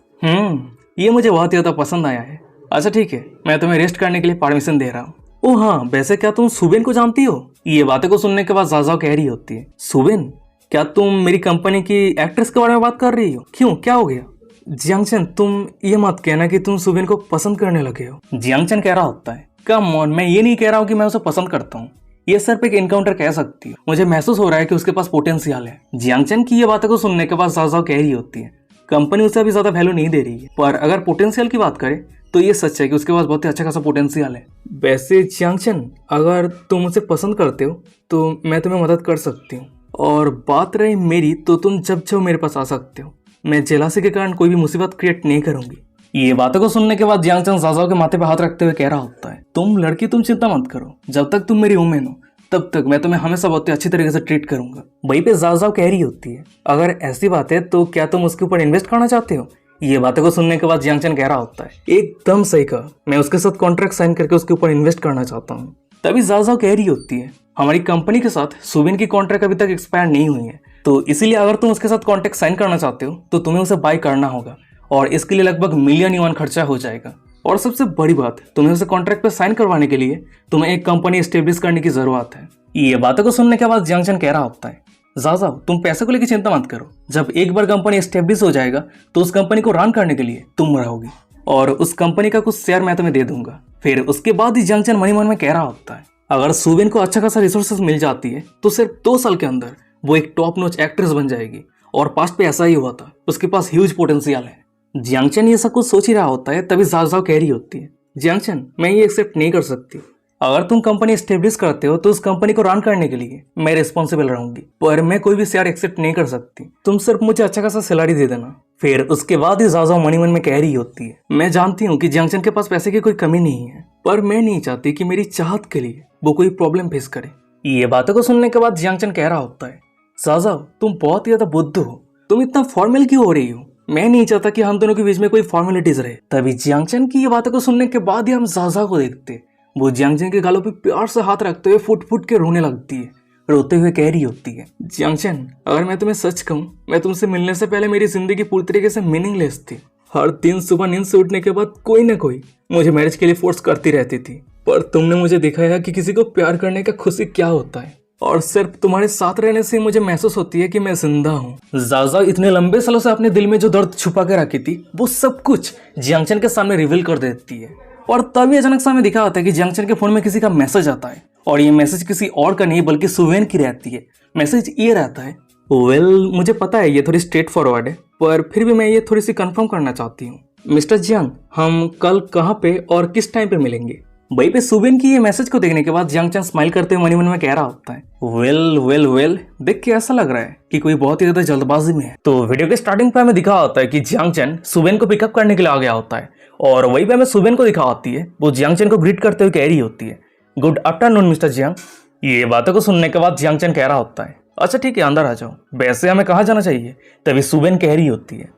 ये मुझे बहुत ज्यादा पसंद आया है। अच्छा ठीक है, मैं तुम्हें रेस्ट करने के लिए परमिशन दे रहा हूँ। ओह हाँ, वैसे क्या तुम सुबेन को जानती हो? ये बातें को सुनने के बाद जाओ कह रही होती है, सुबेन, क्या तुम मेरी कंपनी की एक्ट्रेस के बारे में बात कर रही हो? क्यों, क्या हो गया? जियांगचन, तुम ये मत कहना कि तुम सुबेन को पसंद करने लगे हो। जियांगचन कह रहा होता है, कम ऑन, मैं ये नहीं कह रहा हूँ कि मैं उसे पसंद करता हूँ, ये सिर्फ एक इनकाउंटर कह सकती है, मुझे महसूस हो रहा है कि उसके पास पोटेंशियल है। जियांगचन की ये बातों को सुनने के बाद जाओ कह रही होती है, कंपनी उसे अभी ज्यादा वैल्यू नहीं दे रही है, पर अगर पोटेंशियल की बात करें तो ये सच है कि उसके पास बहुत ही अच्छा खासा पोटेंशियल है। वैसे जियांगचन, अगर तुम मुझे पसंद करते हो तो मैं तुम्हें मदद कर सकती हूँ, और बात रही मेरी तो तुम जब चाहो मेरे पास आ सकते हो। मैं जेलासी के कारण कोई भी मुसीबत क्रिएट नहीं करूंगी। ये बातों को सुनने के बाद जियांगचन ज़ाज़ाओ के माथे पे हाथ रखते हुए कह रहा होता है, तुम लड़की तुम चिंता मत करो, जब तक तुम मेरी वुमेन हो तब तक मैं तुम्हें हमेशा बहुत ही अच्छी तरीके से ट्रीट करूंगा। वहीं पे ज़ाज़ाओ कह रही होती है, अगर ऐसी बात है तो क्या तुम उसके ऊपर इन्वेस्ट करना चाहते हो? ये बातों को सुनने के बाद जियांगचन कह रहा होता है, एकदम सही कहा, मैं उसके साथ कॉन्ट्रैक्ट साइन करके उसके ऊपर इन्वेस्ट करना चाहता हूँ। तभी ज़ाज़ाओ कह रही होती है, हमारी कंपनी के साथ सुबिन की कॉन्ट्रैक्ट अभी तक एक्सपायर नहीं हुई है, तो इसीलिए अगर तुम उसके साथ कॉन्ट्रैक्ट साइन करना चाहते हो तो तुम्हें उसे बाय करना होगा, और इसके लिए लगभग मिलियन युआन खर्चा हो जाएगा। और सबसे बड़ी बात, तुम्हें उसे कॉन्ट्रैक्ट पे साइन करवाने के लिए तुम्हें एक कंपनी स्टेब्लिश करने की जरूरत है। ये बातों को सुनने के बाद जियांगचन कह रहा होता है, ज़ाज़ाओ तुम पैसे को लेकर चिंता मत करो, जब एक बार कंपनी स्टेब्लिश हो जाएगा तो उस कंपनी को रन करने के लिए तुम रहोगी, और उस कंपनी का कुछ शेयर मैं तुम्हें दे दूंगा। फिर उसके बाद ही जियांगचन मन ही मन में कह रहा होता है, अगर सुबिन को अच्छा खासा रिसोर्सेज मिल जाती है तो सिर्फ 2 साल के अंदर वो एक टॉप नॉच एक्ट्रेस बन जाएगी, और पास्ट पे ऐसा ही हुआ था, उसके पास ह्यूज पोटेंशियल है। जियांगचन ये सब कुछ सोच ही रहा होता है, तभी ज़ाज़ाओ कह रही होती है, जियांगचन मैं ये एक्सेप्ट नहीं कर सकती, अगर तुम कंपनी स्टेब्लिश करते हो तो उस कंपनी को रन करने के लिए मैं रिस्पॉन्सिबल रहूंगी, पर मैं कोई भी शेयर एक्सेप्ट नहीं कर सकती, तुम सिर्फ मुझे अच्छा खासा सैलरी दे देना। फिर उसके बाद ही ज़ाज़ाओ मनी मन में कह रही होती है, मैं जानती हूँ कि जियांगचन के पास पैसे की कोई कमी नहीं है, पर मैं नहीं चाहती कि मेरी चाहत के लिए वो कोई प्रॉब्लम फेस करे। ये बातों को सुनने के बाद जियांगचन कह रहा होता है, ज़ाज़ाओ तुम बहुत ही ज्यादा बुद्ध हो, तुम इतना फॉर्मल क्यों हो रही हो? मैं नहीं चाहता कि हम दोनों के बीच में कोई फॉर्मेलिटीज रहे। तभी जियांगचन की ये बातों को सुनने के बाद ही हम ज़ाज़ाओ को देखते, वो जियांगचन के गालों पे प्यार से हाथ रखते हुए फुट फुट के रोने लगती है, रोते हुए कह रही होती है, जियांगचन अगर मैं तुम्हें सच कहूँ, मैं तुमसे मिलने से पहले मेरी जिंदगी पूरी तरीके से मीनिंगलेस थी। हर दिन सुबह नींद से उठने के बाद कोई ना कोई मुझे मैरिज के लिए फोर्स करती रहती थी, पर तुमने मुझे दिखाया कि किसी को प्यार करने का खुशी क्या होता है, और सिर्फ तुम्हारे साथ रहने से मुझे महसूस होती है कि मैं जिंदा हूँ। ज़ाज़ाओ इतने लंबे सालों से अपने दिल में जो दर्द छुपा के रखी थी वो सब कुछ जियांगचन के सामने रिवील कर देती है, और तभी अचानक सामने दिखा होता है कि जियांगचन के फोन में किसी का मैसेज आता है, और ये मैसेज किसी और का नहीं बल्कि सुवेन की रहती है। मैसेज ये रहता है, मुझे पता है ये थोड़ी स्ट्रेट फॉरवर्ड है, पर फिर भी मैं ये थोड़ी सी कंफर्म करना चाहती हूँ। मिस्टर जियांग, हम कल कहाँ पे और किस टाइम पे मिलेंगे? वहीं पे सुबिन की ये मैसेज को देखने के बाद जियांगचन स्माइल करते हुए मन में कह रहा होता है, वेल देख के ऐसा लग रहा है कि कोई बहुत ही ज्यादा जल्दबाजी में है। तो वीडियो के स्टार्टिंग पे हमें दिखा होता है कि जियांगचन सुबिन को पिकअप करने के लिए आ गया होता है, और वहीं पे हमें सुबिन को दिखा होती है, वो जियांगचन को ग्रीट करते हुए कह रही होती है, गुड आफ्टरनून मिस्टर जियांग। ये बातों को सुनने के बाद जियांगचन कह रहा होता है, अच्छा ठीक है अंदर आ जाओ, वैसे हमें कहाँ जाना चाहिए? तभी सुबिन कह रही होती है,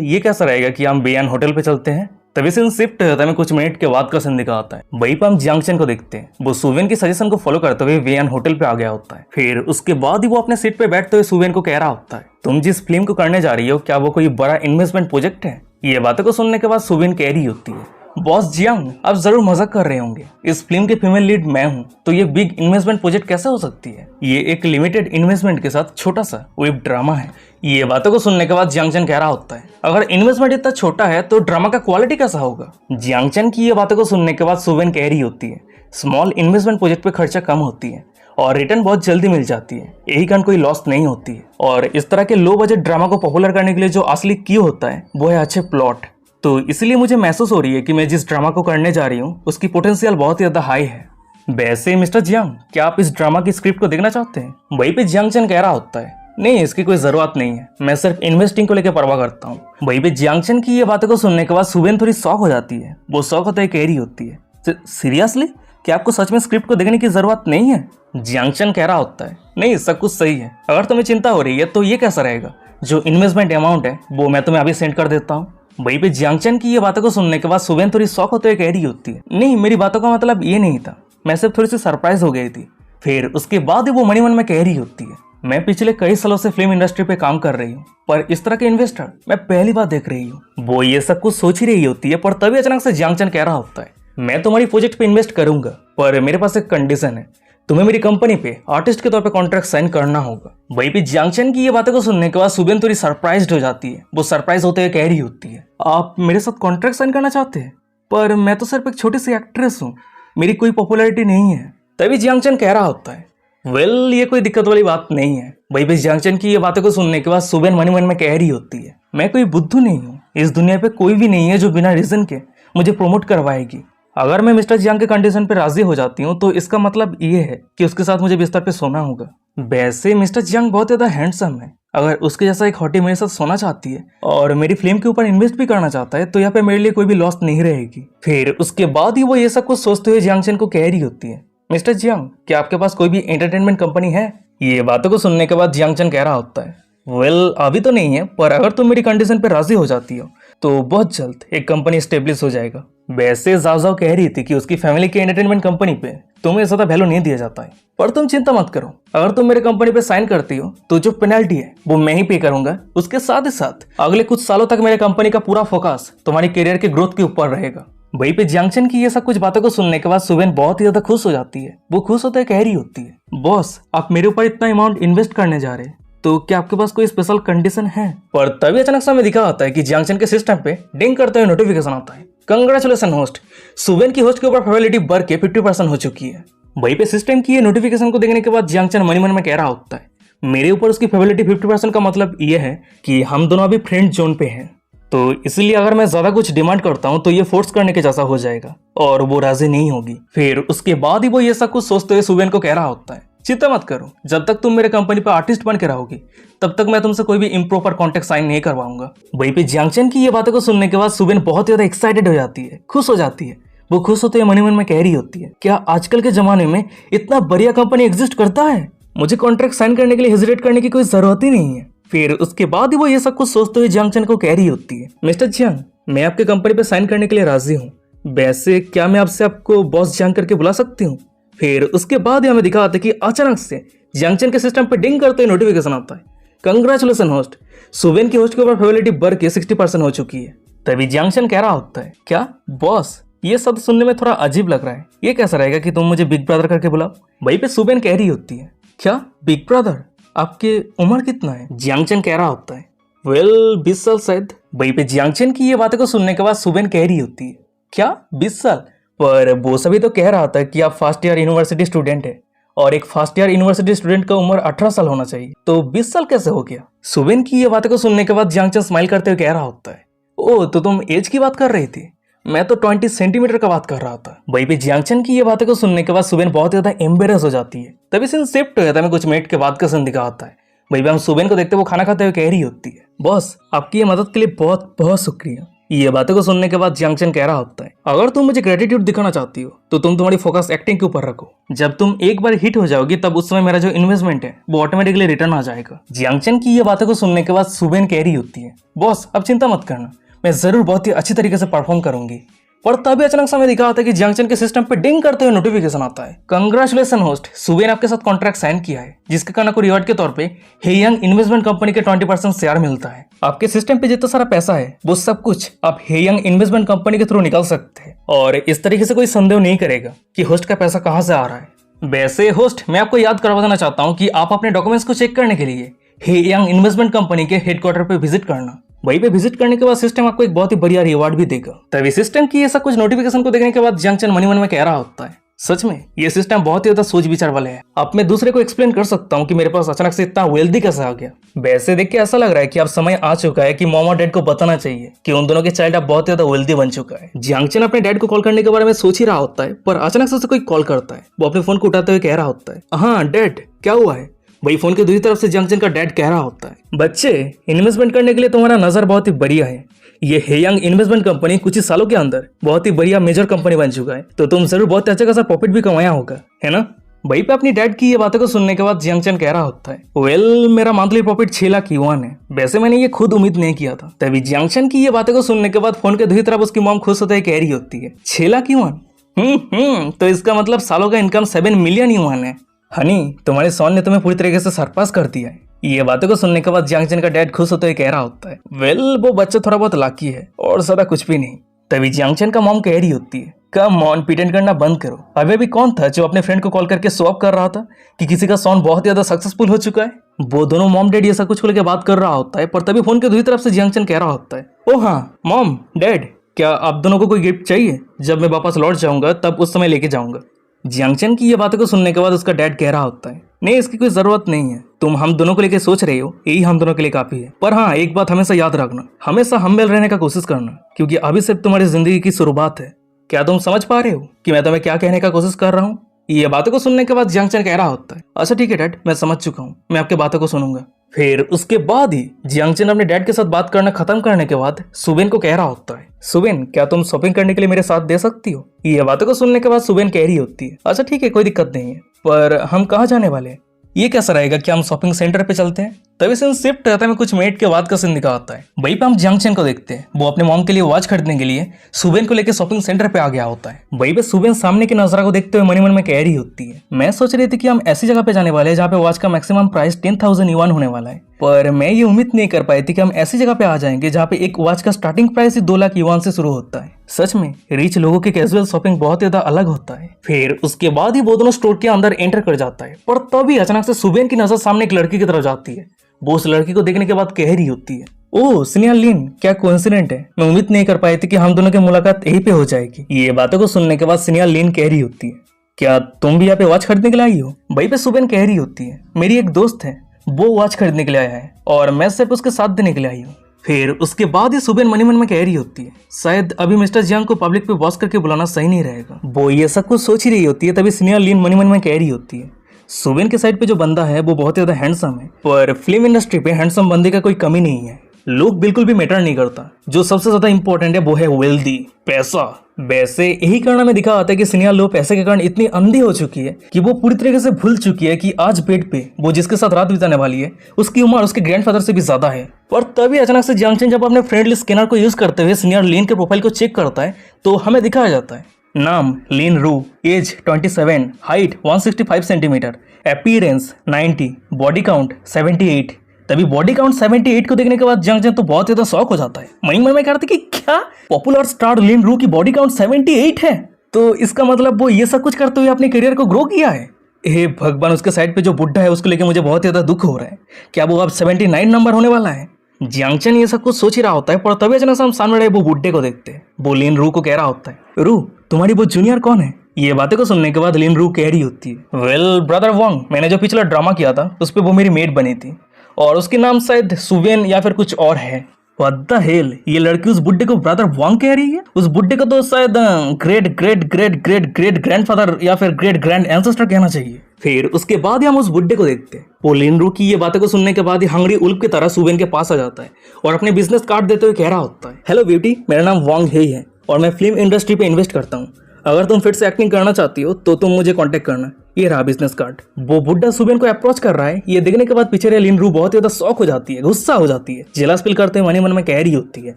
ये कैसा रहेगा कि हम बेयान होटल पे चलते हैं। तभी सीन शिफ्ट हो जाता है, कुछ मिनट के बाद का सीन दिखा आता है, वहीं पर हम जियांगचन को देखते हैं, वो सुवेन की सजेशन को फॉलो करते हुए बेयान होटल पे आ गया होता है। फिर उसके बाद ही वो अपने सीट पे बैठते हुए सुवेन को कह रहा होता है, तुम जिस फिल्म को करने जा रही हो क्या वो कोई बड़ा इन्वेस्टमेंट प्रोजेक्ट है? ये बातों को सुनने के बाद सुवेन कह रही होती है, बॉस जियांग आप जरूर मजाक कर रहे होंगे, इस फिल्म के फीमेल लीड मैं हूँ, तो ये बिग इन्वेस्टमेंट प्रोजेक्ट कैसे हो सकती है? ये एक लिमिटेड इन्वेस्टमेंट के साथ छोटा सा वेब ड्रामा है। ये बातों को सुनने के बाद जियांगचन कह रहा होता है, अगर इन्वेस्टमेंट इतना छोटा है तो ड्रामा का क्वालिटी कैसा होगा? जियांगचन की ये बातों को सुनने के बाद सुवेन कह रही होती है, स्मॉल इन्वेस्टमेंट प्रोजेक्ट पे खर्चा कम होती है और रिटर्न बहुत जल्दी मिल जाती है, यही कारण कोई लॉस नहीं होती है, और इस तरह के लो बजट ड्रामा को पॉपुलर करने के लिए जो असली की होता है वो है अच्छे प्लॉट। तो इसलिए मुझे महसूस हो रही है कि मैं जिस ड्रामा को करने जा रही हूँ उसकी पोटेंशियल बहुत ही ज्यादा हाई है। वैसे मिस्टर जियांग, क्या आप इस ड्रामा की स्क्रिप्ट को देखना चाहते हैं? वहीं पे जियांगचन कह रहा होता है, नहीं इसकी कोई जरूरत नहीं है, मैं सिर्फ इन्वेस्टिंग को लेकर परवाह करता हूँ। वहीं पे जियांगचन की ये बातों को सुनने के बाद सुवेन थोड़ी शॉक हो जाती है, वो शॉक होता है कह रही होती है, सीरियसली क्या आपको सच में स्क्रिप्ट को देखने की जरूरत नहीं है? जियांगचन कह रहा होता है, नहीं सब कुछ सही है, अगर तुम्हें चिंता हो रही है तो ये कैसा रहेगा, जो इन्वेस्टमेंट अमाउंट है वो मैं तुम्हें अभी सेंड कर देता हूँ। वहीं पे जियांगचन की ये बातों को सुनने के बाद सुवेन थोड़ी शॉक होते हुए कह रही होती है, नहीं मेरी बातों का मतलब ये नहीं था, मैं सिर्फ थोड़ी सी सरप्राइज हो गई थी। फिर उसके बाद वो मन में कह रही होती है, मैं पिछले कई सालों से फिल्म इंडस्ट्री पे काम कर रही हूँ, पर इस तरह के इन्वेस्टर मैं पहली बार देख रही हूँ। वो ये सब कुछ सोच ही रही होती है, पर तभी अचानक से जियांगचन कह रहा होता है, मैं तुम्हारी प्रोजेक्ट पे इन्वेस्ट करूंगा, पर मेरे पास एक कंडीशन है, तुम्हें मेरी कंपनी पे आर्टिस्ट के तौर पे कॉन्ट्रैक्ट साइन करना होगा। वहीं पे जियांगचन की ये बातें को सुनने के बाद सुवेन थोड़ी सरप्राइज्ड हो जाती है, वो सरप्राइज होते हुए कह रही होती है, आप मेरे साथ कॉन्ट्रैक्ट साइन करना चाहते हैं? पर मैं तो सिर्फ एक छोटी सी एक्ट्रेस हूँ, मेरी कोई पॉपुलैरिटी नहीं है। तभी जियांगचन कह रहा होता है, ये कोई दिक्कत वाली बात नहीं है। वहीं पे जियांगचन की ये बातें को सुनने के बाद सुवेन मन में कह रही होती है, मैं कोई बुद्धू नहीं हूँ। इस दुनिया पे कोई भी नहीं है जो बिना रीजन के मुझे प्रमोट करवाएगी। अगर मैं मिस्टर जियांग के कंडीशन पे राजी हो जाती हूँ तो इसका मतलब ये है कि उसके साथ मुझे बिस्तर पे सोना होगा। वैसे मिस्टर जियांग बहुत ज्यादा हैंडसम है। अगर उसके जैसा एक हॉटी मेरे साथ सोना चाहती है और मेरी फिल्म के ऊपर इन्वेस्ट भी करना चाहता है तो यहाँ पे मेरे लिए कोई भी लॉस नहीं रहेगी। फिर उसके बाद ही वो ये सब कुछ सोचते हुए जियांग चेन को कह रही होती है, मिस्टर जियांग, क्या आपके पास कोई भी एंटरटेनमेंट कंपनी है? ये बातों को सुनने के बाद जियांग चेन कह रहा होता है, वेल अभी तो नहीं है, पर अगर तुम मेरी कंडीशन पे राजी हो जाती हो तो बहुत जल्द एक कंपनी स्टेब्लिश हो जाएगा। वैसे जाओ जाओ कह रही थी कि उसकी फैमिली की एंटरटेनमेंट कंपनी पे तुम्हें ज्यादा वैल्यू नहीं दिया जाता है, पर तुम चिंता मत करो, अगर तुम मेरे कंपनी पे साइन करती हो तो जो पेनल्टी है वो मैं ही पे करूंगा। उसके साथ ही साथ अगले कुछ सालों तक मेरे कंपनी का पूरा फोकस तुम्हारी करियर के ग्रोथ के ऊपर रहेगा। वहीं पे जियांग चेन की ये सब कुछ बातों को सुनने के बाद सुबेन बहुत ही ज्यादा खुश हो जाती है। वो खुश होते कह रही होती है, बॉस आप मेरे ऊपर इतना अमाउंट इन्वेस्ट करने जा रहे हैं तो क्या आपके पास कोई स्पेशल कंडीशन है? पर तभी अचानक से हमें दिखा आता है कि जियांग चेन के सिस्टम पे डिंग करते हुए नोटिफिकेशन आता है, कंग्रेचुलेशन होस्ट, सुबेन की होस्ट के ऊपर प्रोबेबिलिटी बढ़ के 50% हो चुकी है। वहीं पे सिस्टम की ये नोटिफिकेशन को देखने के बाद जियांग चेन मन ही मन में कह रहा होता है, मेरे ऊपर उसकी प्रोबेबिलिटी 50% का मतलब ये है कि हम दोनों अभी फ्रेंड जोन पे हैं, तो इसलिए अगर मैं ज्यादा कुछ डिमांड करता हूँ तो ये फोर्स करने के जैसा हो जाएगा और वो राजी नहीं होगी। फिर उसके बाद ही वो ये सब कुछ सोचते हुए सुबेन को कह रहा होता है, चिंता मत करो, जब तक तुम मेरे कंपनी पर आर्टिस्ट बन के रहोगी तब तक मैं तुमसे कोई भी इम्प्रॉपर कॉन्टेक्ट साइन नहीं करवाऊंगा। वहीं पे जियांग चेन की ये बातों को सुनने के बाद सुबेन बहुत ज्यादा एक्साइटेड हो जाती है, खुश हो जाती है। वो खुश होते हुए मन ही मन में कह रही होती है, क्या आजकल के जमाने में इतना बढ़िया कंपनी एग्जिस्ट करता है? मुझे कॉन्ट्रैक्ट साइन करने के लिए हेजिटेट करने की कोई जरूरत ही नहीं है। फिर उसके बाद ही वो ये सब कुछ सोचते हुए जियांग चेन को कह रही होती है, मिस्टर जियांग, मैं आपके कंपनी पे साइन करने के लिए राजी हूँ। वैसे क्या मैं आपसे आपको बॉस जियांग करके बुला सकती हूँ? फिर उसके बाद ही हमें दिखा आता है कि अचानक से जियांग चेन के सिस्टम पे डिंग करते हुए नोटिफिकेशन आता है, कंग्रेचुलेशन होस्ट, सुबेन की होस्ट के ऊपर प्रोबेबिलिटी बढ़ के 60% हो चुकी है। तभी जियांग चेन कह रहा होता है, क्या बॉस, ये शब्द सुनने में थोड़ा अजीब लग रहा है, ये कैसा रहेगा कि तुम मुझे बिग ब्रदर करके बुलाओ? वहीं पे सुबेन कह रही होती है, क्या बिग ब्रदर, आपके उम्र कितना है? जियांग चेन कह रहा होता है, वेल 20 साल शायद। वहीं पे जियांग चेन की ये बातें को सुनने के बाद सुबेन कह रही होती है, क्या 20 साल? पर वो सभी तो कह रहा था कि आप फर्स्ट ईयर यूनिवर्सिटी स्टूडेंट है और एक फर्स्ट ईयर यूनिवर्सिटी स्टूडेंट का उम्र 18 साल होना चाहिए, तो 20 साल कैसे हो गया? सुबेन की ये बातें को सुनने के बाद जियांग चेन स्माइल करते हुए कह रहा होता है, ओ तो तुम एज की बात कर रही थी, मैं तो 20 सेंटीमीटर का बात कर रहा था। वहीं पे जियांग चेन की ये बातें को सुनने के बाद सुबेन बहुत ज्यादा एम्बेरस हो जाती है। तभी सीन शिफ्ट हो जाता है, कुछ मिनट के बाद का सीन दिखा आता है। वहीं पे हम सुबेन को देखते वो खाना खाते हुए कह रही होती है, बॉस आपकी ये मदद के लिए बहुत बहुत शुक्रिया। ये बातें को सुनने के बाद जियांग चेन कह रहा होता है, अगर तुम मुझे ग्रेटिट्यूड दिखाना चाहती हो तो तुम तुम्हारी फोकस एक्टिंग के ऊपर रखो। जब तुम एक बार हिट हो जाओगी तब उस समय मेरा जो इन्वेस्टमेंट है वो ऑटोमेटिकली रिटर्न आ जाएगा। जियांग चेन की ये बातें को सुनने के बाद सुबेन कह रही होती है, बॉस अब चिंता मत करना, मैं जरूर बहुत ही अच्छी तरीके से परफॉर्म करूंगी। पर तभी अचानक समय दिखा आता है कि जियांग चेन के सिस्टम पे डिंग करते हुए नोटिफिकेशन आता है, कंग्रेचुलेशन होस्ट, सुबेन आपके साथ कॉन्ट्रैक्ट साइन किया है जिसके कारण आपको रिवॉर्ड के तौर पे हेयंग इन्वेस्टमेंट कंपनी के 20% शेयर मिलता है। आपके सिस्टम पे जितना सारा पैसा है वो सब कुछ आप हेयंग इन्वेस्टमेंट कंपनी के थ्रू निकाल सकते हैं और इस तरीके से कोई संदेह नहीं करेगा कि होस्ट का पैसा कहाँ से आ रहा है। वैसे होस्ट, मैं आपको याद करवा देना चाहता हूँ कि आप अपने डॉक्यूमेंट्स को चेक करने के लिए हेयंग इन्वेस्टमेंट कंपनी के हेडक्वार्टर पे विजिट करना। वहीं पे विजिट करने के बाद सिस्टम आपको एक बहुत ही बढ़िया रिवॉर्ड भी देगा। तभी सिस्टम की ये सब कुछ नोटिफिकेशन को देखने के बाद जियांग चेन मन ही मन में कह रहा होता है, सच में ये सिस्टम बहुत ही ज्यादा सोच विचार वाले है। अब मैं दूसरे को एक्सप्लेन कर सकता हूँ कि मेरे पास अचानक से इतना वेल्दी कैसे आ गया। वैसे देख के ऐसा लग रहा है कि अब समय आ चुका है कि मॉम और डैड को बताना चाहिए कि उन दोनों के चाइल्ड अब बहुत ज्यादा वेल्दी बन चुका है। जियांग चेन अपने डैड को कॉल करने के बारे में सोच ही रहा होता है, पर अचानक से उसे कोई कॉल करता है। वो अपने फोन को उठाते हुए कह रहा होता है, हाँ डैड क्या हुआ है? वही फोन के दूसरी तरफ से जियांग चेन का डैड कह रहा होता है, बच्चे इन्वेस्टमेंट करने के लिए तुम्हारा नजर बहुत ही बढ़िया है। ये हेयंग इन्वेस्टमेंट कंपनी कुछ ही सालों के अंदर बहुत ही बढ़िया मेजर कंपनी बन चुका है, तो तुम जरूर बहुत अच्छा खासा प्रॉफिट भी कमाया होगा, है ना? वहीं पे अपनी डैड की ये बातों को सुनने के बाद जियांग चेन कह रहा होता है, वेल मेरा मंथली प्रॉफिट 6 लाख युआन है। वैसे मैंने ये खुद उम्मीद नहीं किया था। तभी जियांग चेन की ये बातें को सुनने के बाद फोन के दूसरी तरफ उसकी मॉम खुश होते हुए कह रही होती है, 6 लाख युआन, तो इसका मतलब सालों का इनकम 7 मिलियन युआन है। हनी, तुम्हारे सॉन ने तुम्हें पूरी तरीके से सरपास कर दिया है। ये बातों को सुनने के बाद जियांग चेन का डैड खुश होते हुए कह रहा होता है, वेल वो बच्चा थोड़ा बहुत लाकी है और ज्यादा कुछ भी नहीं। तभी जियांग चेन का मॉम कह रही होती है, कम ऑन, प्रिटेंड करना बंद करो। अभी भी कौन था जो अपने फ्रेंड को कॉल करके शो ऑफ कर रहा था कि किसी का सॉन बहुत ज्यादा सक्सेसफुल हो चुका है? वो दोनों मॉम डैड ये सब कुछ लेकर बात कर रहा होता है, पर तभी फोन के दूसरी तरफ से जियांग चेन कह रहा होता है, ओ हाँ मॉम डैड, क्या आप दोनों को कोई गिफ्ट चाहिए? जब मैं वापस लौट जाऊंगा तब उस समय लेके जाऊंगा। जियांग चेन की ये बातों को सुनने के बाद उसका डैड कह रहा होता है, नहीं इसकी कोई जरूरत नहीं है, तुम हम दोनों को लेके सोच रहे हो, यही हम दोनों के लिए काफी है। पर हाँ, एक बात हमेशा याद रखना, हमेशा हम्बल रहने का कोशिश करना, क्योंकि अभी सिर्फ तुम्हारी जिंदगी की शुरुआत है। क्या तुम समझ पा रहे हो कि मैं तुम्हें क्या कहने का कोशिश कर रहा हूँ? ये बातों को सुनने के बाद जियांगचन कह रहा होता है, अच्छा ठीक है डैड, मैं समझ चुका हूँ, मैं आपकी बातों को सुनूंगा। फिर उसके बाद ही जियांगचन अपने डैड के साथ बात करना खत्म करने के बाद सुबेन को कह रहा होता है, सुबेन क्या तुम शॉपिंग करने के लिए मेरे साथ दे सकती हो? ये बातों को सुनने के बाद सुबेन कह रही होती है, अच्छा ठीक है, कोई दिक्कत नहीं है, पर हम कहाँ जाने वाले हैं? ये कैसा रहेगा कि हम शॉपिंग सेंटर पे चलते हैं? तभी सीन शिफ्ट रहता है, कुछ मिनट के बाद का सीन दिखा आता है। वहीं पे हम जियांगचन को देखते हैं, वो अपने मॉम के लिए वॉच खरीदने के लिए सुबेन को लेकर शॉपिंग सेंटर पे आ गया होता है। वहीं पे सुबेन सामने की नजारा को देखते हुए मन में कह रही होती है, मैं सोच रही थी कि हम ऐसी जगह पे जाने वाले हैं जहाँ पे वॉच का मैक्सिमम प्राइस 10,000 युआन होने वाला है, पर मैं ये उम्मीद नहीं कर पाई थी कि हम ऐसी जगह पे आ जाएंगे जहाँ पे एक वॉच का स्टार्टिंग प्राइस ही 2 लाख युआन से शुरू होता है। सच में रिच लोगों की कैजुअल शॉपिंग बहुत ज्यादा अलग होता है। फिर उसके बाद ही वो दोनों स्टोर के अंदर एंटर कर जाता है, पर तभी अचानक से सुबेन की नजर सामने एक लड़की की तरफ जाती है। वो उस लड़की को देखने के बाद कह रही होती है, ओह सिनियर लिन, क्या कोइंसिडेंट है, मैं उम्मीद नहीं कर पाई थी कि हम दोनों की मुलाकात यहीं पे हो जाएगी। ये बातों को सुनने के बाद सिनियर लिन कह रही होती है, क्या तुम भी यहाँ पे वॉच खरीदने के लिए आई हो? वहीं पे सुबेन कह रही होती है, मेरी एक दोस्त है, वो वॉच खरीदने के लिए आया है और मैं सिर्फ उसके साथ देने के लिए आई हूँ। फिर उसके बाद ही सुबेन मन में कह रही होती है, शायद अभी मिस्टर जियांग को पब्लिक पे वॉच करके बुलाना सही नहीं रहेगा। वो ये सब कुछ सोच ही रही होती है, तभी सीनियर लिन मन में कह रही होती है, सुबेन के साइड पे जो बंदा है वो बहुत ज्यादा हैंडसम है, पर फिल्म इंडस्ट्री पे हैंडसम बंदे का कोई कमी नहीं है, लोग बिल्कुल भी मैटर नहीं करता, जो सबसे ज्यादा इंपॉर्टेंट है वो है वेल्दी, पैसा। वैसे यही कारण में दिखा आता है कि सिनियर लो पैसे के कारण इतनी अंधी हो चुकी है कि वो पूरी तरीके से भूल चुकी है कि आज बेड पे वो जिसके साथ रात बिताने वाली है उसकी उम्र उसके ग्रैंडफादर से भी ज्यादा है। और तभी अचानक से जियांगचन जब अपने फ्रेंडली स्कैनर को यूज करते हुए सीनियर लिन के प्रोफाइल को चेक करता है तो हमें दिखाया जाता है, नाम Lin Ru, age 27, height 165 centimetre, appearance 90, body count 78। तभी बॉडी काउंट 78 को देखने के बाद जियांगचन तो बहुत ज्यादा शॉक हो जाता है। मन में कह रहा था कि क्या पॉपुलर स्टार लिन रू की बॉडी काउंट 78 है, तो इसका मतलब वो ये सब कुछ करते हुए अपने करियर को ग्रो किया है। हे भगवान, उसके साइड पे जो बुड्ढा है उसको लेके मुझे बहुत ज्यादा दुख हो रहा है, क्या वो अब 79 नंबर होने वाला है? जियांगचन ये सब कुछ सोच ही रहा होता है, पर तभी अचानक से हम सामने रहे वो बुड्ढे को देखते हैं। वो लिन रू को कह रहा होता है, रू तुम्हारी वो जूनियर कौन है? ये बातें को सुनने के बाद लिन रू कह रही होती है, वेल ब्रदर वांग, मैंने जो पिछला ड्रामा किया था उस पर वो मेरी मेड बनी थी और उसके नाम शायद सुवेन या फिर कुछ और है। What the hell? ये लड़की उस बुड्ढे को ब्रदर वांग कह रही है? उस बुड्ढे को तो शायद great great great great great grandfather या फिर ग्रेट ग्रैंड एंसेस्टर कहना चाहिए। फिर उसके बाद ही हम उस बुड्ढे को देखते हैं। वो लिन रू की ये बातें को सुनने के बाद ही हंगरी उल्फ की तरह सुवेन के पास आ जाता है और अपने बिजनेस कार्ड देते हुए कह रहा होता है, हेलो ब्यूटी, मेरा नाम वांग हे है और मैं फिल्म इंडस्ट्री पे इन्वेस्ट करता हूँ, अगर तुम फिर से एक्टिंग करना चाहती हो तो तुम मुझे कांटेक्ट करना। ये रहा बिजनेस कार्ड। वो बुड्ढा सुबेन को अप्रोच कर रहा है, ये देखने के बाद पीछे रहे लिन रू बहुत ज्यादा शॉक हो जाती है, गुस्सा हो जाती है, जेलस फील करते हुए मन में कह रही होती है,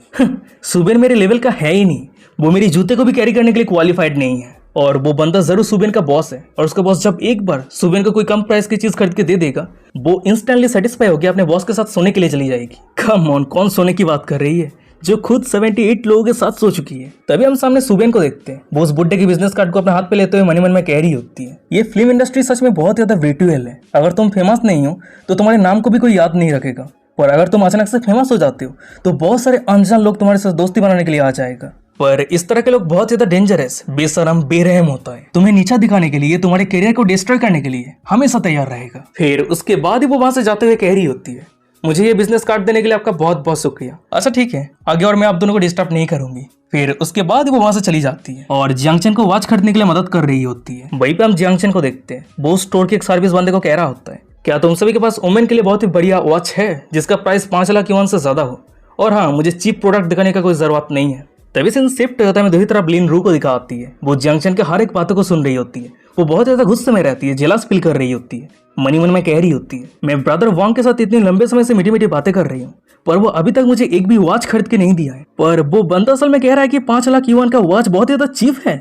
सुबेन मेरे लेवल का है ही नहीं, वो मेरी जूते को भी कैरी करने के लिए क्वालिफाइड नहीं है और वो बंदा जरूर सुबेन का बॉस है और उसका बॉस जब एक बार सुबेन को कोई कम प्राइस की चीज खरीद के दे देगा वो इंस्टेंटली सेटिस्फाई होकर अपने बॉस के साथ सोने के लिए चली जाएगी। कम ऑन, कौन सोने की बात कर रही है जो खुद 78 लोगों के साथ सो चुकी है। तभी हम सामने सुबेन को देखते हैं, वो उस बुड्ढे की बिजनेस कार्ड को अपने हाथ पे लेते हुए मन में कह रही होती है, ये फिल्म इंडस्ट्री सच में बहुत ज्यादा वर्चुअल है, अगर तुम फेमस नहीं हो तो तुम्हारे नाम को भी कोई याद नहीं रखेगा, और अगर तुम अचानक से फेमस हो जाते हो तो बहुत सारे अनजान लोग तुम्हारे साथ दोस्ती बनाने के लिए आ जाएगा। पर इस तरह के लोग बहुत ज्यादा डेंजरस, बेशरम, बेरहम होता है, तुम्हें नीचा दिखाने के लिए, तुम्हारे करियर को डिस्ट्रॉय करने के लिए हमेशा तैयार रहेगा। फिर उसके बाद ही वो वहां से जाते हुए कह रही होती है, मुझे ये बिजनेस कार्ड देने के लिए आपका बहुत बहुत शुक्रिया, अच्छा ठीक है, आगे और मैं आप दोनों को डिस्टर्ब नहीं करूंगी। फिर उसके बाद वो वहां से चली जाती है और जियांगचन को वॉच खरीदने के लिए मदद कर रही होती है। वहीं पे हम जियांगचन को देखते हैं, वो स्टोर के एक सर्विस बंदे को कह रहा होता है, क्या तुम सभी के पास वुमेन के लिए बहुत ही बढ़िया वॉच है जिसका प्राइस 5 लाख युआन से ज्यादा हो, और हाँ, मुझे चीप प्रोडक्ट दिखाने का कोई जरूरत नहीं है। तभी से शिफ्ट होता है, दूसरी तरफ लिन रू को दिखाती है, वो जियांगचन के हर एक बातों को सुन रही होती है, वो बहुत ज्यादा गुस्से में रहती है, जेलस फील कर रही होती है, मन में कह रही होती है, मैं ब्रदर वांग के साथ इतने लंबे समय से मीठी मीठी बातें कर रही हूँ पर वो अभी तक मुझे एक भी वॉच खरीद के नहीं दिया है, पर वो बंदा असल में कह रहा है कि 5 लाख युआन का वॉच बहुत ज्यादा चीप है।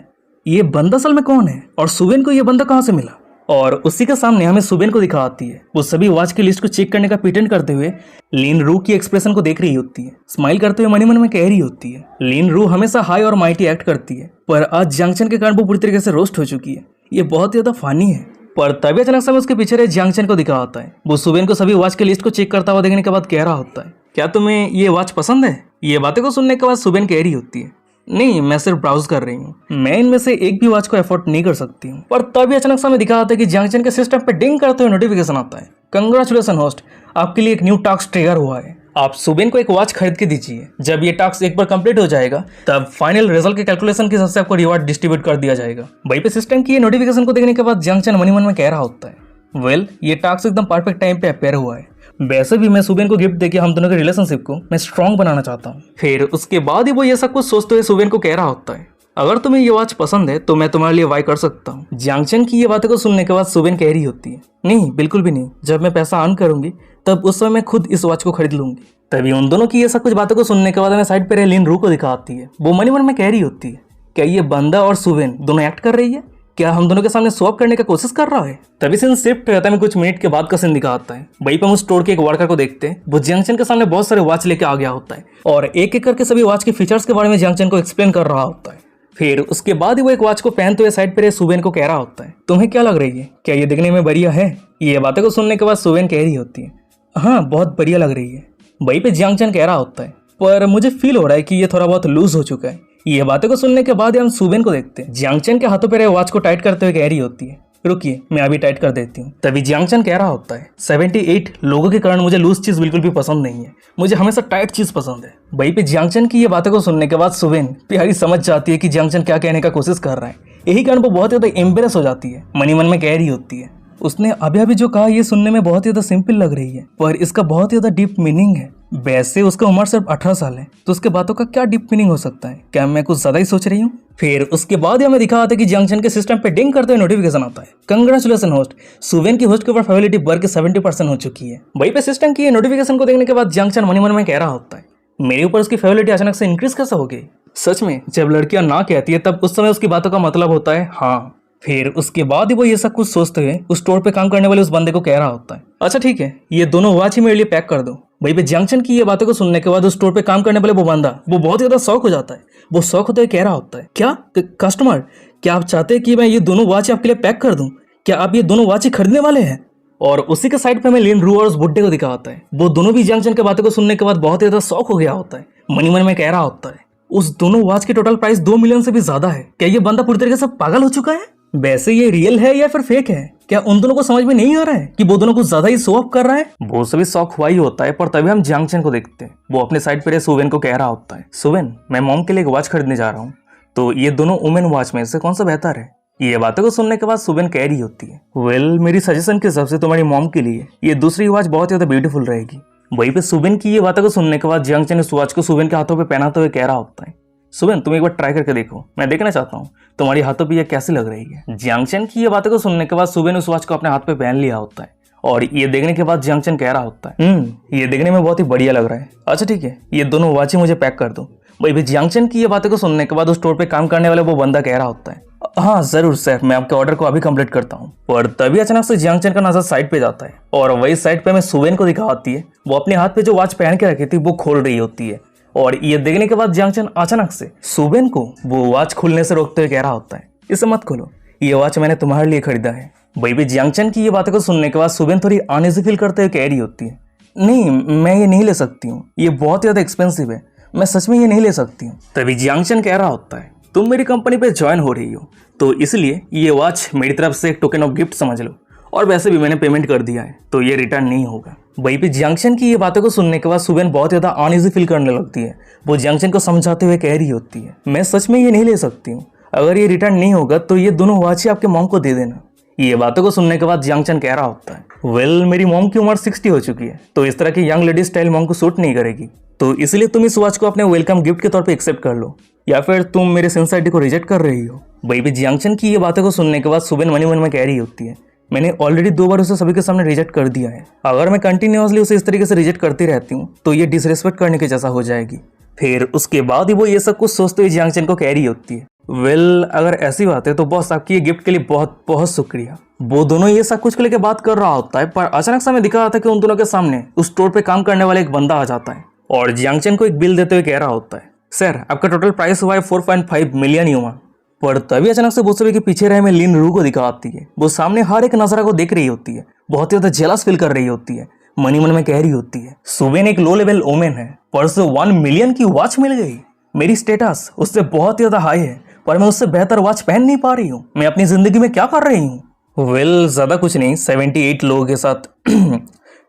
ये बंदा असल में कौन है और सुबेन को ये बंदा कहाँ से मिला? और उसी के सामने हमें सुबेन को दिखाती है, वो सभी वॉच की लिस्ट को चेक करने का प्रिटेंड करते हुए लिन रू की एक्सप्रेशन को देख रही होती है, स्माइल करते हुए मन में कह रही होती है। लिन रू हमेशा हाई और माइटी एक्ट करती है, पर आज जियांगचन के कारण वो पूरी तरीके से रोस्ट हो चुकी है, ये बहुत ज्यादा फनी है। पर तभी अचानक से उसके पीछे रहे जियांगचन को दिखा होता है, वो सुबेन को सभी वॉच की लिस्ट को चेक करता हुआ देखने के बाद कह रहा होता है, क्या तुम्हें ये वॉच पसंद है? ये बातें को सुनने के बाद सुबेन कह रही होती है, नहीं, मैं सिर्फ ब्राउज कर रही हूँ, मैं इनमें से एक भी वॉच को एफोर्ड नहीं कर सकती हूँ। पर तभी अचानक से हमें दिखा आता है कि जियांगचन के सिस्टम पे डिंग करते हुए नोटिफिकेशन आता है, कंग्रेचुलेसन होस्ट, आपके लिए एक न्यू टास्क ट्रिगर हुआ है। आप सुबेन को एक वॉच खरीद के दीजिए। जब ये टास्क एक बार कंप्लीट हो जाएगा तब फाइनल रिजल्ट के कैलकुलेशन के हिसाब से आपको रिवार्ड डिस्ट्रीब्यूट कर दिया जाएगा। वहीं पे सिस्टम की ये नोटिफिकेशन को देखने के बाद जंक्शन मनी मन में कह रहा होता है, वेल ये टास्क एकदम परफेक्ट टाइम पे अपेयर हुआ है। वैसे भी मैं सुबेन को गिफ्ट देके हम दोनों के रिलेशनशिप को मैं स्ट्रॉन्ग बनाना चाहता हूँ। फिर उसके बाद ही वो ये सब कुछ सोचते हुए सुबेन को कह रहा होता है, अगर तुम्हें ये वॉच पसंद है तो मैं तुम्हारे लिए बाय कर सकता हूँ। जंक्शन की ये बातें को सुनने के बाद सुबेन कह रही होती है, नहीं बिल्कुल भी नहीं, जब मैं पैसा अर्न करूंगी तब उस समय मैं खुद इस वॉच को खरीद लूंगी। तभी उन दोनों की ये सब कुछ बातों को सुनने के बाद हमें साइड पे लीन रू को दिखाती है। वो मन में कह रही होती है, क्या ये बंदा और सुबेन दोनों एक्ट कर रही है? क्या हम दोनों के सामने स्वैप करने का कोशिश कर रहा है? तभी सीन शिफ्ट रहता है, कुछ मिनट के बाद का सीन दिखाता है। वहीं पे हम उस स्टोर के एक वर्कर को देखते हैं। वो जंक्शन के सामने बहुत सारे वॉच लेके आ गया होता है और एक एक करके सभी वॉच के फीचर्स के बारे में जंक्शन को एक्सप्लेन कर रहा होता है। फिर उसके बाद ही वो एक वॉच को पहनते हुए साइड पर सुबेन को कह रहा होता है, तुम्हें क्या लग रही है, क्या ये दिखने में बढ़िया है? ये बातें को सुनने के बाद सुबेन कह रही होती है, हाँ बहुत बढ़िया लग रही है। वहीं पे जंक्शन कह रहा होता है, पर मुझे फील हो रहा है कि ये थोड़ा बहुत लूज हो चुका है। ये बातें को सुनने के बाद हम सुबेन को देखते हैं। जंक्शन के हाथों पे रहे वॉच को टाइट करते हुए कह रही होती है, रुकिए मैं अभी टाइट कर देती हूँ। तभी जंक्शन कह रहा होता है, 78 लोगों के कारण मुझे लूज चीज बिल्कुल भी पसंद नहीं है, मुझे हमेशा टाइट चीज पसंद है। वहीं पे जंक्शन की ये बातें को सुनने के बाद सुबेन प्यारी समझ जाती है कि जंक्शन क्या कहने का कोशिश कर रहा है। यही कारण वो बहुत ज्यादा एम्बेरस हो जाती है। मनी मन में कह रही होती है, उसने अभी अभी जो कहा ये सुनने में बहुत ज्यादा सिंपल लग रही है पर इसका बहुत ज्यादा डीप मीनिंग है। वैसे उसका उम्र सिर्फ 18 साल है तो उसके बातों का क्या डीप मीनिंग हो सकता है? क्या मैं कुछ ज्यादा ही सोच रही हूँ? फिर उसके बाद हमें दिखा आता है कि जंक्शन के सिस्टम पे डिंग करते हुए नोटिफिकेशन आता है, कंग्रेचुलेसन होस्ट, सुबेन की होस्ट के ऊपर फेवरेटिव बढ़ के 70% हो चुकी है। वहीं पे सिस्टम की नोटिफिकेशन को देखने के बाद जंक्शन मनी मन में कह रहा होता है, मेरे ऊपर उसकी फेवरेटिव अचानक से इंक्रीज कैसे हो गई? सच में जब लड़कियां ना कहती है तब उस समय उसकी बातों का मतलब होता है हाँ। फिर उसके बाद ही वो ये सब कुछ सोचते हुए उस स्टोर पे काम करने वाले उस बंदे को कह रहा होता है, अच्छा ठीक है ये दोनों वॉच ही मेरे लिए पैक कर दो। वहीं पे जंक्शन की ये बातों को सुनने के बाद उस स्टोर पे काम करने वाले वो बंदा वो बहुत ज्यादा शौक हो जाता है। वो शौक होते हुए कह रहा होता है, क्या कस्टमर, क्या आप चाहते हैं कि मैं ये दोनों वॉच आपके लिए पैक कर दूं? क्या आप ये दोनों वॉच ही खरीदने वाले हैं? और उसी के साइड पे हमें लिन रू और उस बुड्ढे को दिखा होता है। वो दोनों भी जंक्शन की बातों को सुनने के बाद बहुत ज्यादा शौक हो गया होता है। मनी मन में कह रहा होता है, उस दोनों वॉच की टोटल प्राइस 2 मिलियन से भी ज्यादा है। क्या ये बंदा पूरी तरीके से पागल हो चुका है? वैसे ये रियल है या फिर फेक है? क्या उन दोनों को समझ में नहीं आ रहा है कि वो दोनों कुछ ज्यादा ही शो ऑफ कर रहा है? वो सभी शौक हुआ ही होता है पर तभी हम जंक्शन को देखते हैं। वो अपने साइड पर सुबेन को कह रहा होता है, सुबेन मैं मॉम के लिए एक वॉच खरीदने जा रहा हूँ, तो ये दोनों वुमेन वॉच में से कौन सा बेहतर है? ये बातों को सुनने के बाद सुबेन कह रही होती है, वेल मेरी सजेशन के हिसाब से तुम्हारी मॉम के लिए ये दूसरी वॉच बहुत ज्यादा ब्यूटीफुल रहेगी। वहीं पे सुबेन की ये बातों को सुनने के बाद जंक्शन इस वॉच को सुबेन के हाथों पे पहनाते हुए कह रहा होता है, सुबेन तुम एक बार ट्राई करके देखो, मैं देखना चाहता हूँ तुम्हारी हाथों पे ये कैसी लग रही है। जंक्शन की ये बातों को सुनने के बाद सुबेन उस वॉच को अपने हाथ पे पहन लिया होता है और ये देखने के बाद जंक्शन कह रहा होता है, ये देखने में बहुत ही बढ़िया लग रहा है, अच्छा ठीक है ये दोनों वॉच ही मुझे पैक कर दो। वही भी जंक्शन की ये बातों को सुनने के बाद उस स्टोर पे काम करने वाले वो बंदा कह रहा होता है, हाँ जरूर सर मैं आपके ऑर्डर को अभी कंप्लीट करता हूँ। और तभी अचानक से जंक्शन का नजर साइड पे जाता है और वही साइड पे हमें सुबेन को दिखाती है। वो अपने हाथ पे जो वॉच पहन के रखी थी वो खोल रही होती है और ये देखने के बाद जंक्शन अचानक से सुबेन को वो वॉच खोलने से रोकते हुए कह रहा होता है, इसे मत खोलो, ये वॉच मैंने तुम्हारे लिए खरीदा है। वही भी जंक्शन की ये बातें को सुनने के बाद सुबेन थोड़ी अनईजी फील करते हुए कह रही होती है, नहीं मैं ये नहीं ले सकती हूँ, ये बहुत ज्यादा एक्सपेंसिव है, मैं सच में ये नहीं ले सकती हूँ। तभी जंक्शन कह रहा होता है, तुम मेरी कंपनी पे ज्वाइन हो रही हो तो इसलिए ये वॉच मेरी तरफ से एक टोकन ऑफ गिफ्ट समझ लो, और वैसे भी मैंने पेमेंट कर दिया है तो ये रिटर्न नहीं होगा। वहीं पे जंक्शन की ये बातों को सुनने के बाद सुबेन बहुत ज्यादा अनईजी फील करने लगती है। वो जंक्शन को समझाते हुए कह रही होती है, मैं सच में ये नहीं ले सकती हूँ, अगर ये रिटर्न नहीं होगा तो ये दोनों वॉच ही आपके मॉम को दे देना। ये बातों को सुनने के बाद जंक्शन कह रहा होता है, वेल मेरी मॉम की उम्र 60 हो चुकी है तो इस तरह की यंग लेडी स्टाइल मॉम को सूट नहीं करेगी, तो इसलिए तुम इस वॉच को अपने वेलकम गिफ्ट के तौर पे एक्सेप्ट कर लो, या फिर तुम मेरे सिंसियरिटी को रिजेक्ट कर रही हो। वही भी जंक्शन की ये बातें को सुनने के बाद सुबेन मनी मन में कह रही होती है, मैंने ऑलरेडी 2 बार उसे सभी के सामने रिजेक्ट कर दिया है, अगर मैं कंटिन्यूअसली उसे इस तरीके से रिजेक्ट करती रहती हूँ तो ये डिसरेस्पेक्ट करने के जैसा हो जाएगी। फिर उसके बाद ही वो ये सब कुछ सोचते हुए जंक्शन को कह रही होती है, वेल अगर ऐसी बात है तो बॉस आपकी ये गिफ्ट के लिए बहुत बहुत शुक्रिया। वो दोनों ये सब कुछ को लेकर बात कर रहा होता है पर अचानक से हमें दिखा रहा था कि उन दोनों के सामने उस स्टोर पे काम करने वाला एक बंदा आ जाता है और जंक्शन को एक बिल देते हुए कह रहा होता है, सर आपका टोटल प्राइस हुआ है 4.5 मिलियन यूमा। पर तभी अचानक से वो सभी के पीछे रहे में लिन रू को दिखाती है। वो सामने हर एक नजरा को देख रही होती है, बहुत ज्यादा जेलस फील कर रही होती है। मनी मन में कह रही होती है, सुबेन एक लो लेवल ओमेन है पर उसे 1 मिलियन की वॉच मिल गई, मेरी स्टेटस उससे बहुत ज्यादा हाई है पर मैं उससे बेहतर वॉच पहन नहीं पा रही हूँ, मैं अपनी जिंदगी में क्या कर रही हूँ। ज़्यादा कुछ नहीं, 78 लोगों के साथ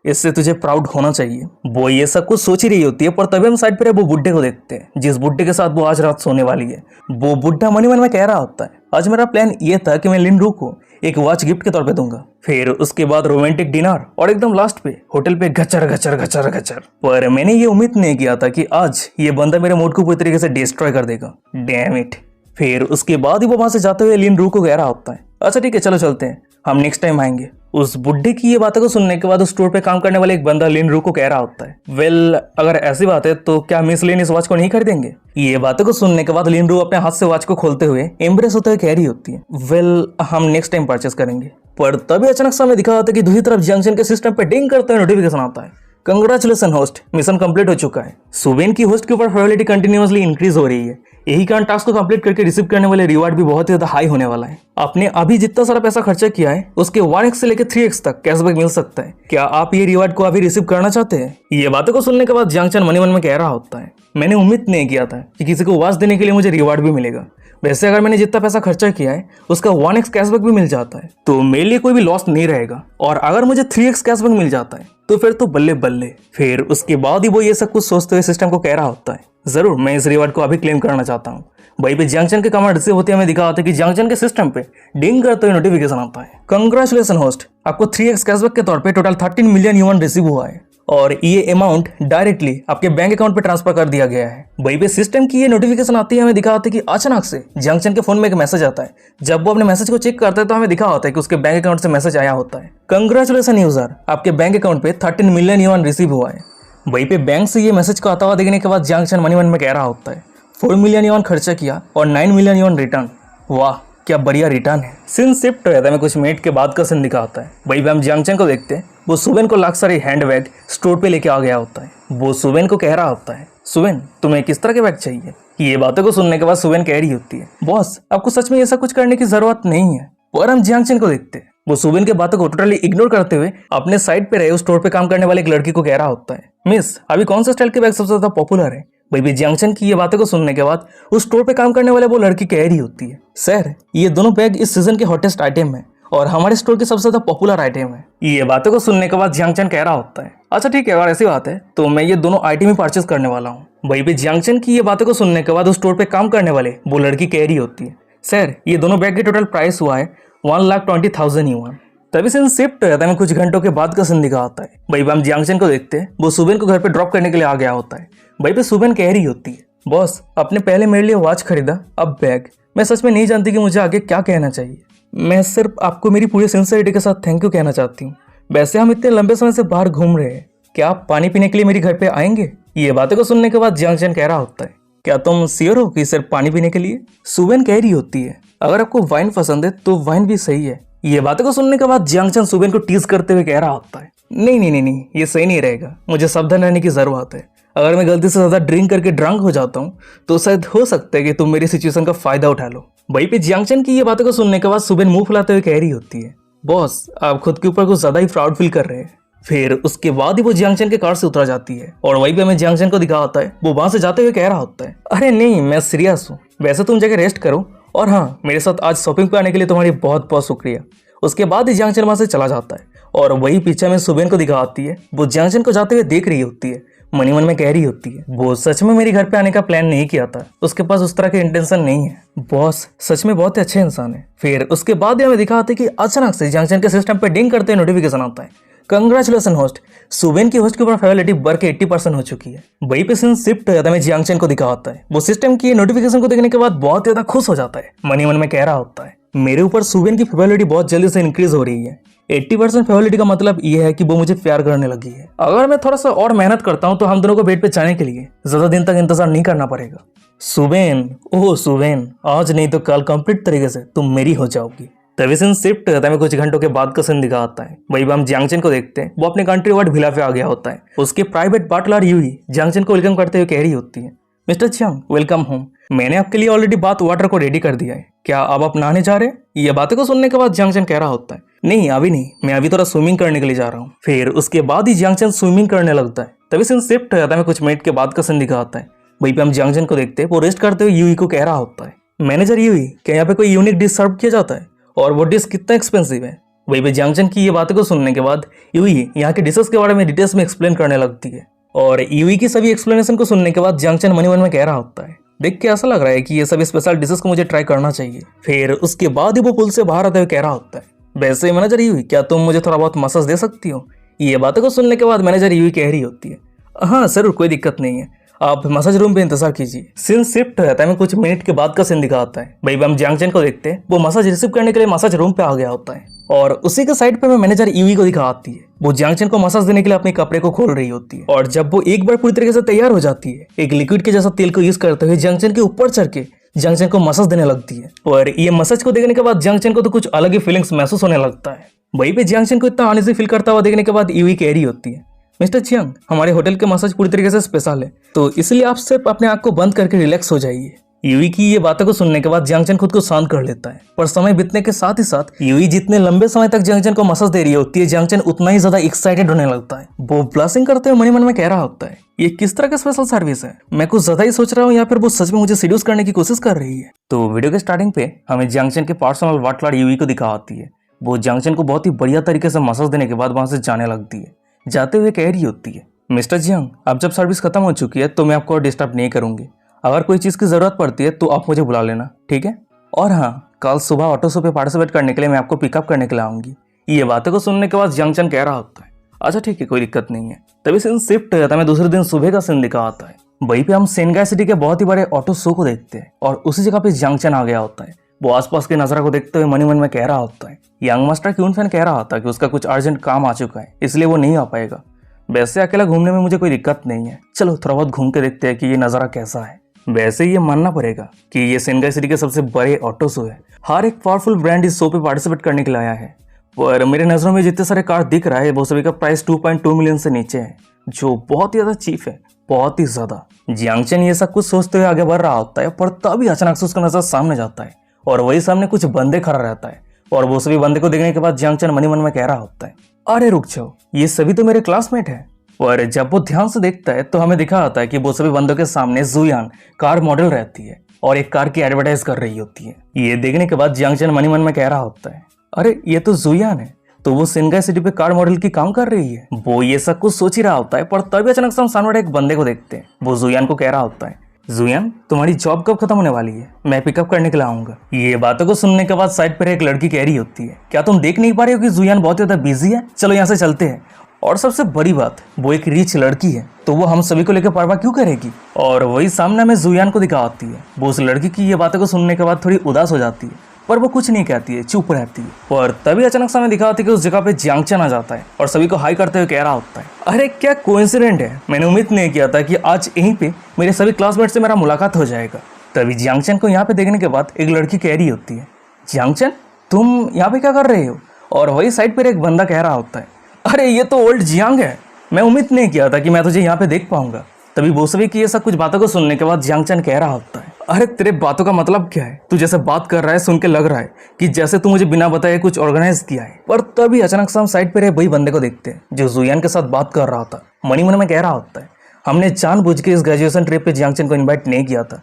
इससे तुझे प्राउड होना चाहिए। वो ये सब कुछ सोच ही रही होती है, पर तभी हम साइड पर वो बुड्ढे को देखते हैं जिस बुड्ढे के साथ वो आज रात सोने वाली है। वो बुड्ढा मन ही मन में कह रहा होता है, आज मेरा प्लान ये था कि मैं लिंडू को एक वॉच गिफ्ट के तौर पे दूंगा, फिर उसके बाद रोमांटिक डिनर और एकदम लास्ट पे होटल पे घचर घचर घचर घचर। पर मैंने ये उम्मीद नहीं किया था कि आज ये बंदा मेरे मूड को पूरी तरीके से डिस्ट्रॉय कर देगा। Damn it. फिर उसके बाद ही वो वहां से जाते हुए लिंडू को कह रहा होता है, अच्छा ठीक है चलो चलते हैं, हम नेक्स्ट टाइम आएंगे। उस बुड्ढे की ये बातों को सुनने के बाद उस स्टोर पे काम करने वाले एक बंदा लिनरू को कह रहा होता है, वेल अगर ऐसी बात है तो क्या मिस लिन इस वॉच को नहीं खरीदेंगे। ये बातों को सुनने के बाद लिनरू अपने हाथ से वॉच को खोलते हुए एम्ब्रेस होते हुए कह रही होती है, वेल हम नेक्स्ट टाइम परचेस करेंगे। पर तभी अचानक से हमें दिखा होता है कि दूसरी तरफ जंक्शन के सिस्टम पे डिंग करते हुए नोटिफिकेशन आता है, कंग्रेचुलेसन होस्ट, मिशन कंप्लीट हो चुका है। सुबेन की होस्ट के ऊपर प्रायोरिटी कंटिन्यूअसली इंक्रीज हो रही है, यही कारण टास्क को कंप्लीट करके रिसीव करने वाले रिवार्ड भी बहुत ही ज्यादा हाई होने वाला है। आपने अभी जितना सारा पैसा खर्चा किया है उसके 1x से लेकर 3x तक कैशबैक मिल सकता है। क्या आप ये रिवार्ड को अभी रिसीव करना चाहते हैं? ये बातों को सुनने के बाद जंक्शन मन ही मन में कह रहा होता है, मैंने उम्मीद नहीं किया था कि किसी को वॉच देने के लिए मुझे रिवार्ड भी मिलेगा। वैसे अगर मैंने जितना पैसा खर्चा किया है उसका 1x कैशबैक भी मिल जाता है तो मेरे लिए कोई भी लॉस नहीं रहेगा, और अगर मुझे 3x कैशबैक मिल जाता है तो फिर तो बल्ले बल्ले। फिर उसके बाद ही वो ये सब कुछ सोचते हुए सिस्टम को कह रहा होता है, जरूर मैं इस रिवार्ड को अभी क्लेम करना चाहता हूँ। वहीं पे जंक्शन के कमांड रिसीव होते हमें दिखा होता है कि जंक्शन के सिस्टम पे डिंग करते हुए नोटिफिकेशन आता है, कंग्रेचुलेसन होस्ट, आपको 3x कैशबैक के तौर पे टोटल 13 मिलियन यूएन रिसीव हुआ है और ये अमाउंट डायरेक्टली आपके बैंक अकाउंट पे ट्रांसफर कर दिया गया है। वहीं पे सिस्टम की ये नोटिफिकेशन आती है हमें दिखा होता है कि अचानक से जंक्शन के फोन में एक मैसेज आता है। जब वो अपने मैसेज को चेक करता है तो हमें दिखा होता है कि उसके बैंक अकाउंट से मैसेज आया होता है, कंग्रेचुलेसन यूजर, आपके बैंक अकाउंट पे 13 मिलियन यूएन रिसीव हुआ है। वहीं पे बैंक से ये मैसेज को आता हुआ देखने के बाद जंक्शन मन ही मन में कह रहा होता है, 4 मिलियन यूएन खर्चा किया और 9 मिलियन यूएन रिटर्न, वाह क्या बढ़िया रिटर्न है। सीन शिफ्ट हो जाता है, कुछ मिनट के बाद का सीन दिखा होता है। वहीं पे हम जंक्शन को देखते हैं, वो सुबेन को लाख सारे हैंड बैग स्टोर पे लेके आ गया होता है। वो सुबेन को कह रहा होता है, सुबेन तुम्हें किस तरह के बैग चाहिए। ये बातों को सुनने के बाद सुबेन कह रही होती है, बॉस आपको सच में ऐसा कुछ करने की जरूरत नहीं है। और हम जंक्शन को देखते हैं, वो सुबेन के बातों को टोटली इग्नोर करते हुए अपने साइड पे रहे उस स्टोर पे काम करने वाले एक लड़की को कह रहा होता है, मिस अभी कौन सा स्टाइल के बैग सबसे ज्यादा पॉपुलर है। भाई भी जंक्शन की ये बातों को सुनने के बाद उस स्टोर पे काम करने वाले वो लड़की कह रही होती है, सर ये दोनों बैग इस सीजन के हॉटेस्ट आइटम है और हमारे स्टोर के सबसे ज्यादा पॉपुलर आइटम है। ये बातों को सुनने के बाद जंक्शन कह रहा होता है, अच्छा ठीक है अगर ऐसी बात है तो मैं ये दोनों आइटम ही परचेस करने वाला हूँ। वहीं पे जंक्शन की ये बातों को सुनने के बाद उस स्टोर पे काम करने वाले वो लड़की कह रही होती है, सर ये दोनों बैग के टोटल प्राइस हुआ है 1,20,000 यूएन। तभी सीन शिफ्ट हो जाता है, कुछ घंटों के बाद का सीन दिखा आता है। भाई हम जंक्शन को देखते हैं, वो सुबेन को घर पे ड्रॉप करने के लिए आ गया होता है। भाई पे सुबेन कह रही होती है, बॉस आपने पहले मेरे लिए वॉच खरीदा अब बैग, मैं सच में नहीं जानती कि मुझे आगे क्या कहना चाहिए। मैं सिर्फ आपको मेरी पूरी सिंसियरिटी के साथ थैंक यू कहना चाहती हूँ। वैसे हम इतने लंबे समय से बाहर घूम रहे हैं, क्या आप पानी पीने के लिए मेरे घर पे आएंगे। ये बातें को सुनने के बाद जंक्शन कह रहा होता है, क्या तुम श्योर हो कि सिर्फ पानी पीने के लिए। सुबेन कह रही होती है, अगर आपको वाइन पसंद है तो वाइन भी सही है। ये बातें को सुनने के बाद जंक्शन सुबेन को टीज करते हुए कह रहा होता है, नहीं नहीं नहीं नहीं ये सही नहीं रहेगा, मुझे सावधान रहने की जरूरत है। अगर मैं गलती से ज्यादा ड्रिंक करके ड्रंक हो जाता हूँ तो शायद हो सकता है कि तुम मेरी सिचुएशन का फायदा उठा लो। वहीं पे जंक्शन की ये बातों को सुनने के बाद सुबेन मुंह फुलाते हुए कह रही होती है, बॉस आप खुद के ऊपर कुछ ज्यादा ही प्राउड फील कर रहे हैं। फिर उसके बाद ही वो जंक्शन के कार से उतर जाती है और वहीं पे हमें जंक्शन को दिखा होता है, वो वहां से जाते हुए कह रहा होता है, अरे नहीं मैं सीरियस हूँ, वैसे तुम जाके रेस्ट करो और हाँ मेरे साथ आज शॉपिंग पे आने के लिए तुम्हारी बहुत बहुत शुक्रिया। उसके बाद ही जंक्शन वहां से चला जाता है और वही पीछे में सुबेन को दिखा आती है, वो जंक्शन को जाते हुए देख रही होती है, मनी मन में कह रही होती है, वो सच में मेरे घर पे आने का प्लान नहीं किया था, उसके पास उस तरह के इंटेंशन नहीं है, बॉस सच में बहुत ही अच्छे इंसान है। फिर उसके बाद हमें दिखाते कि अचानक से जंक्शन के सिस्टम पे डिंग करते नोटिफिकेशन आता है, कंग्रेचुलेसन होस्ट, सुबेन की होस्ट के ऊपर फेवरेटिव बढ़ के 80% हो चुकी है। वही पे सीन शिफ्ट हो जाता है, जंक्शन को दिखा होता है, वो सिस्टम की नोटिफिकेशन को देखने के बाद बहुत ज्यादा खुश हो जाता है, मनी मन में कह रहा होता है, मेरे ऊपर सुबेन की फेवरेटिव बहुत जल्दी से इंक्रीज हो रही है। 80% फेवरेटिव का मतलब ये है कि वो मुझे प्यार करने लगी है। अगर मैं थोड़ा सा और मेहनत करता हूँ तो हम दोनों को बेड पे जाने के लिए ज्यादा दिन तक इंतजार नहीं करना पड़ेगा। सुबेन, ओह सुबेन, आज नहीं तो कल कंप्लीट तरीके से तुम मेरी हो जाओगी। तभी सीन शिफ्ट होता है, कुछ घंटों के बाद का सीन दिखा आता है। वही हम जंक्शन को देखते हैं, वो अपने कंट्री वर्ड भिला पे आ गया होता है। उसके प्राइवेट बाटलर यूई जंक्शन को वेलकम करते हुए कह रही होती है, मिस्टर चियांग वेलकम होम, मैंने आपके लिए ऑलरेडी बाथ वाटर को रेडी कर दिया है, क्या अब आप नहाने जा रहे हैं। ये बातें को सुनने के बाद जंक्शन कह रहा होता है, नहीं अभी नहीं, मैं अभी थोड़ा स्विमिंग करने के लिए जा रहा हूँ। फिर उसके बाद ही जंक्शन स्विमिंग करने लगता है। तभी सीन शिफ्ट हो जाता है, कुछ मिनट के बाद का सीन दिखा आता है। वहीं पे हम जंक्शन को देखते हैं, वो रेस्ट करते हुए यूई को कह रहा होता है, मैनेजर यूई क्या यहाँ पे कोई यूनिक डिश सर्व किया जाता है और वो डिश कितना एक्सपेंसिव है। वही पे जियांगचन की ये बातों को सुनने के बाद यूई यहाँ के डिशेस के बारे में डिटेल्स में एक्सप्लेन करने लगती है। और यूई की सभी एक्सप्लेनेशन को सुनने के बाद जियांगचन मन ही मन में कह रहा होता है, देख के ऐसा लग रहा है कि ये सभी स्पेशल डिशेस को मुझे ट्राई करना चाहिए। फिर उसके बाद ही वो पुल से बाहर आते हुए कह रहा होता है, वैसे मैनेजर यूई, क्या तुम मुझे थोड़ा बहुत मसाज दे सकती हो। ये बातों को सुनने के बाद मैनेजर यूई कह रही होती है, हाँ जरूर, कोई दिक्कत नहीं है, आप मसाज रूम पे इंतजार कीजिए। सीन शिफ्ट रहता है, कुछ मिनट के बाद का सीन दिखाता है। भाई हम जियांगचन को देखते हैं, वो मसाज रिसीव करने के लिए मसाज रूम पे आ गया होता है और उसी के साइड पे मैनेजर यूई को दिखाती है। वो जियांगचन को मसाज देने के लिए अपने कपड़े को खोल रही होती है और जब वो एक बार पूरी तरीके से तैयार हो जाती है, एक लिक्विड के जैसा तेल को यूज करते हुए जियांगचन के ऊपर चढ़ के जियांगचन को मसाज देने लगती है। और ये मसाज को देखने के बाद जियांगचन को तो कुछ अलग ही फीलिंग्स महसूस होने लगता है। वहीं पे जियांगचन को इतना अनईजी फील करता हुआ देखने के बाद यूई कह रही होती है, मिस्टर चियांग, हमारे होटल के मसाज पूरी तरीके से स्पेशल है, तो इसलिए आप सिर्फ अपने आंख को बंद करके रिलैक्स हो जाइए। यूई की ये बातों को सुनने के बाद जियांगचन खुद को शांत कर लेता है। पर समय बीतने के साथ ही साथ यूई जितने लंबे समय तक जियांगचन को मसाज दे रही होती है, जियांगचन उतना ही ज्यादा एक्साइटेड होने लगता है। वो ब्लशिंग करते हुए मन में कह रहा होता है, ये किस तरह का स्पेशल सर्विस है, मैं कुछ ज्यादा ही सोच रहा हूँ या फिर वो सच में मुझे सीड्यूस करने की कोशिश कर रही है। तो वीडियो के स्टार्टिंग पे हमें जियांगचन के पर्सनल वाटलार यूई को दिखाती है। वो जियांगचन को बहुत ही बढ़िया तरीके से मसाज देने के बाद वहां से जाने लगती है। जाते हुए कह रही होती है, मिस्टर जियांग, अब जब सर्विस खत्म हो चुकी है तो मैं आपको डिस्टर्ब नहीं करूंगी। अगर कोई चीज़ की ज़रूरत पड़ती है तो आप मुझे बुला लेना, ठीक है। और हाँ, कल सुबह ऑटो शो पे पार्टिसिपेट करने के लिए मैं आपको पिकअप करने के लिए आऊंगी। ये बातें को सुनने के बाद जियांगचन कह रहा होता है, अच्छा ठीक है, कोई दिक्कत नहीं है। तभी सीन शिफ्ट हो जाता है, मैं दूसरे दिन सुबह का सीन दिखा आता है। वहीं पे हम सेनगाई सिटी के बहुत ही बड़े ऑटो शो को देखते हैं और उसी जगह पे जियांगचन आ गया होता है। वो आसपास के नज़ारा को देखते हुए मन ही मन में कह रहा होता है, यंग मास्टर क्यून फैन कह रहा होता है कि उसका कुछ अर्जेंट काम आ चुका है, इसलिए वो नहीं आ पाएगा। वैसे अकेला घूमने में मुझे कोई दिक्कत नहीं है, चलो थोड़ा बहुत घूम के देखते हैं कि ये नज़ारा कैसा है। वैसे ये मानना पड़ेगा कि ये सेनगाई सिटी के सबसे बड़े ऑटो शो है। हर एक पावरफुल ब्रांड इस शो पे पार्टिसिपेट करने के लिए आया है। पर मेरे नज़रों में जितने सारे कार दिख रहा है वो सभी का प्राइस 2.2 मिलियन से नीचे है, जो बहुत ही ज़्यादा चीप है, बहुत ही ज़्यादा। जियांगचन ये सब कुछ सोचते हुए आगे बढ़ रहा होता है, पर तभी अचानक से उसका नजर सामने जाता है और वही सामने कुछ बंदे खड़ा रहता है। और वो सभी बंदे को देखने के बाद जियांगचन मन ही मन में कह रहा होता है, अरे रुक जाओ, ये सभी तो मेरे क्लासमेट है। और जब वो ध्यान से देखता है तो हमें दिखा आता है कि वो सभी बंदों के सामने जुयान कार मॉडल रहती है और एक कार की एडवर्टाइज कर रही होती है। ये देखने के बाद जियांगचन मन ही मन में कह रहा होता है, अरे ये तो जुयान है, तो वो सेनगाई सिटी पे कार मॉडल की काम कर रही है। वो ये सब कुछ सोच ही रहा होता है, पर तभी अचानक से हम सामने एक बंदे को देखते हैं। वो जुयान को कह रहा होता है, जुयान तुम्हारी जॉब कब खत्म होने वाली है, मैं पिकअप करने के लिए आऊंगा। ये बातों को सुनने के बाद साइड पर एक लड़की कह रही होती है, क्या तुम देख नहीं पा रहे हो कि जुयान बहुत ज्यादा बिजी है, चलो यहाँ से चलते हैं। और सबसे बड़ी बात, वो एक रिच लड़की है, तो वो हम सभी को लेकर परवाह क्यों करेगी। और वही सामने में जुयान को दिखाती है। वो उस लड़की की ये बातों को सुनने के बाद थोड़ी उदास हो जाती है, पर वो कुछ नहीं कहती है, चुप रहती है। और तभी अचानक से हमें दिखाती है कि उस जगह पे जियांगचन आ जाता है और सभी को हाई करते हुए कह रहा होता है, अरे क्या कोइंसिडेंट है, मैंने उम्मीद नहीं किया था कि आज यहीं पे मेरे सभी क्लासमेट से मेरा मुलाकात हो जाएगा। तभी जियांगचन को यहाँ पे देखने के बाद एक लड़की कह रही होती है, जियांगचन तुम यहाँ पे क्या कर रहे हो। और वही साइड पर एक बंदा कह रहा होता है, अरे ये तो ओल्ड जियांग है, मैं उम्मीद नहीं किया था कि मैं तुझे यहाँ पे देख पाऊंगा। तभी वो सभी की ये सब कुछ बातों को सुनने के बाद जियांगचन कह रहा होता है, अरे तेरे बातों का मतलब क्या है, तू जैसे बात कर रहा है सुन के लग रहा है कि जैसे तू मुझे बिना बताए कुछ ऑर्गेनाइज किया है। पर तभी अचानक से हम साइड पे रहे वही बंदे को देखते हैं जो जुयान के साथ बात कर रहा था। मनी मन में कह रहा होता है, हमने जानबूझ के इस ग्रेजुएशन ट्रिप पे जियांगचन को इन्वाइट नहीं किया था,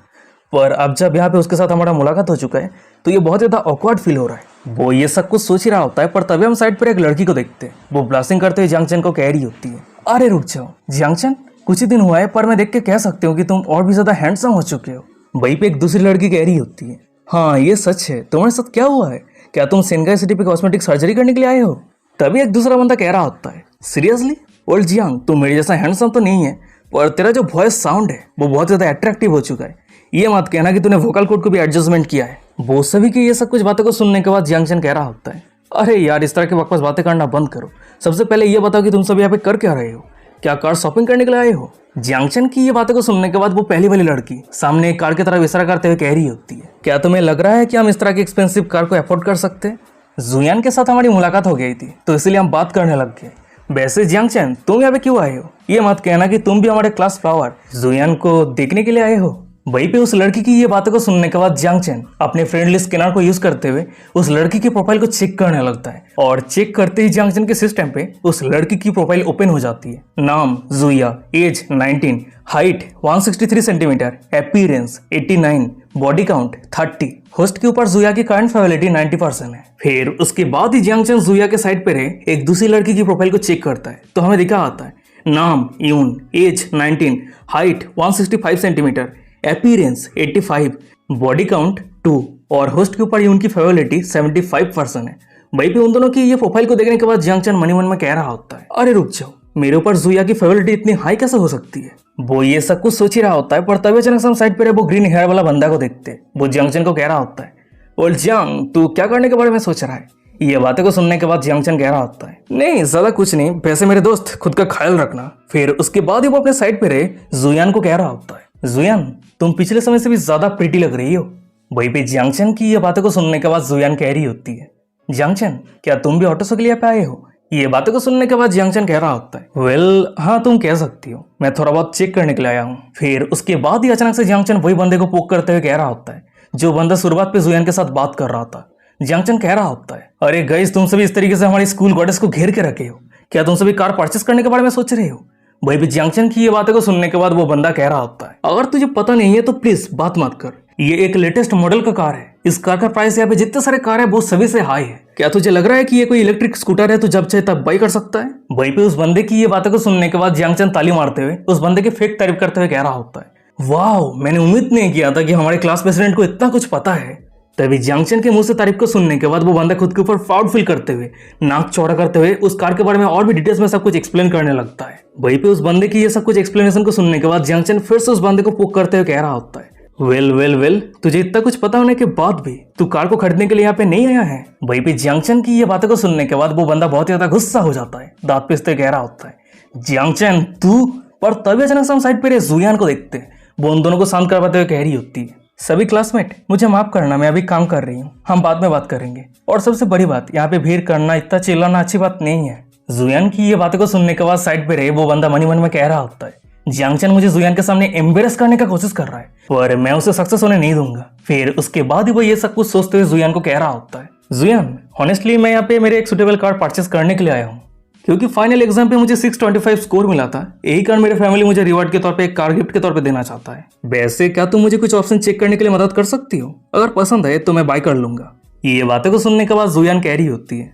पर अब जब यहाँ पे उसके साथ हमारा मुलाकात हो चुका है तो ये बहुत ज़्यादा ऑकवर्ड फील हो रहा है। वो ये सब कुछ सोच ही रहा होता है, पर तभी हम साइड पर एक लड़की को देखते हैं। वो ब्लास्टिंग करते हुए जियांगचन को कह रही होती है, अरे रुक जाओ जियांगचन, कुछ ही दिन हुआ है पर मैं देख के कह सकती हूँ कि तुम और भी ज़्यादा हैंडसम हो चुके हो। वहीं पे एक दूसरी लड़की कह रही होती है, हाँ ये सच है, तुम्हारे साथ क्या हुआ है, क्या तुम सेनगाई सिटी पे कॉस्मेटिक सर्जरी करने के लिए आए हो। तभी एक दूसरा बंदा कह रहा होता है, सीरियसली ओल्ड जियांग, तुम मेरे जैसा हैंडसम तो नहीं है, पर तेरा जो वॉइस साउंड है वो बहुत ज़्यादा अट्रैक्टिव हो चुका है। ये मत कहना कि तूने वोकल कोड को भी एडजस्टमेंट किया है। वो सभी की ये सब कुछ बातों को सुनने के बाद जियांगचन कह रहा होता है, अरे यार इस तरह की बकवास बातें करना बंद करो, सबसे पहले ये बताओ कि तुम सब यहाँ पे कर क्या रहे हो, क्या कार शॉपिंग करने के लिए आए हो। जियांगचन की ये बातों को सुनने के बाद वो पहली वाली लड़की सामने एक कार की तरफ इशारा करते हुए कह रही होती है, क्या तुम्हें लग रहा है कि हम इस तरह की एक्सपेंसिव कार को अफोर्ड कर सकते हैं। जुयान के साथ हमारी मुलाकात हो गई थी तो इसलिए हम बात करने लग गए। वैसे जियांगचन तुम यहाँ पे क्यों आए हो, ये मत कहना कि तुम भी हमारे क्लास फ्लावर जुयान को देखने के लिए आए हो। वहीं पे उस लड़की की ये बातों को सुनने के बाद जियांग चैन अपने फ्रेंडली स्कैनर को यूज करते हुए उस लड़की की प्रोफाइल को चेक करने लगता है और चेक करते ही जियांग चैन के सिस्टम पे उस लड़की की प्रोफाइल ओपन हो जाती है। नाम Juya, age 19, height 163 centimetre, appearance 89, body count 30, host के ऊपर जुया की करंट फेवलिटी 90% है। फिर उसके बाद ही जियांग चैन जुया के साइड पे रहे एक दूसरी लड़की की प्रोफाइल को चेक करता है तो हमें दिखा आता है नाम Yun, age 19, height 165 centimetre, appearance 85, body count 2 और होस्ट के ऊपर यून की फेवलिटी 75% है। वहीं पे उन दोनों की ये प्रोफाइल को देखने के बाद जियांग चैन मन ही मन में कह रहा होता है अरे रुक जाओ, मेरे ऊपर जुया की फेवलिटी इतनी हाई कैसे हो सकती है। वो ये सब कुछ सोच ही रहा होता है पर तभी अचानक से हम साइड पे वो ग्रीन हेयर वाला बंदा को देखते हैं। वो जियांग चैन को कह रहा होता है और जियांग तू क्या करने के बारे में सोच रहा है। ये बातें को सुनने के बाद जियांग चैन कह रहा होता है नहीं ज्यादा कुछ नहीं, वैसे मेरे दोस्त खुद का ख्याल रखना। फिर उसके बाद ही वो अपने साइड पे रहे जुयान को कह रहा होता है जुयान तुम पिछले समय से भी ज्यादा प्रीटी लग रही हो। वहीं पे जियांग चैन की ये बातें को सुनने के बाद जुयान कह रही होती है जियांग चैन क्या तुम भी ऑटो से के लिए पे आए हो। ये बातें को सुनने के बाद जियांग चैन कह रहा होता है वेल हाँ तुम कह सकती हो, मैं थोड़ा बहुत चेक करने के लिए आया हूँ। फिर उसके बाद ही अचानक से जियांग चैन वही बंदे को पोक करते हुए कह रहा होता है जो बंदा शुरुआत पे जुयान के साथ बात कर रहा था। जियांग चैन कह रहा होता है अरे गाइस तुम सभी इस तरीके से हमारी स्कूल गॉडेस को घेर के रखे हो, क्या तुम सभी कार परचेस करने के बारे में सोच रहे हो। वही भी जियांग चैन की ये बातें को सुनने के बाद वो बंदा कह रहा होता है अगर तुझे पता नहीं है तो प्लीज बात मत कर, ये एक लेटेस्ट मॉडल का कार है, इस कार का प्राइस यहाँ पे जितने सारे कार है वो सभी से हाई है। क्या तुझे लग रहा है कि ये कोई इलेक्ट्रिक स्कूटर है तो जब चाहे तब बाई कर सकता है। वहीं पे उस बंदे की ये बातें को सुनने के बाद जियांग चैन ताली मारते हुए उस बंदे की फेक तारीफ करते हुए कह रहा होता है वाह मैंने उम्मीद नहीं किया था कि हमारे क्लास प्रेसिडेंट को इतना कुछ पता है। तभी जियांग चैन के मुंह से तारीफ को सुनने के बाद वो बंदा खुद के ऊपर प्राउड फील करते हुए नाक चौड़ा करते हुए उस कार के बारे में और भी डिटेल्स में सब कुछ एक्सप्लेन करने लगता है। वहीं पे उस बंदे की ये सब कुछ एक्सप्लेनेशन को सुनने के बाद जियांग चैन फिर से उस बंदे को पोक करते हुए कह रहा होता है वेल तुझे इतना कुछ पता होने के बाद भी तू कार को खरीदने के लिए यहाँ पे नहीं आया है। वहीं पे जियांग चैन की ये बातों को सुनने के बाद वो बंदा बहुत ज्यादा गुस्सा हो जाता है, दांत पिसते कह रहा होता है जियांग चैन तू। पर तभी अचानक से हम साइड पे जुयान को देखते हैं, वो उन दोनों को शांत करवाते हुए कह रही होती है सभी क्लासमेट मुझे माफ करना, मैं अभी काम कर रही हूँ, हम बाद में बात करेंगे। और सबसे बड़ी बात यहाँ पे भीड़ करना इतना चिल्लाना अच्छी बात नहीं है। जुयान की ये बातों को सुनने के बाद साइड पे रहे वो बंदा मन ही मन में कह रहा होता है जियांग चैन मुझे जुयान के सामने एम्बेरस करने का कोशिश कर रहा है पर मैं उसे सक्सेस होने नहीं दूंगा। फिर उसके बाद ही वो ये सब कुछ सोचते हुए जुयान को कह रहा होता है जुयान ऑनेस्टली मैं यहाँ पे मेरे एक सुटेबल कार परचेस करने के लिए आया हूँ क्योंकि फाइनल एग्जाम पे मुझे 625 स्कोर मिला था, यही कारण मेरे फैमिली मुझे रिवार्ड के तौर पे एक कार गिफ्ट के तौर पे देना चाहता है। वैसे क्या तुम मुझे कुछ ऑप्शन चेक करने के लिए मदद कर सकती हो, अगर पसंद है तो मैं बाय कर लूंगा। ये बातें को सुनने के बाद जुयान कह रही होती है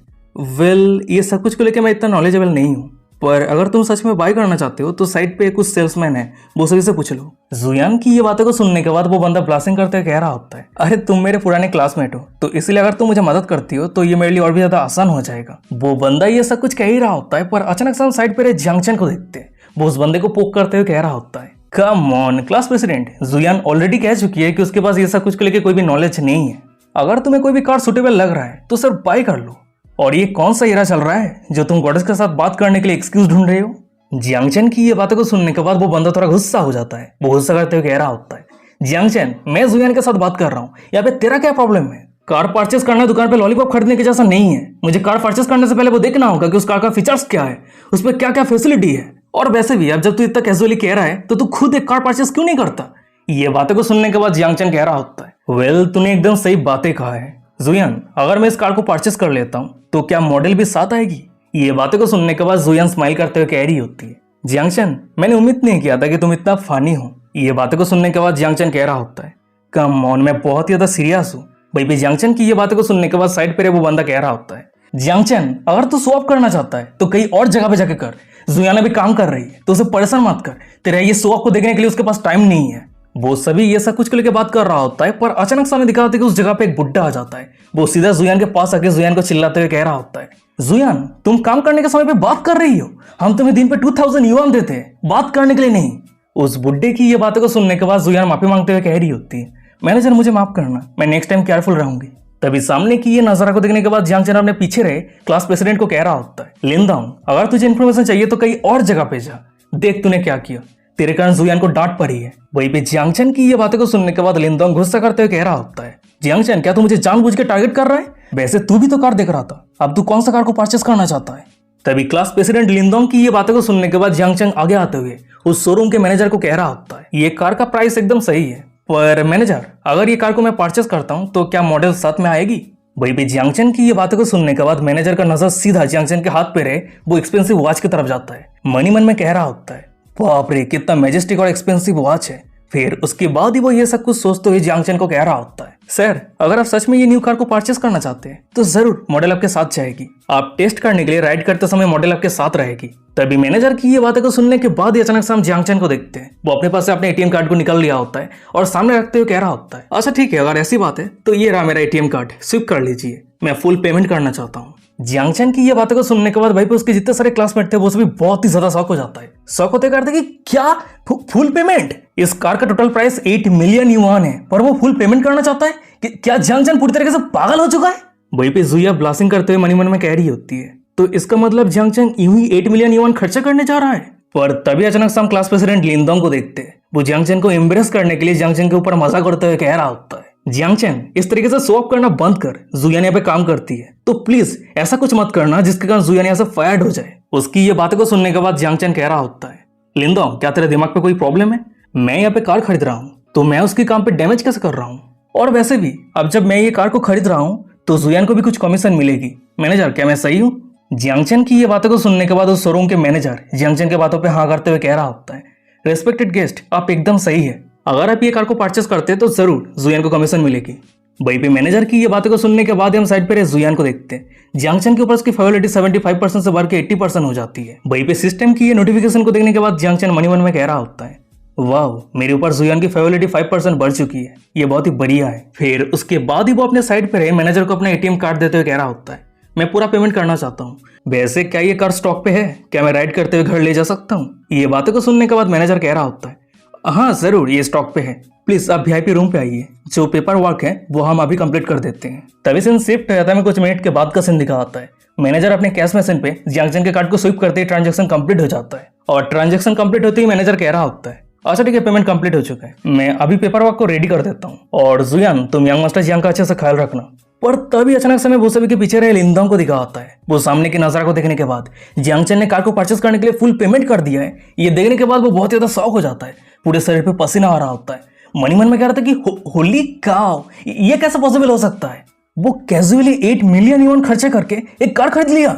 वेल ये सब कुछ को लेकर मैं इतना नॉलेजेबल नहीं हूँ पर अगर तुम सच में बाय करना चाहते हो तो साइड पे कुछ सेल्समैन है वो सभी से पूछ लो। जुयान की ये बातें को सुनने के बाद वो बंदा ब्लास्टिंग करते हुए कह रहा होता है अरे तुम मेरे पुराने क्लासमेट हो तो इसलिए अगर तुम मुझे मदद करती हो तो ये मेरे लिए और भी ज्यादा आसान हो जाएगा। वो बंदा ये सब कुछ कह ही रहा होता है पर अचानक से हम साइड पे जियांग चैन को देखते हैं, वो उस बंदे को पोक करते हुए कह रहा होता है come on class president. Juyan already कह चुकी है कि उसके पास ये सब कुछ को लेकर कोई भी नॉलेज नहीं है, अगर तुम्हें कोई भी कार सुटेबल लग रहा है तो सिर्फ बाय कर लो। और ये कौन सा एरा चल रहा है जो तुम गॉडेस के साथ बात करने के लिए एक्सक्यूज ढूंढ रहे हो। जियांग चैन की ये बातों को सुनने के बाद वो बंदा थोड़ा गुस्सा हो जाता है, वो गुस्सा करते हुए कह रहा होता है जियांग चैन मैं जुयान के साथ बात कर रहा हूँ, यहाँ पे तेरा क्या प्रॉब्लम है। कार परचेस करना दुकान पे लॉलीपॉप खरीदने के जैसा नहीं है, मुझे कार परचेस करने से पहले वो देखना होगा कि उस कार का फीचर्स क्या है, उस पर क्या क्या फैसिलिटी है। और वैसे भी अब जब तू इतना कैजुअली कह रहा है तो तू खुद एक कार परचेस क्यों नहीं करता। ये बातें को सुनने के बाद जियांग चैन कह रहा होता है वेल तूने एकदम सही बातें कहा है जुयान, अगर मैं इस कार को परचेस कर लेता हूँ तो क्या मॉडल भी साथ आएगी। ये बातें को सुनने के बाद जुयान स्माइल करते हुए कह रही होती है जियांग चैन मैंने उम्मीद नहीं किया था कि तुम इतना फनी हो। ये बातें को सुनने के बाद जियांग चैन कह रहा होता है कम ऑन मैं बहुत ही ज्यादा सीरियस हूँ। भाई भी जियांग चैन की ये बातें को सुनने के बाद साइड पे वो बंदा कह रहा होता है जियांग चैन अगर तू स्वैप करना चाहता है तो कहीं और जगह पे जाके कर, जुयान अभी काम कर रही है तो उसे परेशान मत कर, तेरा ये स्वैप को देखने के लिए उसके पास टाइम नहीं है। वो सभी ये सब कुछ को लेकर बात कर रहा होता है पर अचानक सामने दिखा होता है कि उस जगह पे एक बुड्ढा आ जाता है, वो सीधा जुयान के पास आके जुयान को चिल्लाते हुए कह रहा होता है जुयान तुम काम करने के समय पे बात कर रही हो, हम तुम्हें दिन पे 2000 युआन देते हैं बात करने के लिए नहीं। उस बुड्ढे की ये बातों को सुनने के बाद जुयान माफी मांगते हुए कह रही होती है मैनेजर मुझे माफ करना, मैं नेक्स्ट टाइम केयरफुल रहूंगी। तभी सामने की ये नजारा को देखने के बाद जियांग चैन अपने पीछे रहे क्लास प्रेसिडेंट को कह रहा होता है लिनदांग अगर तुझे इन्फॉर्मेशन चाहिए तो कहीं और जगह पे जा, देख तूने क्या किया, तेरे कारण जुयान को डांट पड़ी है। वहीं पे जियांग चैन की ये बातें को सुनने के बाद लिनदांग गुस्सा करते हुए कह रहा होता है जियांग चैन क्या तू मुझे जानबूझ के टारगेट कर रहा है, वैसे तू भी तो कार देख रहा था, अब तू कौन सा कार को परचेस करना चाहता है। तभी क्लास प्रेसिडेंट लिनदांग की ये बातों को सुनने के बाद जियांग चैन आगे आते हुए उस शोरूम के मैनेजर को कह रहा होता है ये कार का प्राइस एकदम सही है पर मैनेजर, अगर ये कार को मैं परचेस करता हूँ तो क्या मॉडल साथ में आएगी? वहीं पे जियांगचन की ये बातों को सुनने के बाद मैनेजर का नजर सीधा जियांगचन के हाथ पे रहे वो एक्सपेंसिव वॉच की तरफ जाता है। मनी मन में कह रहा होता है, बाप रे कितना मैजेस्टिक और एक्सपेंसिव वॉच है। फिर उसके बाद ही वो ये सब कुछ सोचते हुए जियांगचन को कह रहा होता है, सर अगर आप सच में ये न्यू कार को परचेस करना चाहते हैं तो जरूर मॉडल आपके साथ जाएगी। आप टेस्ट करने के लिए राइड करते समय मॉडल आपके साथ रहेगी। तभी मैनेजर की ये बातें को सुनने के बाद ही अचानक से हम जियांगचन को देखते हैं। वो अपने पास से अपने एटीएम कार्ड को निकल लिया होता है और सामने रखते हुए कह रहा होता है, अच्छा ठीक है, अगर ऐसी बात है तो ये रहा मेरा एटीएम कार्ड, स्विप कर लीजिए, मैं फुल पेमेंट करना चाहता हूँ। जियांगचन की ये बातों को सुनने के बाद भाई पे उसके जितने सारे क्लासमेट थे वो सभी बहुत ही ज्यादा शॉक हो जाता है। शॉक होते करते कि क्या फुल पेमेंट? इस कार का टोटल प्राइस 8 मिलियन युआन है पर वो फुल पेमेंट करना चाहता है? क्या जियांगचन पूरी तरीके से पागल हो चुका है? वहीं पे जुया ब्लास्टिंग करते हुए मनी मन में कह रही होती है, तो इसका मतलब जियांगचन यूं ही 8 मिलियन युआन खर्चा करने जा रहा है। पर तभी अचानक से हम क्लास प्रेसिडेंट लिंदोंग को देखते हैं। वो जियांगचन को इम्प्रेस करने के लिए जियांगचन के ऊपर मजाक करते हुए कह रहा होता है, जियांगचन इस तरीके से शो ऑफ करना बंद कर, जुयान यहाँ पे काम करती है तो प्लीज ऐसा कुछ मत करना जिसके कारण जुयान यहाँ से फायर्ड हो जाए। उसकी ये बातों को सुनने के बाद जियांगचन कह रहा होता है, लिंदोंग क्या तेरे दिमाग पे कोई प्रॉब्लम है? मैं यहाँ पे कार खरीद रहा हूँ तो मैं उसके काम पे डैमेज कैसे कर रहा हूँ? और वैसे भी अब जब मैं ये कार को खरीद रहा हूँ तो जुयान को भी कुछ कमीशन मिलेगी। मैनेजर क्या मैं सही हूँ? जियांगचन की ये बातों को सुनने के बाद उस शोरूम के मैनेजर जियांगचन के बातों पे हाँ करते हुए कह रहा होता है, रेस्पेक्टेड गेस्ट आप एकदम सही है, अगर आप ये कार को परचेस करते हैं तो जरूर जुयान को कमीशन मिलेगी। वहीं पे मैनेजर की ये बातों को सुनने के बाद हम साइड पे जुयान को देखते हैं। जियांगचन के ऊपर उसकी फेवरिटी 75% से बढ़ के 80% हो जाती है। वहीं पे सिस्टम की ये नोटिफिकेशन को देखने के बाद जियांगचन मनी मन में कह रहा होता है, वाह मेरे ऊपर जुयान की फेवरिटी 5% बढ़ चुकी है, ये बहुत ही बढ़िया है। फिर उसके बाद ही वो अपने साइड पे रहे मैनेजर को अपना एटीएम कार्ड देते हुए कह रहा होता है, मैं पूरा पेमेंट करना चाहता हूँ, वैसे क्या ये कार स्टॉक पे है? क्या मैं राइड करते हुए घर ले जा सकता हूँ? ये बातों को सुनने के बाद मैनेजर कह रहा होता है, हाँ जरूर ये स्टॉक पे है, प्लीज आप वीआईपी रूम पे आइए, जो पेपर वर्क है वो हम अभी कंप्लीट कर देते हैं। तभी सीन शिफ्ट हो जाता है, कुछ मिनट के बाद का सीन दिखा आता है। मैनेजर अपने कैश मशीन पे जियांगचन के कार्ड को स्विप करते ही ट्रांजैक्शन कंप्लीट हो जाता है और ट्रांजैक्शन कंप्लीट होते ही मैनेजर कह रहा होता है, अच्छा ठीक है पेमेंट कंप्लीट हो चुका है, मैं अभी पेपर वर्क को रेडी कर देता हूँ और जुयान तुम यंग मास्टर जियांग का अच्छे से ख्याल रखना। पर तभी अचानक से मैं वो सभी के पीछे रहे लिंदोंग को दिखा आता है। वो सामने की नजारा को देखने के बाद जियांगचन ने कार को परचेस करने के लिए फुल पेमेंट कर दिया है, ये देखने के बाद वो बहुत ज्यादा शॉक हो जाता है, पूरे शरीर पे पसीना आ रहा होता है। मनी मन में कह रहा था कि होली काउ, ये कैसे पॉसिबल हो सकता है? वो कैजुअली 8 मिलियन युआन खर्चे करके एक कार खरीद लिया।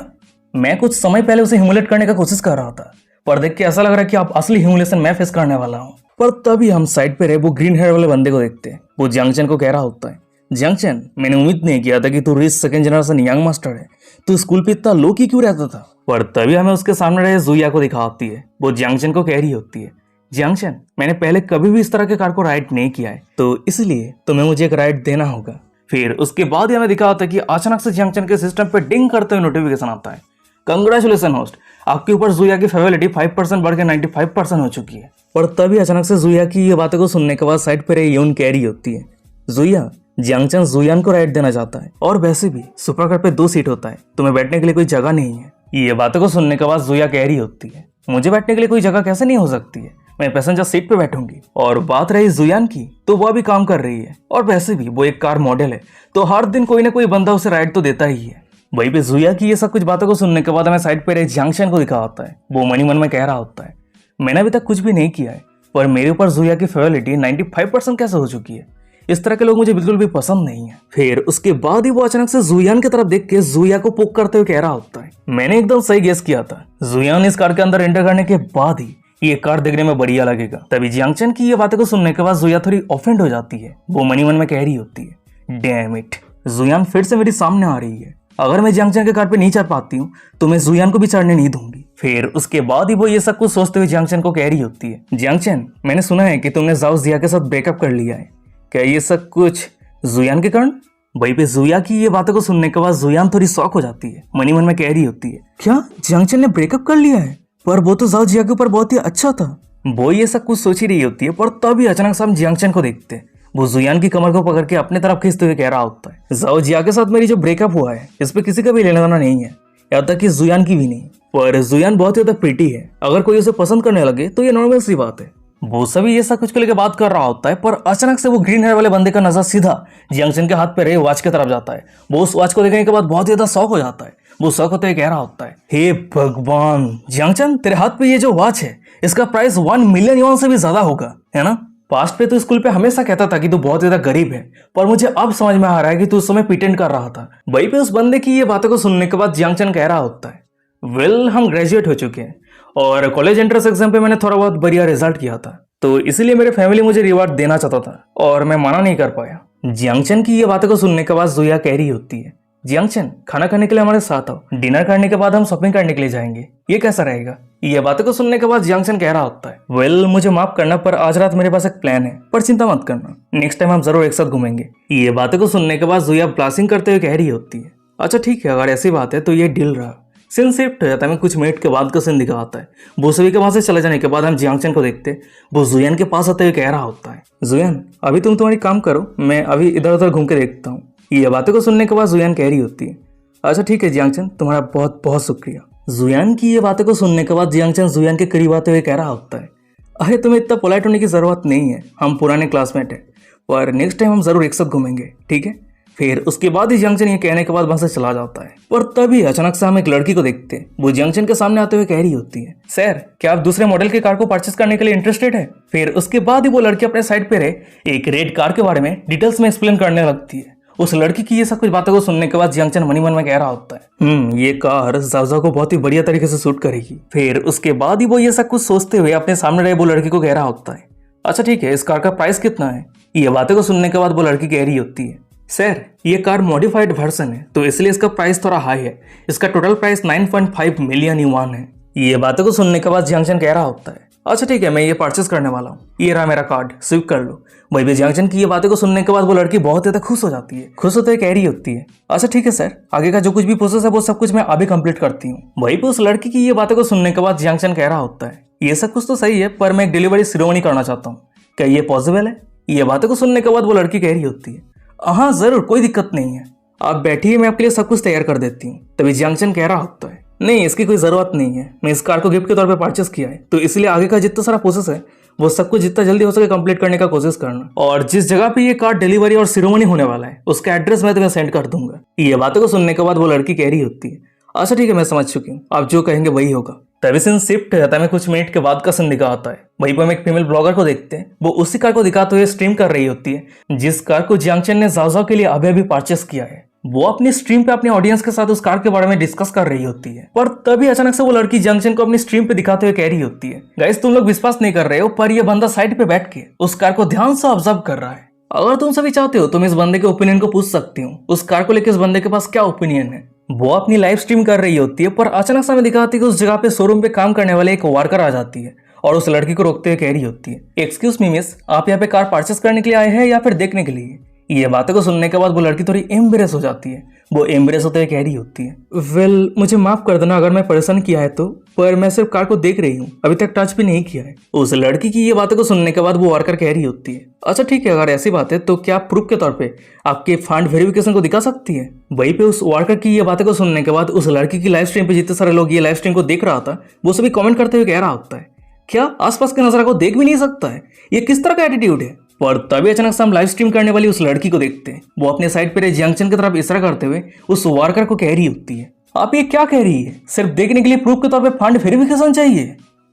मैं कुछ समय पहले उसे ह्यूमिलेट करने का कोशिश कर रहा था पर देख के ऐसा लग रहा है कि आप असली ह्यूमिलेशन मैं फेस करने वाला हूँ। पर तभी हम साइड पे रहे वो ग्रीन हेयर वाले बंदे को देखते हैं। वो जियांगचन को कह रहा होता है, जियांगचन मैंने उम्मीद नहीं किया था कि तू rich second generation young master है, तू स्कूल पे इतना लो की क्यों रहता था? पर तभी हमें उसके सामने रहे जुया को दिखाती है। वो जियांगचन को कह रही होती है, जियांगचन मैंने पहले कभी भी इस तरह के कार को राइड नहीं किया है तो इसलिए तुम्हें मुझे एक राइड देना होगा। फिर उसके बाद ही हमें दिखा होता है कि अचानक से जियांगचन के सिस्टम पे डिंग करते हुए नोटिफिकेशन आता है, कंग्रेचुलेसन होस्ट, आपके ऊपर जुया की फेवरिटी 5% बढ़ के 95% हो चुकी है। और तभी अचानक से जुया की ये बातों को सुनने के बाद साइड पर यून कैरी होती है, जुया जियांगचन जुयान को राइड देना चाहता है और वैसे भी सुपर कार पे 2 सीट होता है, तुम्हें बैठने के लिए कोई जगह नहीं है। ये बातों को सुनने के बाद जुया कह रही होती है, मुझे बैठने के लिए कोई जगह कैसे नहीं हो सकती है, मैं पैसेंजर सीट पे बैठूंगी। और बात रही जुयान की तो वह भी काम कर रही है और वैसे भी वो एक कार मॉडल है तो हर दिन कोई ना कोई बंदा उसे राइड तो देता ही है। वहीं पे जुया की ये सब कुछ बातों को सुनने के बाद हमें साइड पे जियांगचन को दिखा होता है। वो मनी मन में कह रहा होता है, मैंने अभी तक कुछ भी नहीं किया है पर मेरे ऊपर जुया की फेवरिटी 95% कैसे हो चुकी है, इस तरह के लोग मुझे बिल्कुल भी पसंद नहीं है। फिर उसके बाद ही वो अचानक से जुयान की तरफ देख के जुया को पोक करते हुए कह रहा होता है, मैंने एकदम सही गेस किया था, जुयान इस कार के अंदर एंटर करने के बाद ही ये कार देखने में बढ़िया लगेगा। तभी जियांगचन की ये बातें को सुनने के बाद जुया थोड़ी ऑफेंड हो जाती है। वो मनी मन में कह रही होती है, डैम इट, जुयान फिर से मेरी सामने आ रही है, अगर मैं जियांगचन के कार पे नहीं चढ़ पाती हूँ तो मैं जुयान को भी चढ़ने नहीं दूंगी। फिर उसके बाद ही वो ये सब कुछ सोचते हुए जियांगचन को कह रही होती है, जियांगचन मैंने सुना है कि तुमने जाओ जिया के साथ ब्रेकअप कर लिया है, क्या ये सब कुछ जुयान के कारण? वहीं पे जुया की ये बातों को सुनने के बाद जुयान थोड़ी शॉक हो जाती है। मनी मन में कह रही होती है, क्या जियांगचन ने ब्रेकअप कर लिया है? पर वो तो जाओ जिया के ऊपर बहुत ही अच्छा था। वो ये सब कुछ सोच ही रही होती है पर तभी अचानक से हम जियांगचन को देखते हैं। वो जुयान की कमर को पकड़ के अपने तरफ खींचते हुए कह रहा होता है, जाओ जिया के साथ मेरी जो ब्रेकअप हुआ है इस पे किसी का भी लेना देना नहीं है, यहाँ तक कि जुयान की भी नहीं। पर जुयान बहुत ज्यादा प्रीटी है, अगर कोई उसे पसंद करने लगे तो ये नॉर्मल सी बात है। वो सभी ये सब कुछ को लेकर बात कर रहा होता है पर अचानक से वो ग्रीन हेयर वाले बंदे का नजर सीधा जियांगचन के हाथ पे रहे वॉच की तरफ जाता है। वो उस वॉच को देखने के बाद बहुत ज्यादा शौक हो जाता है। वो शौक होते हुए कह रहा होता है, हे भगवान जियांगचन, तेरे हाथ पे ये जो वॉच है इसका प्राइस 1 मिलियन युआन से भी ज्यादा होगा, है ना? पास्ट पे तो स्कूल पे हमेशा कहता था कि तू बहुत ज्यादा गरीब है, पर मुझे अब समझ में आ रहा है कि तू उस समय प्रिटेंड कर रहा था। वहीं पे उस बंदे की ये बातों को सुनने के बाद जियांग चन कह रहा होता है, वेल हम ग्रेजुएट हो चुके हैं और कॉलेज एंट्रेंस एग्जाम पे मैंने थोड़ा बहुत बढ़िया रिजल्ट किया था, तो इसीलिए मेरे फैमिली मुझे रिवार्ड देना चाहता था और मैं मना नहीं कर पाया। जियांग चन की ये बातों को सुनने के बाद जुया कह रही होती है, जियांग चन खाना खाने के लिए हमारे साथ आओ, डिनर करने के बाद हम शॉपिंग करने के लिए जाएंगे, ये कैसा रहेगा? ये बातों को सुनने के बाद जियांग चन कह रहा होता है, वेल मुझे माफ करना पर आज रात मेरे पास एक प्लान है, पर चिंता मत करना, नेक्स्ट टाइम हम जरूर एक साथ घूमेंगे। ये बातों को सुनने के बाद जुया ब्लासिंग करते हुए कह रही होती है, अच्छा ठीक है, अगर ऐसी बात है तो ये डील रहा। सीन शिफ्ट हो जाता है, कुछ मिनट के बाद का सीन दिखाता है। वो सभी के वहां से चले जाने के बाद हम जियांग चन को देखते, वो जुयान के पास आते हुए कह रहा होता है, जुयान अभी तुम तुम्हारी काम करो, मैं अभी इधर उधर घूम के देखता हूँ। ये बातों को सुनने के बाद जुयान कह रही होती है, अच्छा ठीक है जियांग चन, तुम्हारा बहुत बहुत शुक्रिया। जुयान की ये बातों को सुनने के बाद जियांग चन जुयान के करीब आते हुए कह रहा होता है, अरे तुम्हें इतना पोलाइट होने की जरूरत नहीं है, हम पुराने क्लासमेट हैं, पर नेक्स्ट टाइम हम जरूर एक साथ घूमेंगे, ठीक है? फिर उसके बाद ही जियांग चन ये कहने के बाद वहां से चला जाता है। पर तभी अचानक से हम एक लड़की को देखते हैं, वो जियांग चन के सामने आते हुए कह रही होती है, सर क्या आप दूसरे मॉडल की कार को परचेस करने के लिए इंटरेस्टेड है? फिर उसके बाद ही वो लड़की अपने साइड पे रहे एक रेड कार के बारे में डिटेल्स में एक्सप्लेन करने लगती है। उस लड़की की ये सब कुछ बातों को सुनने के बाद जियांग चन मनी मन में कह रहा होता है, ये कार ज़ाओ को बहुत ही बढ़िया तरीके से सूट करेगी। फिर उसके बाद ही वो ये सब कुछ सोचते हुए अपने सामने रहे वो लड़की को कह रहा होता है, अच्छा ठीक है, इस कार का प्राइस कितना है? ये बातों को सुनने के बाद वो लड़की कह रही होती है, सर ये कार मॉडिफाइड वर्जन है तो इसलिए इसका प्राइस थोड़ा हाई है, इसका टोटल प्राइस 9.5 मिलियन युआन है। ये बातों को सुनने के बाद जियांग चन कह रहा होता है, अच्छा ठीक है, मैं ये परचेस करने वाला हूँ, ये रहा मेरा कार्ड, स्विप कर लो। वही भी जियांग चन की ये बातों को सुनने के बाद वो लड़की बहुत ज्यादा खुश हो जाती है, खुश होते हुए कह रही होती है, अच्छा ठीक है सर, आगे का जो कुछ भी प्रोसेस है वो सब कुछ मैं अभी कंप्लीट करती हूँ। वही पे उस लड़की की ये बातों को सुनने के बाद जियांग चन कह रहा होता है, ये सब कुछ तो सही है, पर मैं एक डिलीवरी सेरेमनी करना चाहता हूँ, क्या ये पॉसिबल है? ये बातों को सुनने के बाद वो लड़की कह रही होती है, हाँ जरूर, कोई दिक्कत नहीं है, आप बैठिए, मैं आपके लिए सब कुछ तैयार कर देती हूँ। तभी जियांग चन कह रहा होता है, नहीं इसकी कोई ज़रूरत नहीं है, मैं इस कार को गिफ्ट के तौर पे परचेस किया है, तो इसलिए आगे का जितना सारा प्रोसेस है वो सब कुछ जितना जल्दी हो सके कंप्लीट करने का कोशिश करना, और जिस जगह पे ये कार डिलीवरी और सेरेमनी होने वाला है उसका एड्रेस मैं तुम्हें सेंड कर दूंगा। ये बातों को सुनने के बाद वो लड़की कह रही होती है, अच्छा ठीक है, मैं समझ चुकी हूँ, आप जो कहेंगे वही होगा। तभी सीन शिफ्ट हो जाता है, कुछ मिनट के बाद का सीन दिखाता है। वहीं पर हम एक फीमेल ब्लॉगर को देखते हैं, वो उसी कार को दिखाते हुए स्ट्रीम कर रही होती है जिस कार को जियांग चन ने ज़ाओ के लिए अभी अभी परचेस किया है। वो अपनी स्ट्रीम पे अपने ऑडियंस के साथ उस कार के बारे में डिस्कस कर रही होती है, पर तभी अचानक से वो लड़की जियांग चन को अपनी स्ट्रीम पे दिखाते हुए कह रही होती है, गाइस तुम लोग विश्वास नहीं कर रहे हो, पर ये बंदा साइड पे बैठ के उस कार को ध्यान से ऑब्जर्व कर रहा है। अगर तुम सभी चाहते हो तुम इस बंदे के ओपिनियन को पूछ सकती हो, उस कार को लेकर इस बंदे के पास क्या ओपिनियन है। वो अपनी लाइव स्ट्रीम कर रही होती है, पर अचानक से हमें दिखाती है कि उस जगह पे शोरूम पे काम करने वाले एक वर्कर आ जाती है और उस लड़की को रोकते हुए कह रही होती है, एक्सक्यूज मी मिस, आप यहाँ पे कार परचेस करने के लिए आए हैं या फिर देखने के लिए? ये बातों को सुनने के बाद वो लड़की थोड़ी एम्बेरेस हो जाती है, वो एम्बेरेस होते हुए कह रही होती है, वेल मुझे माफ कर देना अगर मैं परेशान किया है तो, पर मैं सिर्फ कार को देख रही हूँ, अभी तक टच भी नहीं किया है। उस लड़की की ये बातों को सुनने के बाद वो वर्कर कह रही होती है, अच्छा ठीक है, अगर ऐसी बात है तो क्या आप प्रूफ के तौर पे आपके फंड वेरिफिकेशन को दिखा सकती है? वहीं पे उस वर्कर की ये बातों को सुनने के बाद उस लड़की की लाइव स्ट्रीम पे जितने सारे लोग ये लाइव स्ट्रीम को देख रहा था वो सभी कमेंट करते हुए कह रहा होता है, क्या आसपास के नजारा को देख भी नहीं सकता है, ये किस तरह का एटीट्यूड है? पर तभी अचानक से हम लाइव स्ट्रीम करने वाली उस लड़की को देखते हैं, वो अपने साइड पे जियांग चन की तरफ इशारा करते हुए उस वर्कर को कह रही होती है, आप ये क्या कह रही है, सिर्फ देखने के लिए प्रूफ के तौर पे फंड वेरिफिकेशन चाहिए?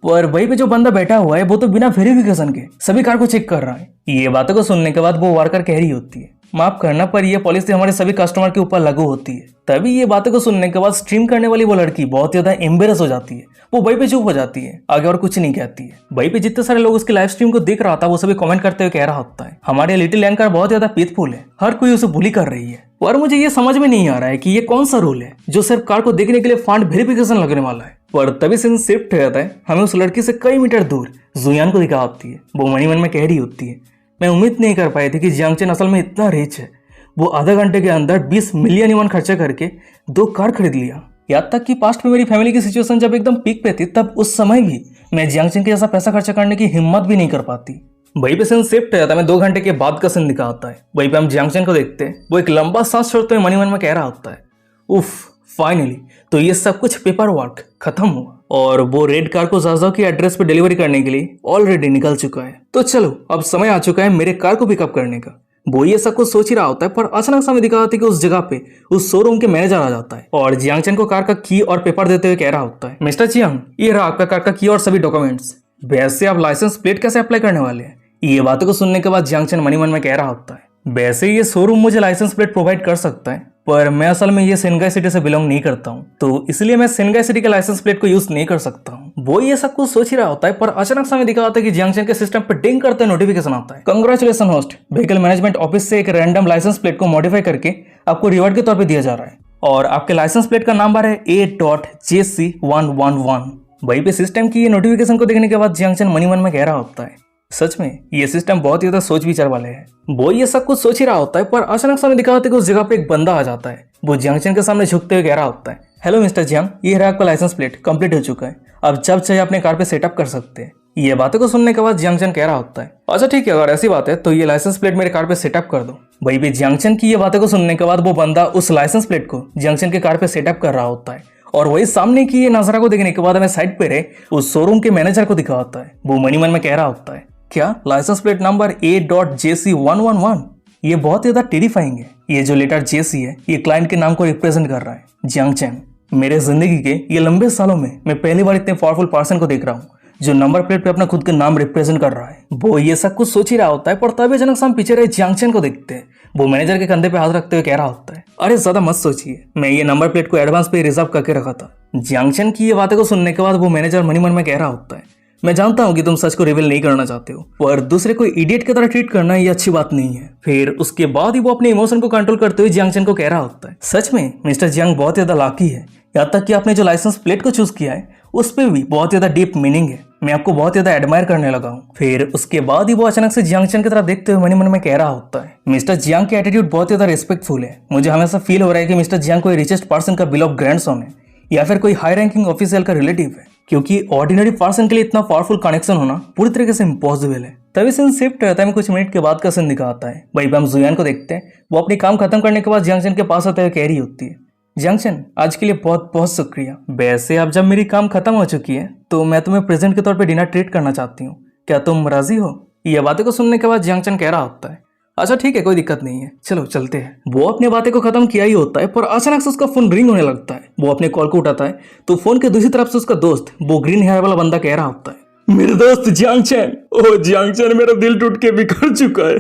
पर वहीं पे जो बंदा बैठा हुआ है वो तो बिना वेरिफिकेशन के सभी कार को चेक कर रहा है। ये बातों को सुनने के बाद वो वर्कर कह रही होती है, माफ करना पर यह पॉलिसी हमारे सभी कस्टमर के ऊपर लागू होती है। तभी ये बातों को सुनने के बाद स्ट्रीम करने वाली वो लड़की बहुत ज्यादा एम्बेरस हो जाती है, वो वहीं पे चुप हो जाती है, आगे और कुछ नहीं कहती है। वहीं पे जितने सारे लोग उसकी लाइव स्ट्रीम को देख रहा था वो सभी कमेंट करते हुए कह रहा होता है, हमारे लिटिल एंकर बहुत ज्यादा पीसफुल है, हर कोई उसे बुली कर रही है। और मुझे ये समझ में नहीं आ रहा है कि ये कौन सा रूल है जो सिर्फ कार को देखने के लिए फंड वेरिफिकेशन लगने वाला है। पर तभी सीन शिफ्ट हो जाता है, हमें उस लड़की से कई मीटर दूर जुयान को दिखा होती है, वो मन में कह रही होती है, मैं उम्मीद नहीं कर पाई थी कि जियांग चन असल में इतना रिच है, वो आधा घंटे के अंदर 20 मिलियन युआन खर्चा करके 2 कार खरीद लिया। यहाँ तक कि पास्ट में मेरी फैमिली की सिचुएशन जब एकदम पीक पे थी तब उस समय भी मैं जियांग चन के जैसा पैसा खर्चा करने की हिम्मत भी नहीं कर पाती। वहीं पे सीन शिफ्ट हो जाता है, 2 घंटे के बाद का सीन दिखाता है। वहीं पे हम जियांग चन को देखते हैं, वो एक लंबा सांस छोड़ते हुए मन में कह रहा होता है, उफ फाइनली तो ये सब कुछ पेपर वर्क खत्म हुआ और वो रेड कार को ज़ाओ के एड्रेस पे डिलीवरी करने के लिए ऑलरेडी निकल चुका है। तो चलो अब समय आ चुका है मेरे कार को पिकअप करने का। वो ये सब कुछ सोच ही रहा होता है, पर अचानक समय दिखा होता है कि उस जगह पे उस शोरूम के मैनेजर आ जाता है और जियांग चन को कार का की और पेपर देते हुए कह रहा होता है, मिस्टर जियांग ये रहा आपका कार का की और सभी डॉक्यूमेंट्स। वैसे आप लाइसेंस प्लेट कैसे अप्लाई करने वाले हैं? ये बातों को सुनने के बाद जियांगचन मनी मन में कह रहा होता है, वैसे ये शोरूम मुझे लाइसेंस प्लेट प्रोवाइड कर सकता है, पर मैं असल में ये सेनगाई सिटी से बिलोंग नहीं करता हूँ, तो इसलिए मैं सेनगाई सिटी के लाइसेंस प्लेट को यूज नहीं कर सकता हूँ। वो ये सब कुछ सोच ही रहा होता है, पर अचानक समय दिखा होता है कि जियांगचन के सिस्टम पर डिंग करते नोटिफिकेशन आता है, congratulation host, vehicle management office से एक रैंडम लाइसेंस प्लेट को मॉडिफाई करके आपको रिवॉर्ड के तौर पर दिया जा रहा है और आपके लाइसेंस प्लेट का नंबर है A.JC111। वहीं पे सिस्टम की ये नोटिफिकेशन को देखने के बाद जियांगचन मनी मन में कह रहा होता है, सच में ये सिस्टम बहुत ही ज्यादा सोच विचार वाले हैं। वो ये सब कुछ सोच ही रहा होता है, पर अचानक समय दिखा होता है कि उस जगह पे एक बंदा आ जाता है। वो जियांगचन के सामने झुकते हुए कह रहा होता है, हेलो मिस्टर जियांग, ये रहा आपका लाइसेंस प्लेट कंप्लीट हो चुका है, अब जब चाहिए अपने कार पे सेटअप कर सकते हैं। ये बातें को सुनने के बाद जियांगचन कह रहा होता है, अच्छा ठीक है, अगर ऐसी बात है तो ये लाइसेंस प्लेट मेरे कार पे सेटअप कर दो। वहीं पे जियांगचन की ये बातें को सुनने के बाद वो बंदा उस लाइसेंस प्लेट को जियांगचन के कार पे सेटअप कर रहा होता है और वही सामने की ये नजारा को देखने के बाद हमें साइड पे रहे उस शोरूम के मैनेजर को दिखा होता है। वो मनी मन में कह रहा होता है, क्या लाइसेंस प्लेट नंबर A.JC111? ये बहुत ज्यादा टेरिफाइंग है। ये जो लेटर JC है ये क्लाइंट के नाम को रिप्रेजेंट कर रहा है। जियांगचन, मेरे जिंदगी के ये लंबे सालों में मैं पहली बार इतने पावरफुल पर्सन को देख रहा हूँ जो नंबर प्लेट पे अपना खुद का नाम रिप्रेजेंट कर रहा है। वो ये सब कुछ सोच ही रहा होता है, पर तभी अचानक से हम पीछे रहे जियांगचन को देखते हैं। वो मैनेजर के कंधे पे हाथ रखते हुए कह रहा होता है, अरे ज्यादा मत सोचिए, मैं ये नंबर प्लेट को एडवांस पे रिजर्व करके रखा था। जियांगचन की ये बातें को सुनने के बाद वो मैनेजर मनी मन में कह रहा होता है, मैं जानता हूं कि तुम सच को रिवील नहीं करना चाहते हो, पर दूसरे को इडियट की तरह ट्रीट करना ये अच्छी बात नहीं है। फिर उसके बाद ही वो अपने इमोशन को कंट्रोल करते हुए जियांगचन को कह रहा होता है, सच में मिस्टर जियांग बहुत ज्यादा लाकी है, यहाँ तक कि आपने जो लाइसेंस प्लेट को चूज किया है उस पर भी बहुत ज्यादा डीप मीनिंग है, मैं आपको बहुत ज्यादा एडमायर करने लगा हूँ। फिर उसके बाद ही वो अचानक से जियांगचन की तरफ देखते हुए मनी मन में कह रहा होता है, मिस्टर जियांग की एटीट्यूड बहुत ज्यादा रिस्पेक्टफुल है, मुझे हमेशा फील हो रहा है कि मिस्टर जियांग कोई रिचेस्ट पर्सन का बिलॉव ग्रैंडसन है या फिर कोई हाई रैंकिंग ऑफिशियल का रिलेटिव है, क्योंकि ऑर्डिनरी पर्सन के लिए इतना पावरफुल कनेक्शन होना पूरी तरीके से इम्पॉसिबल है। तभी सीन शिफ्ट रहता है, कुछ मिनट के बाद का सीन दिखाता है। वहीं पे हम जुयान को देखते हैं, वो अपनी काम खत्म करने के बाद जियांगचन के पास आते हुए कह रही होती है, जियांगचन आज के लिए बहुत बहुत शुक्रिया, वैसे अब जब मेरी काम खत्म हो चुकी है तो मैं तुम्हें प्रेजेंट के तौर पे डिनर ट्रीट करना चाहती हूँ, क्या तुम राजी हो? ये बातें को सुनने के बाद जियांगचन कह रहा होता है, अच्छा ठीक है, कोई दिक्कत नहीं है, चलो चलते हैं। वो अपनी बातें को खत्म किया ही होता है, पर अचानक से उसका फोन रिंग होने लगता है। वो अपने कॉल को उठाता है तो फोन के दूसरी तरफ से उसका दोस्त, वो ग्रीन हेयर वाला बंदा कह रहा होता है, मेरे दोस्त जियांगचन, ओ जियांगचन, मेरा दिल टूट के बिखर चुका है।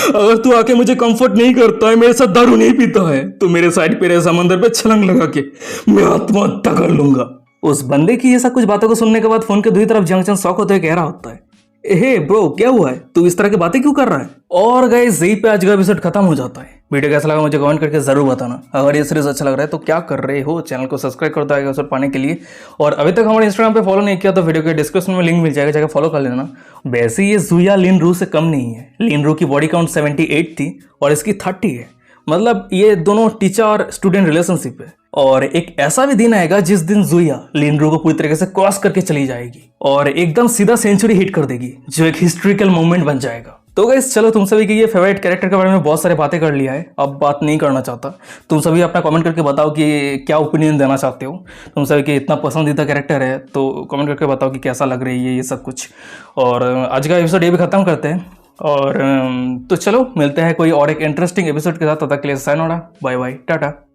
अगर तू आके मुझे कंफर्ट नहीं करता है, मेरे साथ दारू नहीं पीता है, तो मेरे साइड पे रहे समंदर पे छलांग लगा के मैं आत्महत्या कर लूंगा। उस बंदे की ये सब कुछ बातों को सुनने के बाद फोन के दूसरी तरफ जियांगचन शॉक होते हुए कह रहा होता है, हे ब्रो, क्या हुआ है, तू इस तरह की बातें क्यों कर रहा है? और गाइस यहीं पे आज का एपिसोड खत्म हो जाता है। वीडियो कैसा लगा मुझे कमेंट करके जरूर बताना। अगर ये सीरीज अच्छा लग रहा है तो क्या कर रहे हो, चैनल को सब्सक्राइब कर दो आगे एपिसोड पाने के लिए, और अभी तक हमारे इंस्टाग्राम पे फॉलो नहीं किया तो वीडियो के डिस्क्रिप्शन में लिंक मिल जाएगा, जाकर फॉलो कर लेना। वैसे ये जुया लिन रू से कम नहीं है, लिन रू की बॉडी काउंट 78 थी और इसकी 30 है, मतलब ये दोनों टीचर और स्टूडेंट रिलेशनशिप है। और एक ऐसा भी दिन आएगा जिस दिन जुया लिन रू को पूरी तरीके से क्रॉस करके चली जाएगी और एकदम सीधा सेंचुरी हिट कर देगी, जो एक हिस्ट्रिकल मोमेंट बन जाएगा। तो गाइस चलो, तुम सभी के ये फेवरेट कैरेक्टर के बारे में बहुत सारी बातें कर लिया है, अब बात नहीं करना चाहता। तुम सभी अपना कमेंट करके बताओ कि क्या ओपिनियन देना चाहते हो। तुम सभी के इतना पसंदीदा कैरेक्टर है तो कमेंट करके बताओ कि कैसा लग रही है ये सब कुछ। और आज का एपिसोड ये भी खत्म करते हैं, और तो चलो मिलते हैं कोई और एक इंटरेस्टिंग एपिसोड के साथ। तब तक के लिए साइनोरा, बाय बाय, टाटा।